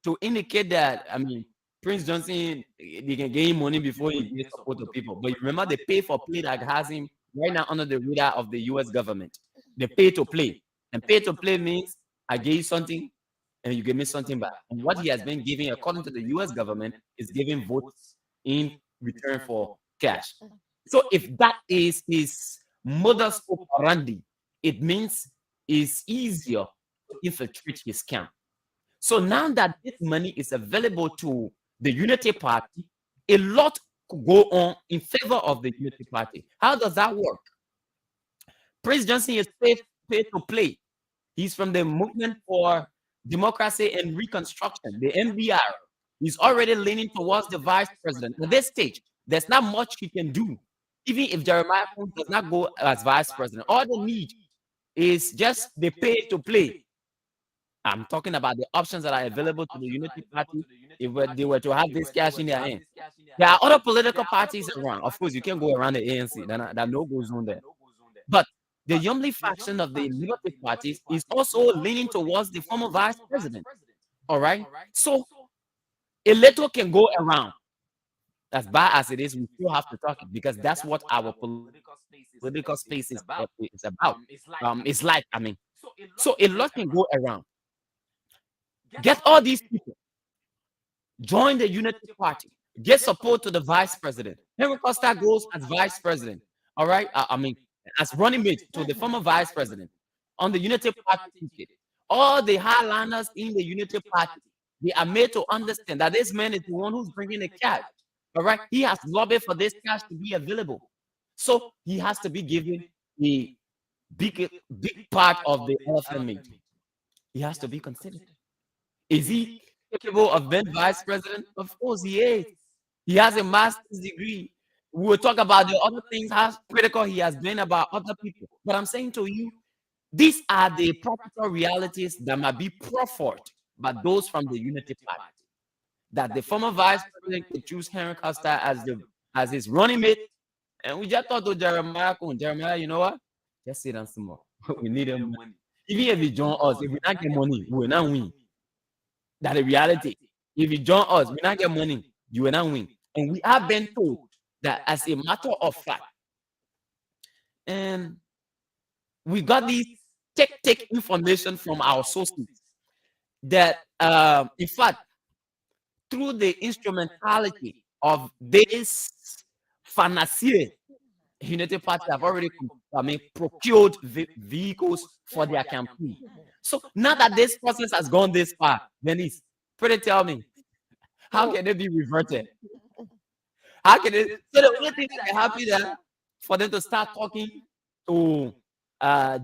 to indicate that. I mean, Prince Johnson, they can gain money before he gives support to people. But you remember the pay for play that has him right now under the radar of the U.S. government. The pay to play, and pay to play means I gave you something and you give me something back. And what he has been giving, according to the U.S. government, is giving votes in return for cash. So if that is his modus operandi, it means it's easier to infiltrate his camp. So now that this money is available to the Unity Party, a lot could go on in favor of the Unity Party. How does that work? Prince Johnson is paid to play. He's from the Movement for Democracy and Reconstruction, the MBR. He's already leaning towards the vice president. At this stage, there's not much he can do. Even if Jeremiah does not go as vice president, all they need is just the pay to play. I'm talking about the options that are available to the Unity Party if they were to have this cash in their hands. There are other political parties around. Of course, you can't go around the ANC. That no goes on there. But the Yumli faction of the Liberty parties is also leaning towards the former vice president. All right? So a little can go around. As bad as it is, we still have to talk it because that's what our political space is about. It's like, I mean, so a lot can go around. Get all these people, join the Unity Party, get support to the vice president. Henry Costa goes as vice president. All right? I mean, as running mate to the former vice president on the Unity Party ticket. All the highlanders in the Unity Party, they are made to understand that this man is the one who's bringing the cash. All right? He has lobbied for this cash to be available. So he has to be given the big part of the elephant meat. He has to be considered. Is he capable of being vice president? Of course he is. He has a master's degree. We will talk about the other things, how critical he has been about other people. But I'm saying to you, these are the practical realities that might be proffered by those from the Unity Party. That the former vice president could choose Henry Costa as his running mate. And we just talked to Jeremiah. Jeremiah, you know what? Just sit down some more. We need him money. Even if he join us, if we not get money, we will not win. That's the reality. If you join us, we not get money, you will not win. And we have been told that as a matter of fact, and we got these take information from our sources that in fact, through the instrumentality of this financier, Unity Party have already, procured vehicles for their campaign. So now that this process has gone this far, Dennise, pretty tell me, how can they be reverted? How can it? So the only thing that they're happy that for them to start talking to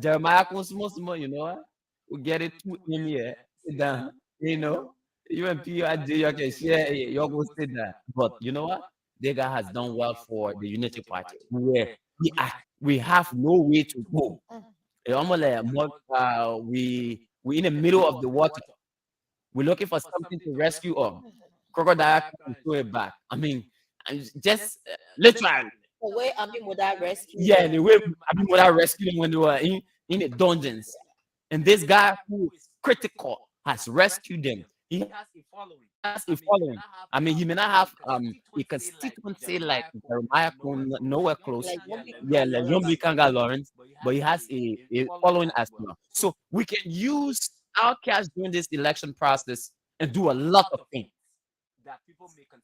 Jeremiah Kosmos, you know, we get it to him here, sit down, you know, you and PRJ, you can share, you're going to sit there. But you know what? The guy has done well for the Unity Party, where we have no way to go. Almost like we in the middle of the water. We're looking for something to rescue us. Crocodile can throw it back. I mean, and just literally. The way Abimoda rescued Yeah, them. the way Abimoda rescued them when they were in the dungeons. And this guy who is critical has rescued them. He has a following. I mean, he may not have a constituency like Jeremiah nowhere close. Like Yombi Yeah, Kanga like Lawrence. Yombi Kanga Lawrence, but he has a following as well. So we can use our cash during this election process and do a lot of things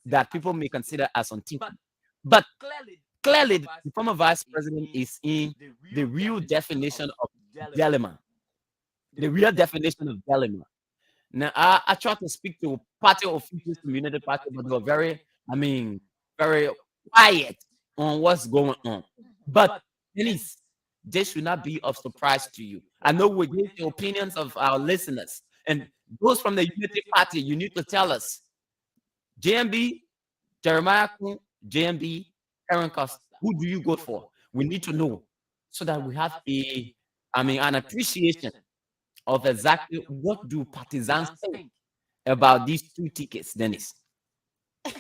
that people may consider as unthinkable. But clearly, the former vice president is in the real definition of dilemma. The real definition of dilemma. Now, I tried to speak to party officials from United Party, but they were very, very quiet on what's going on. But Dennise, this should not be of surprise to you. I know we get the opinions of our listeners, and those from the Unity Party, you need to tell us. JMB, Jeremiah Kun, JMB, Aaron Costa, who do you go for? We need to know so that we have an appreciation of exactly what do partisans think about these two tickets, Dennise. I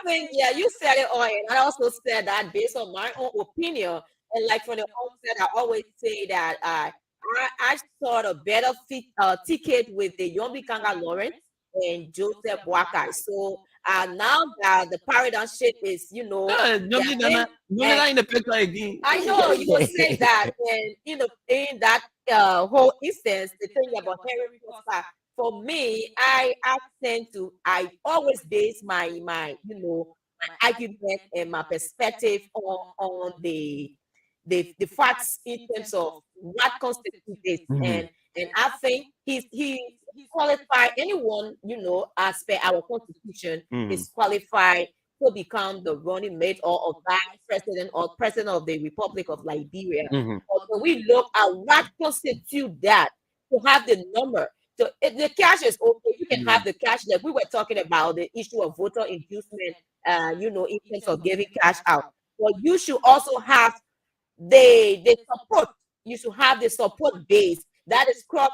think, yeah, you said it all, and I also said that based on my own opinion, and like from the onset, I always say that I saw a better ticket with the Yombi Kanga Lawrence and Joseph Waka. So now that the paradigm shift is, Nobody not in the picture again. I know you will say that, and in that whole instance, the thing about Henry Costa, for me, I always base my argument and my perspective on the facts in terms of what constitutes this, and I think he qualified anyone, as per our constitution, is qualified to become the running mate or vice president or president of the Republic of Liberia. But when we look at what constitutes that, to have the number, so the cash is okay. You can have the cash. That we were talking about the issue of voter inducement, in terms of giving cash out. But you should also have the support. You should have the support base that is cut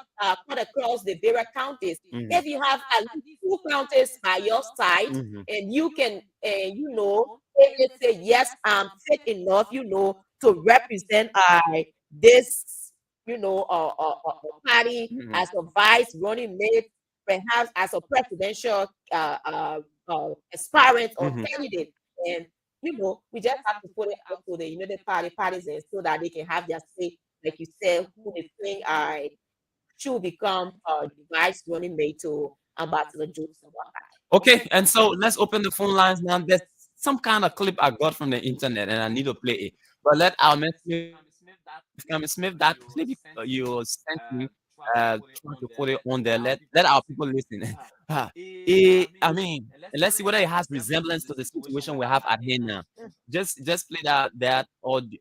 across the various counties. If you have at least 2 counties by your side, and you can, if you say yes, I'm fit enough, to represent this, party as a vice running mate, perhaps as a presidential aspirant or candidate, and we just have to put it out to the United Party partisans so that they can have their say, like you said, who they think should become the vice running mate to Ambassador Joseph. Okay, and so let's open the phone lines now. There's some kind of clip I got from the internet, and I need to play it. But let our Smith that clip you sent me, try to put it on there. Let our people listen. Let's see whether it has resemblance to the situation we have at hand now. Just play that audio.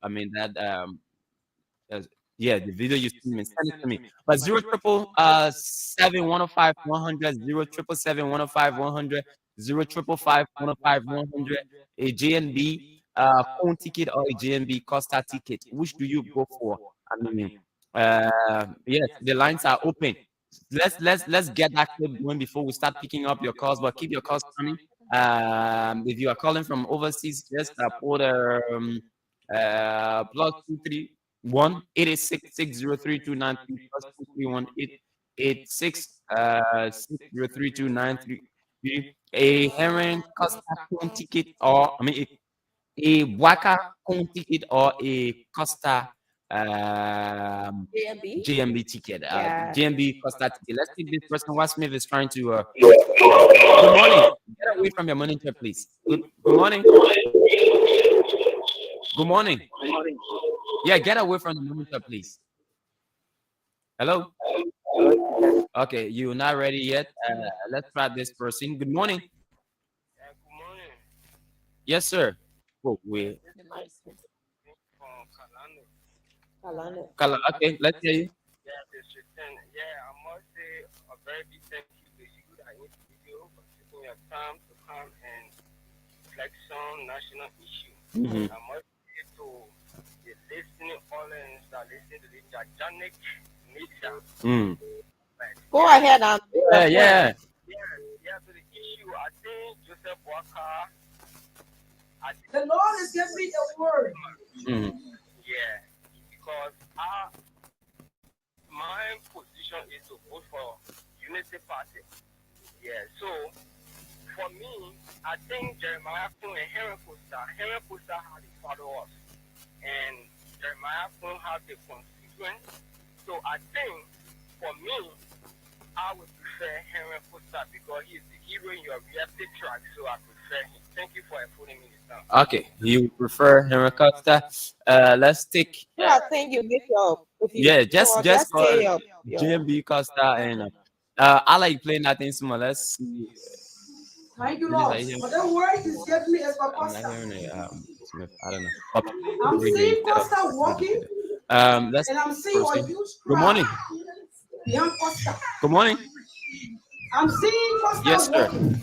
Yeah, the video you send it to me. But 077-105-100, 077-105-100, 055-105-100, a JNB phone ticket or a JNB Costa ticket. Which do you go for? Yes, the lines are open. Let's get that clip going before we start picking up your calls. But keep your calls coming. If you are calling from overseas, just put +231 886-603-293 +231 886-603-293. A Heron Costa phone ticket, or a Waka phone ticket, or a Costa JMB. ticket. Yeah. JMB Costa ticket. Let's take this person. What Smith is trying to. Good morning. Get away from your monitor, please. Good morning. Good morning. Yeah, get away from the monitor, please. Hello. Okay, you're not ready yet. Let's try this person. Good morning. Yes, sir. Oh, wait. Okay, let's hear you. Yeah, I must say a very big thank you to you, the individual, for taking your time to come and reflect on national issues. I must say to the listening audience that listen to the gigantic nature. Go ahead. Yeah. To the issue, I think Joseph Walker. The Lord is giving me a word. Yeah, because my position is to vote for Unity Party. Yeah, so for me, I think Jeremiah Kun and Henry Foster had the followers, and Jeremiah Kun have the constituents. So I think for me, I would prefer Henry Foster because he is the hero in your reality track. So I prefer him. Thank you for putting me this down. Okay, you prefer Henry Costa. Let's take. I think you make your. Yeah, just say call JMB Costa and I like playing nothing small. Let's see. Thank you, Lord. But the word is giving me is for I'm Costa. not hearing it. Smith, I don't know. I'm seeing Costa walking. Let's and I'm seeing a huge crowd. Good morning. Beyond Costa. Good morning. I'm seeing Costa Yes, sir. walking.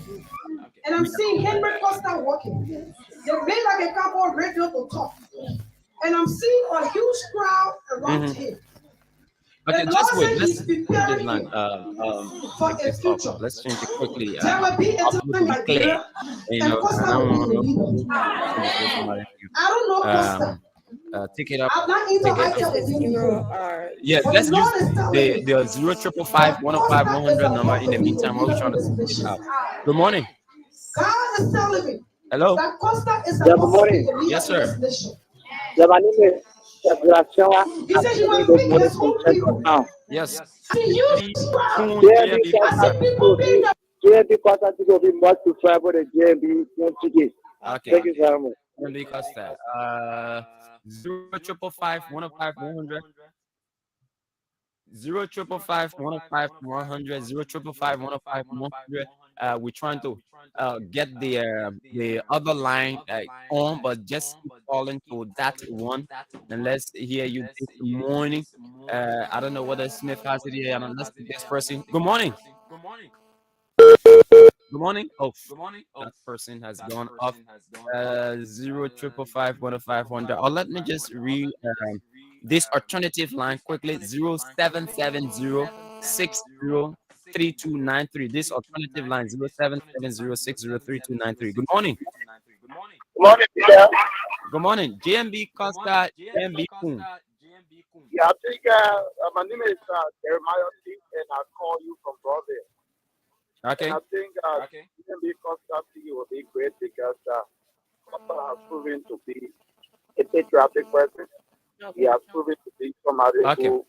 And I'm seeing Henry Costa walking. They made like a couple of radio to talk. And I'm seeing a huge crowd around him. Okay, just wait. Let's change this him line. for Take a this future. off. Let's change it quickly. There will be a I'll time be like clear. Liberia, You and know, Costa I will don't be the leader. I don't know Costa. take it up. I'm not into Take it. Yeah, let's use the 0555 105 100 number. In the meantime, while we're trying to sort it out. Good morning. God is telling me Hello. that Costa is Good morning. Yes, sir. Yeah, my name is Sebastian. He said you must speak his own people. Yes. JMB Costa will be much preferable than JMB ticket. Okay. Thank you very much. JMB Costa. 0555 105 100. 0555 105 100. 0555 105 100. We're trying to get the other line on, but just keep calling to that one, and let's hear you this morning. I don't know whether Smith has it here. Let's take this person. Good morning. Good morning. Oh, that person has gone off. 0555 105 100. Or let me just read this alternative line quickly. 0770 603293. This alternative line 0770 603293. Good morning. Good morning, Peter. Good morning. JMB Costa, JMB Kun. Yeah, I think my name is Jeremiah T, and I call you from Broadway. Okay. And I think JMB Costa will be great because Costa has proven to be a patriotic person. He has proven to be somebody who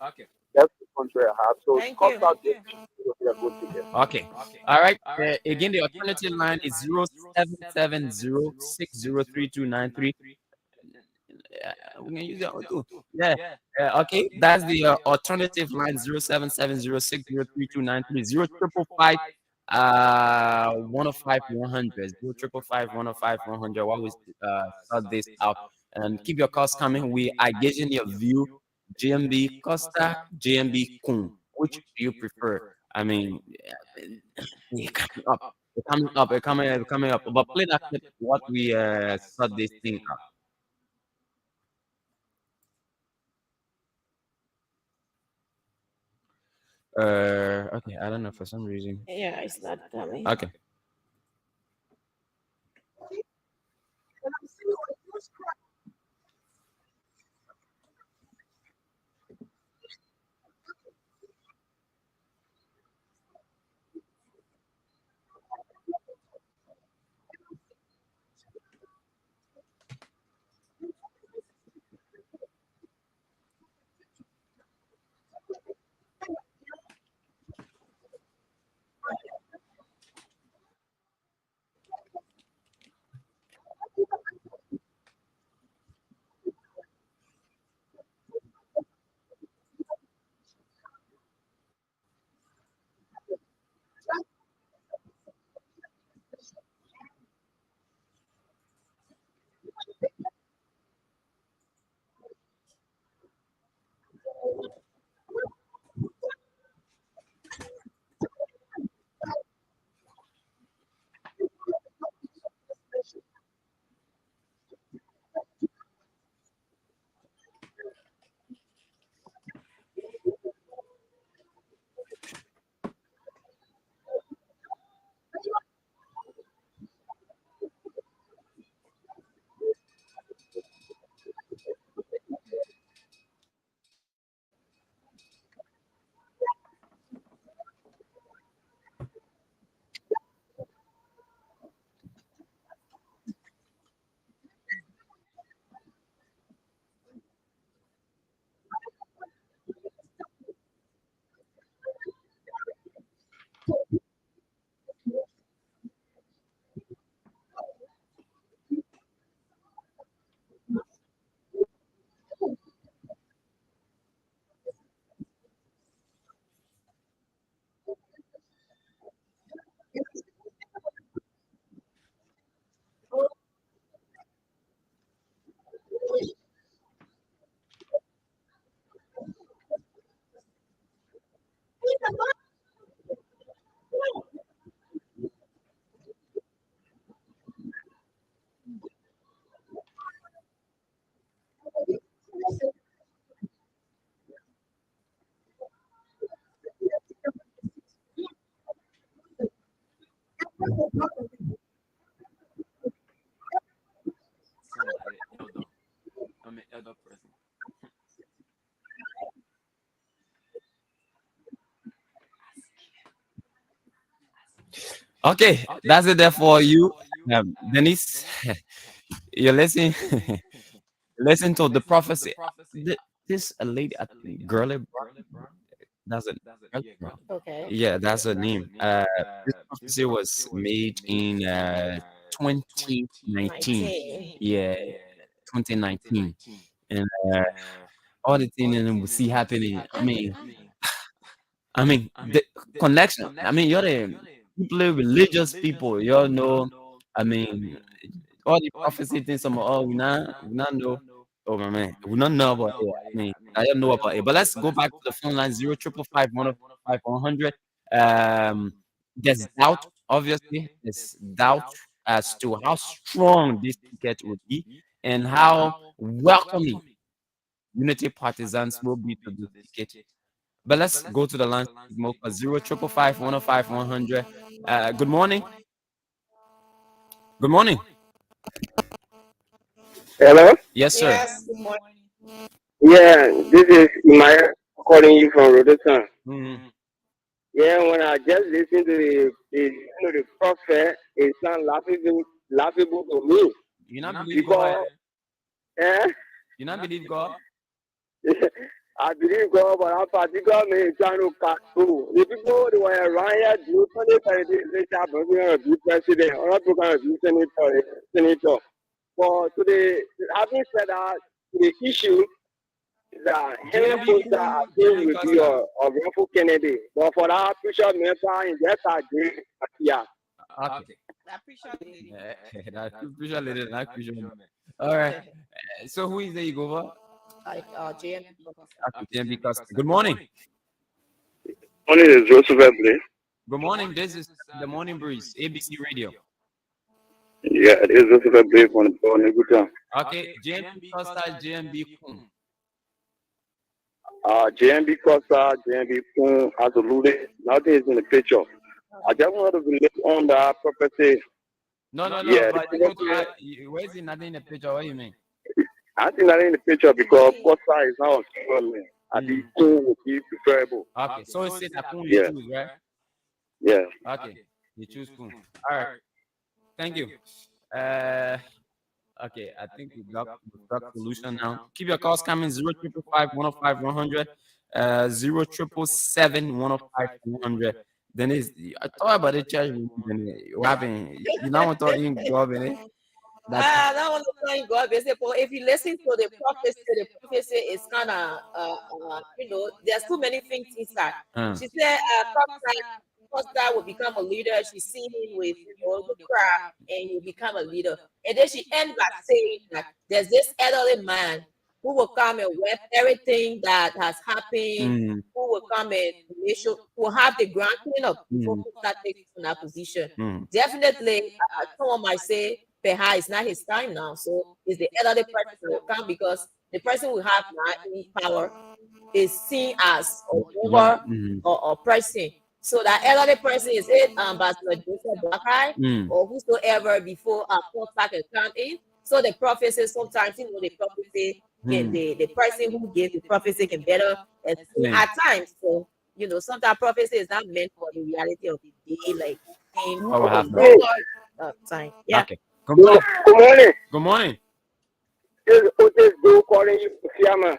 gets the country at heart. So Costa will be a good ticket. Okay. All right. Again, the alternative line is 0770 603293. We can use that one too. Yeah. Okay. That's the alternative line 0770 603293. 0555 105 100. 0555 105 100. While we sort this out, and keep your calls coming. We are gauging your view. JMB Costa, JMB Kun. Which do you prefer? I mean, you're coming up. You're coming up. You're coming up. But play that clip. What we sort this thing out. Okay, I don't know for some reason. Yeah, it's not coming. Okay. I'm an elder person. Okay, that's it there for you, Dennise. You listen, listen to the prophecy. This a lady, I think, girly brown. That's a girly brown. Okay. Yeah, that's her name. This prophecy was made in 2019. 19. Yeah, 2019, and all the things and we see happening. I mean, the connection. I mean, you're the people, religious people. You all know. I mean, all the prophecy things. Some we not know. Oh my man, we not know about it. I mean, I don't know about it. But let's go back to the phone line 0555105 100. There's doubt. Obviously, there's doubt as to how strong this ticket would be and how welcoming unity partisans will be to this ticket. But let's go to the line more for 0555105 100. Good morning. Good morning. Hello? Yes, sir. Yes, good morning. Yeah, this is Imaya calling you from Rodosan. Mm-hmm. Yeah, when I just listened to the prophet, it sounds laughable to me. You not believe God? Eh? You not believe God? I believe God, but I'm particularly trying to cut through. The people they were around here do Sunday they are going to be president, other people going to be senator. But today, having said that, the issue is that Henry Foster agrees with you of Ralph Kennedy. But for that, Bishop Member in just agree. Yeah. Okay. That appreciate it. I appreciate it. All right. So who is there you go for? Like JM. Okay, because good morning. Morning is Joseph Ebley. Good morning. This is the Morning Breeze, ABC Radio. Yeah, it is Joseph Ebley from the phone. Good time. Okay, JMB Costa, JMB Kun. JMB Costa, JMB Kun, absolutely. Nothing is in the picture. I just want to relate on the prophecy. No. Yeah, But where is it nothing in the picture? What do you mean? I think nothing in the picture because Costa is now struggling. I think Kun would be preferable. Okay, so it's that Kun Yeah. you choose, right? Yeah. Okay, you choose Kun. All right. Thank you. Okay, I think we got solution now. Keep your calls coming 0555105 100, 0777105 Then is I thought about the church. What happened? You know what I'm talking about? That one is not God. But if you listen to the prophecy is kind of, there's too many things inside. She said, Costa will become a leader. She's seen him with the crowd, and he will become a leader. And then she ends by saying that there's this elderly man who will come and wipe everything that has happened, who will come and make sure, who will have the ground clean up before Costa takes on that position. Definitely, someone might say, perhaps it's not his time now. So it's the elderly person that will come because the person who have any power is seen as a mover or oppressing. So that elderly person is it Ambassador Joseph Blackeye or whosoever before Costa can come in. So the prophecy sometimes, the prophecy the person who gave the prophecy can better at times. So sometimes prophecy is not meant for the reality of the day, like What happened? Time. Yeah. Okay. Good morning. Good morning. Good morning. This is Otis Joe calling you from Fiamma.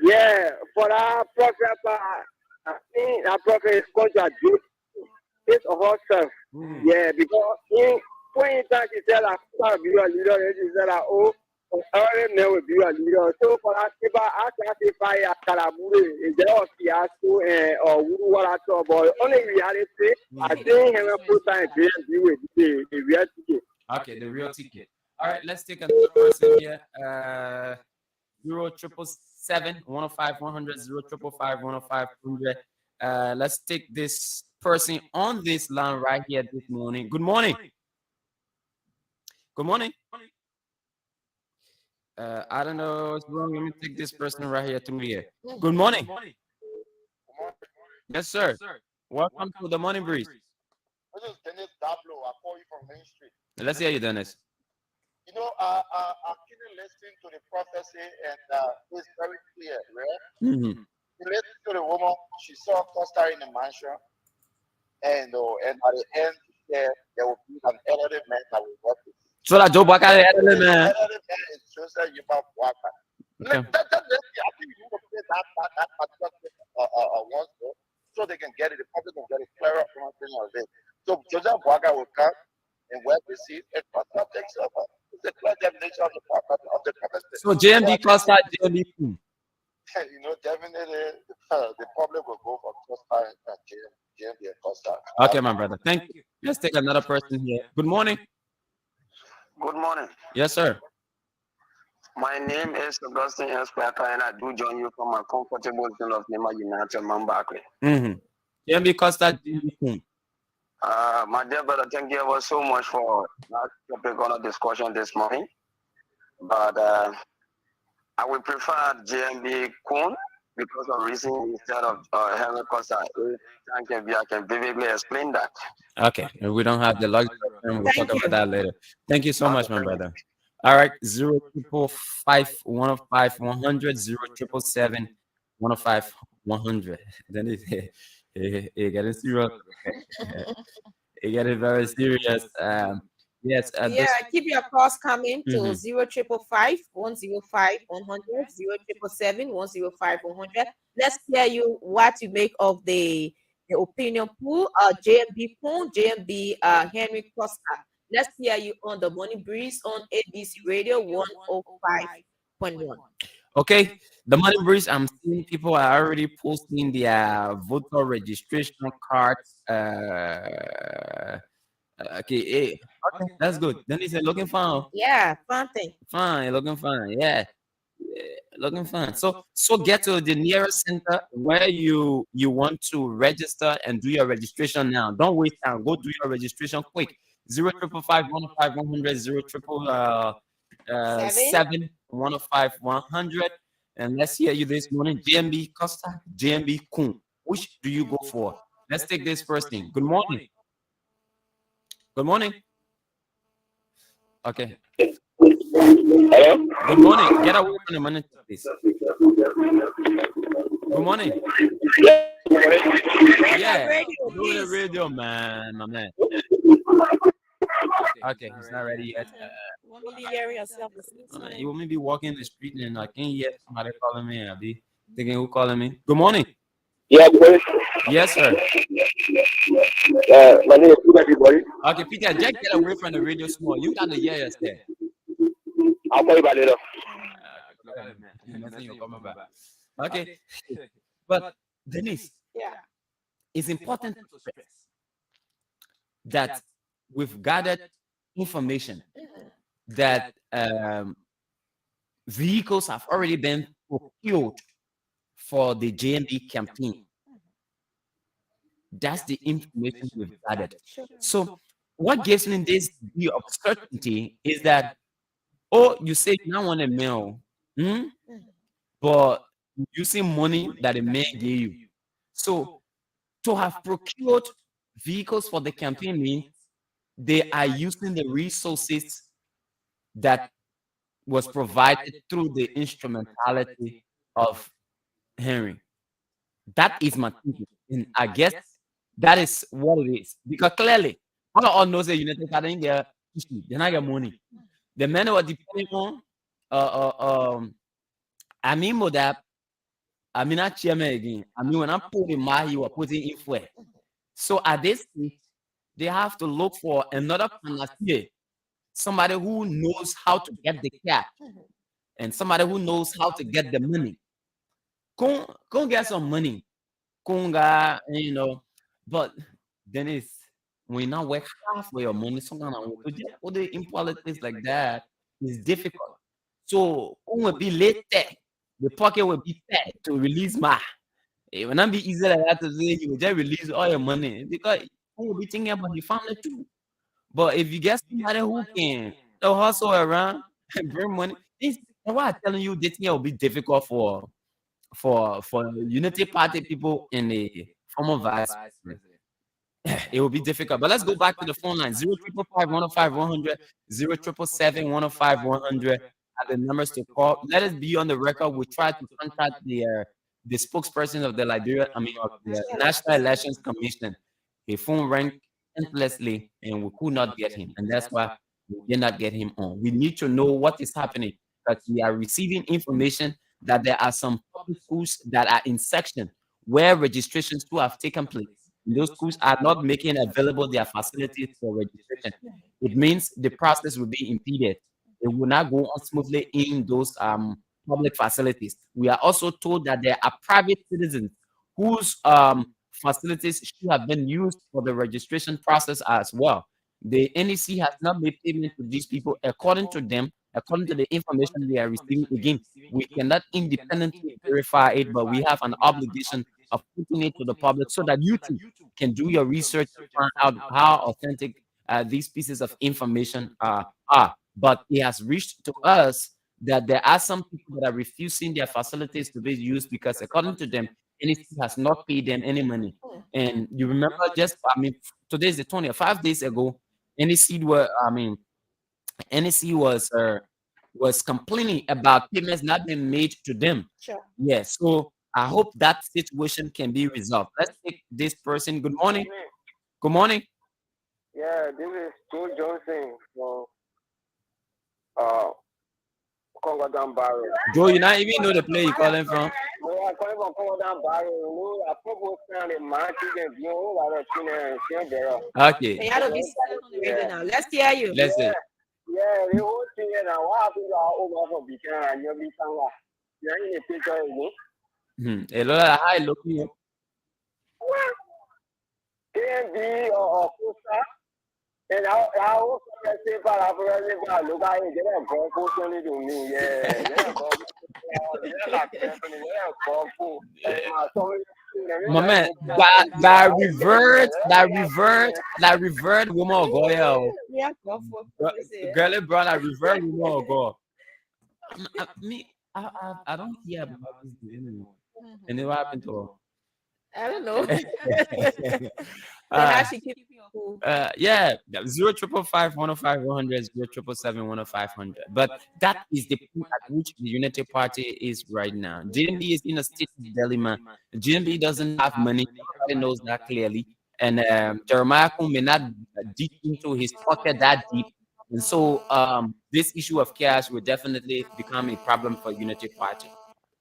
Yeah, for that prophet, I think that prophet is going to do it or herself. Yeah, because when she said that I will be a leader, she said that every man will be a leader. So for that, if I classify a Karabure, is there a fiasco or what I talk about? Only reality, I think he will put time to be with the real ticket. Okay, the real ticket. All right, let's take another person here. 0777105 0555105 let's take this person on this line right here this morning. Good morning. Good morning. I don't know what's wrong. Let me take this person right here to me here. Good morning. Yes, sir. Welcome to the Morning Breeze. This is Dennise Dablo. I call you from Main Street. Let's hear you, Dennise. You know, I'm keenly listening to the prophecy, and it's very clear, right? Mm-hmm. You listen to the woman, she saw Costa in the mansion, and at the end, she said there will be an elderly man that will work with you. So that Joe Baka the elderly man. Elderly man is Joseph Yuba Waka. Okay. I think you will play that particular once, so they can get it, the public can get it clearer understanding of it. So Joseph Waka will come and work with it, and Costa takes over. It's a clear definition of the prophecy. So JMB Costa, JMB. You know, definitely the public will go for Costa and JMB and Costa. Okay, my brother. Thank you. Let's take another person here. Good morning. Good morning. Yes, sir. My name is Augustine Esquaka, and I do join you from my comfortable zone of Nema United, Mambakwe. JMB Costa, JMB. My dear brother, thank you ever so much for that topic on a discussion this morning. But I would prefer JMB Kun because of reason instead of Henry Costa. Thank you. I can vividly explain that. Okay, we don't have the luxury. We'll talk about that later. Thank you so much, my brother. All right, 0555105 0777105 Then it getting serious. It getting very serious. Yes. Keep your calls coming to 0555105 0777105 Let's hear you what you make of the opinion pool. JMB Poon, JMB Henry Costa. Let's hear you on the Morning Breeze on ABC Radio 105.1. Okay, the Morning Breeze. I'm seeing people are already posting their voter registration cards. Okay, that's good. Then he's looking fine. Yeah, fun thing. Fine, looking fine. Yeah, looking fine. So get to the nearest center where you want to register and do your registration now. Don't waste time. Go do your registration quick. 0555105 105 and let's hear you this morning. JMB Costa, JMB Kun. Which do you go for? Let's take this first thing. Good morning. Good morning. Okay. Hello? Good morning. Get away from the monitor, please. Good morning. Yeah. Do the radio, man. My man. Okay, he's not ready yet. You want me to be walking the street and I can't hear somebody calling me. I'll be thinking who calling me. Good morning. Yeah, boy. Yes, sir. My name is Peter, everybody. Okay, Peter, just get away from the radio small. You got to hear yourself. I'll call you back later. Okay. But Dennise, it's important to stress that we've gathered information that vehicles have already been procured for the JMB campaign. That's the information we've gathered. So what gives me this view of certainty is that, you say you don't want a mail, but you see money that a man gave you. So to have procured vehicles for the campaign means they are using the resources that was provided through the instrumentality of Henry. That is my thinking. And I guess that is what it is. Because clearly, all knows that United States they not get money. The men who are depending on I mean Modap, I mean not chairman again. I mean when I put in my you are putting in for. So at this stage, they have to look for another panacea, somebody who knows how to get the cash and somebody who knows how to get the money. Go get some money. But then when you not work hard for your money, in politics like that is difficult. So will be late there. The pocket will be fat to release my. It will not be easy like that to say you will just release all your money because you will be thinking about your family too. But if you get somebody who can hustle around and bring money, and why I'm telling you this thing will be difficult for Unity Party people in the former vice president. it will be difficult. But let's go back to the phone line: 0555105 077-105-100 are the numbers to call. Let us be on the record. We try to contact the spokesperson of the of the National Elections Commission. His phone rang endlessly, and we could not get him, and that's why we did not get him on. We need to know what is happening, because we are receiving information that there are some public schools that are in section where registrations too have taken place. Those schools are not making available their facilities for registration. It means the process will be impeded. It will not go on smoothly in those public facilities. We are also told that there are private citizens whose facilities should have been used for the registration process as well. The NEC has not made payment to these people according to them, according to the information we are receiving. Again, we cannot independently verify it, but we have an obligation of putting it to the public so that you too can do your research to find out how authentic these pieces of information are. But it has reached to us that there are some people that are refusing their facilities to be used because, according to them, NEC has not paid them any money. And you remember, today is the 20th, 5 days ago, NEC was complaining about payments not being made to them. Sure. Yes, so I hope that situation can be resolved. Let's take this person. Good morning. Good morning. Yeah, this is Joe Johnson from Congo Barrow. Joe, you not even know the place you're calling from? No, I'm calling from Congo Barrow. I probably stand in my chicken view. Okay. You have to be silent on the radio now. Let's hear you. Listen. Yeah, the whole thing now. What happened to our over for Bikan and your Bisanga? You're in the picture, Hello, hi, look here. KMB or Kusa. And I also say, but I've already got look at it. They're going to do me. Yeah, my man, that revert woman go yo. Yeah, go for it. Girl, bro, that revert woman go. I don't hear about this anymore. And what happened to her? I don't know. Yeah, 0555105 0777105. But that is the point at which the Unity Party is right now. GMB is in a state of dilemma. GMB doesn't have money. Everybody knows that clearly. And Jeremiah Kun may not deep into his pocket that deep. And so this issue of cash will definitely become a problem for Unity Party.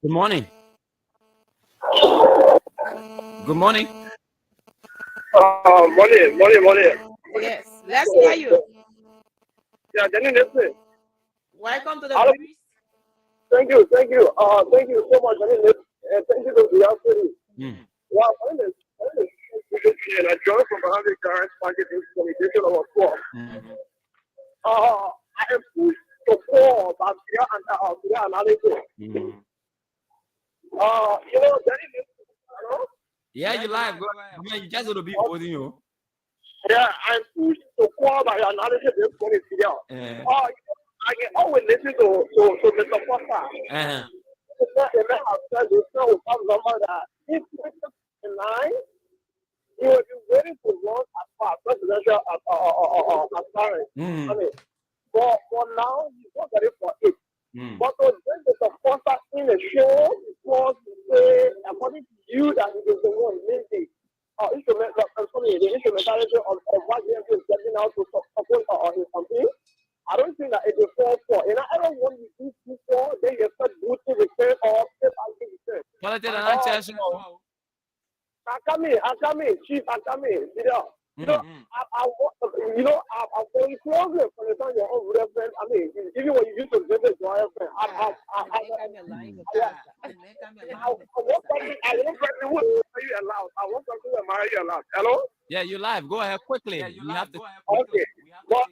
Good morning. Good morning. Morning. Yes, let's hear you. Yeah, Dennise Nimpson. Welcome to the breeze. Thank you. Thank you so much, Dennise Nimpson. And thank you to the outfit. Wow, I joined from behind the current market communication of a I am pushed to call about the analysis. Dennise Nimpson. Yeah, you live. Go ahead. You just want to be holding you. Yeah, I'm pushed to call my analysis this morning. I can always listen to Mr. Foster. If in line, he will be waiting to run as far as presidential aspirant. But for now, he's not ready for it. But to bring Mr. Foster in the show, was to say, according to you, that it is the one making the instrumentality of what he is getting out to support his campaign. I don't think that it is 4-4. And I don't want you to do 2-4, then you start booting return or step out the return. I come in, Chief, I'm going closer from the time your own reference. I mean, even when you used to visit your reference, I want something to marry you allowed. Hello? Yeah, you live. Go ahead quickly. You have to. Okay. But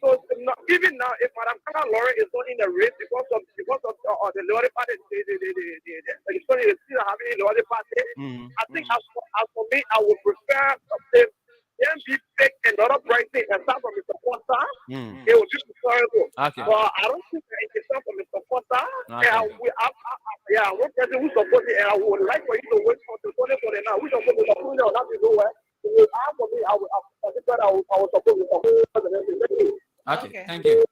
even now, if Madam Kaka Lauren is not in the race because of the Lori Party, the story is still having the Lori Party. I think as for me, I would prefer something. Be pick another pricing and start from Mr. Foster. It will be preferable. Okay. But I don't think that it can start from Mr. Foster. Okay. And one person who supports it, and I would like for you to wait for the 20 for the now. We don't put the opinion on that to go where. For me, I would thought I was supposed to talk. Okay, thank you.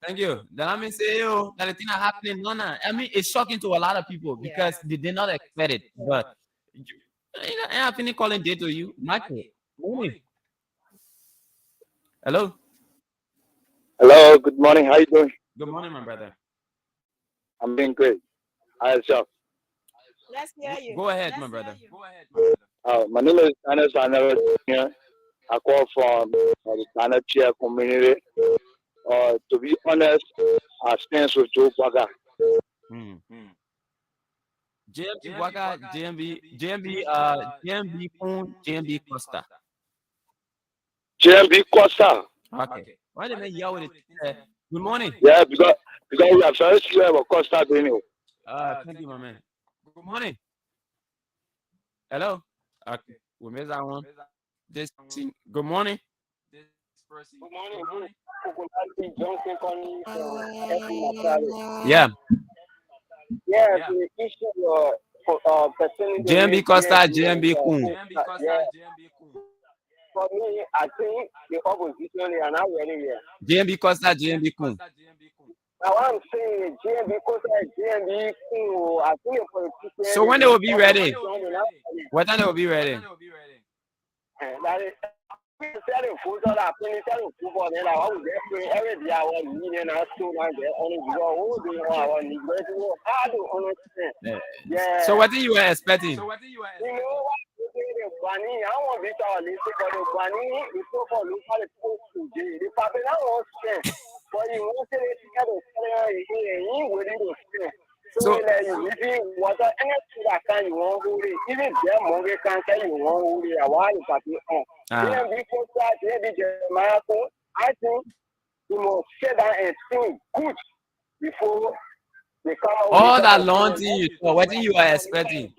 Thank you. Then I mean, say, yo, that the thing that happening, Nona. I mean, it's shocking to a lot of people because they did not expect it. But you know, I have been calling day to you, Michael. Morning. Hello. Hello, good morning. How you doing? Good morning, my brother. I'm doing great. How yourself? Let's hear you. Go ahead, my brother. My name is Dennise. I never here. I call from the Ghana Chia community. To be honest, I stand with Joe Baga. JMB Waka, JMB Kun, JMB Costa. JMB Costa. Okay. Why did they yell with it? Good morning. Yeah, because we are very sure about Costa doing it. Thank you, my man. Good morning. Hello. Okay. We missed that one. This thing. Good morning. Good morning. Yeah. Yeah, the issue JMB Costa, JMB Kun. For me, I think the opposition they are not ready here. JMB Costa, JMB Kun. Now what I'm saying, JMB Costa, JMB Kun. I think the politicians. So when they will be ready? What time they will be ready? That is. Selling food or selling football, then I was there every day. I was meeting us soon and there only go do our I do understand. Yeah. So what do you were expecting? You know what? Bunny, I want to be our list for the bunny. It's so for local today. The Papilla was spent. But you want to get a salary with it. So you water anything that can you want to read. Even them money can say you want to read a while party on. Because I think you must sit down and think good before they come out. All that long thing you saw, what you are expecting?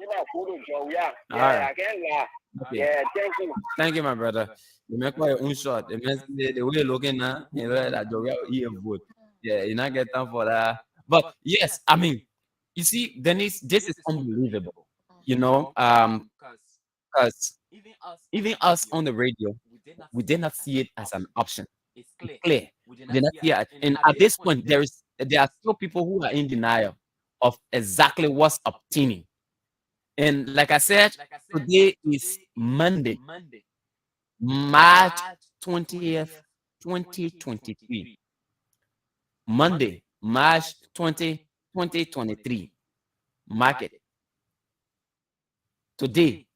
Yeah, I can laugh. Okay. Yeah, thank you. Thank you, my brother. You make my own shot. The way you're looking now, you know that you're vote. Yeah, you're not getting time for that. But yes, I mean, you see, Dennise, this is unbelievable. You know, because even us on the radio, we did not see it as an option. It's clear. We did not see it. And at this point, there are still people who are in denial of exactly what's obtaining. And like I said, today is Monday, March 20th, 2023. Monday, March 20, 2023. Market. Today,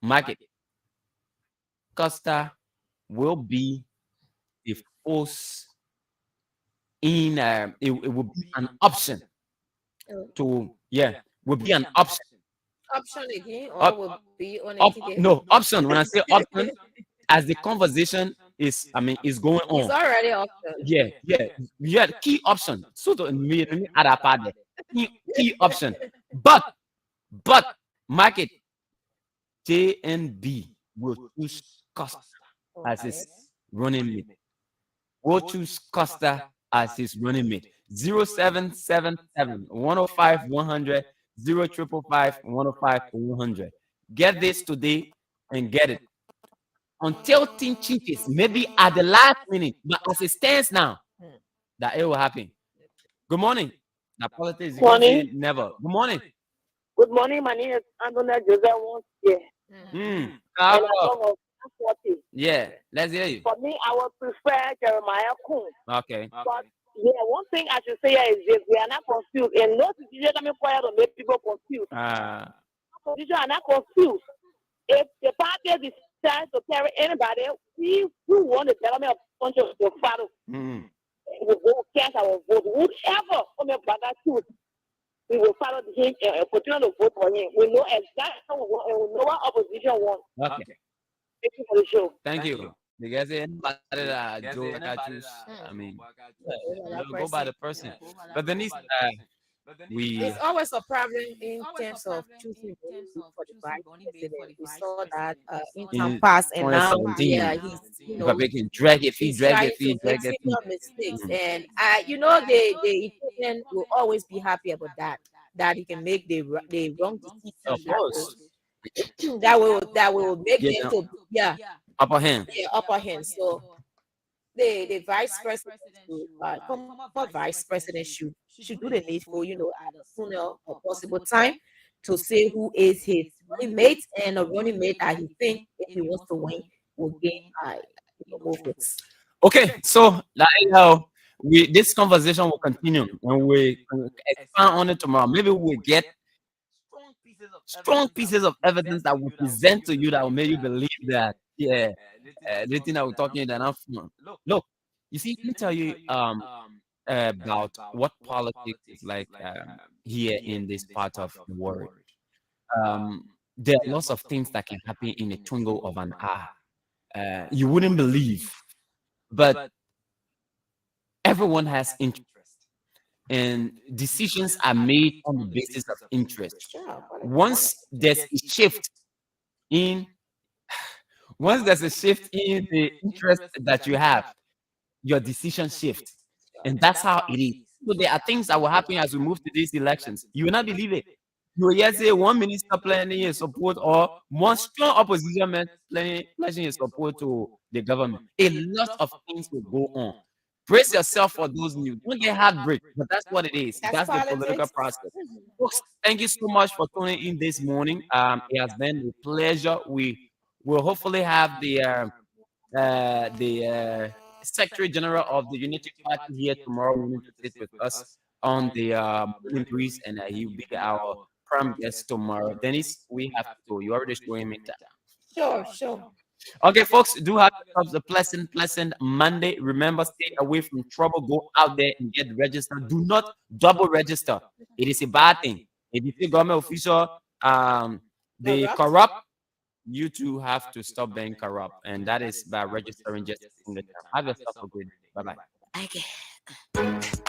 market. Costa will be the force in it will be an option to will be an option. Option again, or will be on a ticket? No, option. When I say option, as the conversation is going on. It's already option. Yeah. Key option. So to me other part there. Key option. But market JNB will choose Costa as his running mate. Will choose Costa as his running mate. 0777 105 100 0555 105 100. Get this today and get it. Until thing changes, maybe at the last minute, but as it stands now, that it will happen. Good morning. The politics morning. Never. Good morning. Good morning. My name is Antonia Joseph once here. Yeah, let's hear you. For me, I would prefer Jeremiah Kun. Okay. But one thing I should say is this: we are not confused. And no situation I'm required to make people confused. Position are not confused. If the party decides to carry anybody, we want the development of the country to follow. We will cast our vote. Whoever on the back choose, we will follow him and continue to vote for him. We know exactly what we want and we know what opposition wants. Okay. Thank you for the show. Thank you. You guys say anybody that Joe choose, go by the person. But Dennise, it's always a problem in terms of choosing for the vice president. We saw that in time past, and now he's drag it, mistakes, and the Ethiopian will always be happy about that he can make the wrong decision. Of course. that will make them to Upper hand. Yeah, upper hand. So the vice president, former vice president should do the needful, at a sooner or possible time to say who is his running mate, and a running mate that he think if he wants to win will gain more votes. Okay, so this conversation will continue and we expand on it tomorrow. Maybe we'll get strong pieces of evidence that will present to you that will make you believe that the thing that we're talking about. Look, you see, let me tell you about what politics is like here in this part of the world. There are lots of things that can happen in a twinkle of an eye. You wouldn't believe, but everyone has interest, and decisions are made on the basis of interest. Once there's a shift in the interest that you have, your decision shifts, and that's how it is. So there are things that will happen as we move to these elections. You will not believe it. You will just say one minister pledging his support, or one strong opposition man pledging his support to the government. A lot of things will go on. Brace yourself for those news. Don't get heartbreak, but that's what it is. That's the political process. Folks, thank you so much for tuning in this morning. It has been a pleasure. We will hopefully have the Secretary General of the Unity Party here tomorrow morning to sit with us on the morning breeze, and he will be our prime guest tomorrow. Dennise, we have to go. You already showing me that. Sure. Okay, folks, do have yourselves a pleasant Monday. Remember, stay away from trouble. Go out there and get registered. Do not double register. It is a bad thing. If you see government official, they corrupt, you too have to stop being corrupt, and that is by registering just in the time. Have yourself a good day. Bye bye. Okay.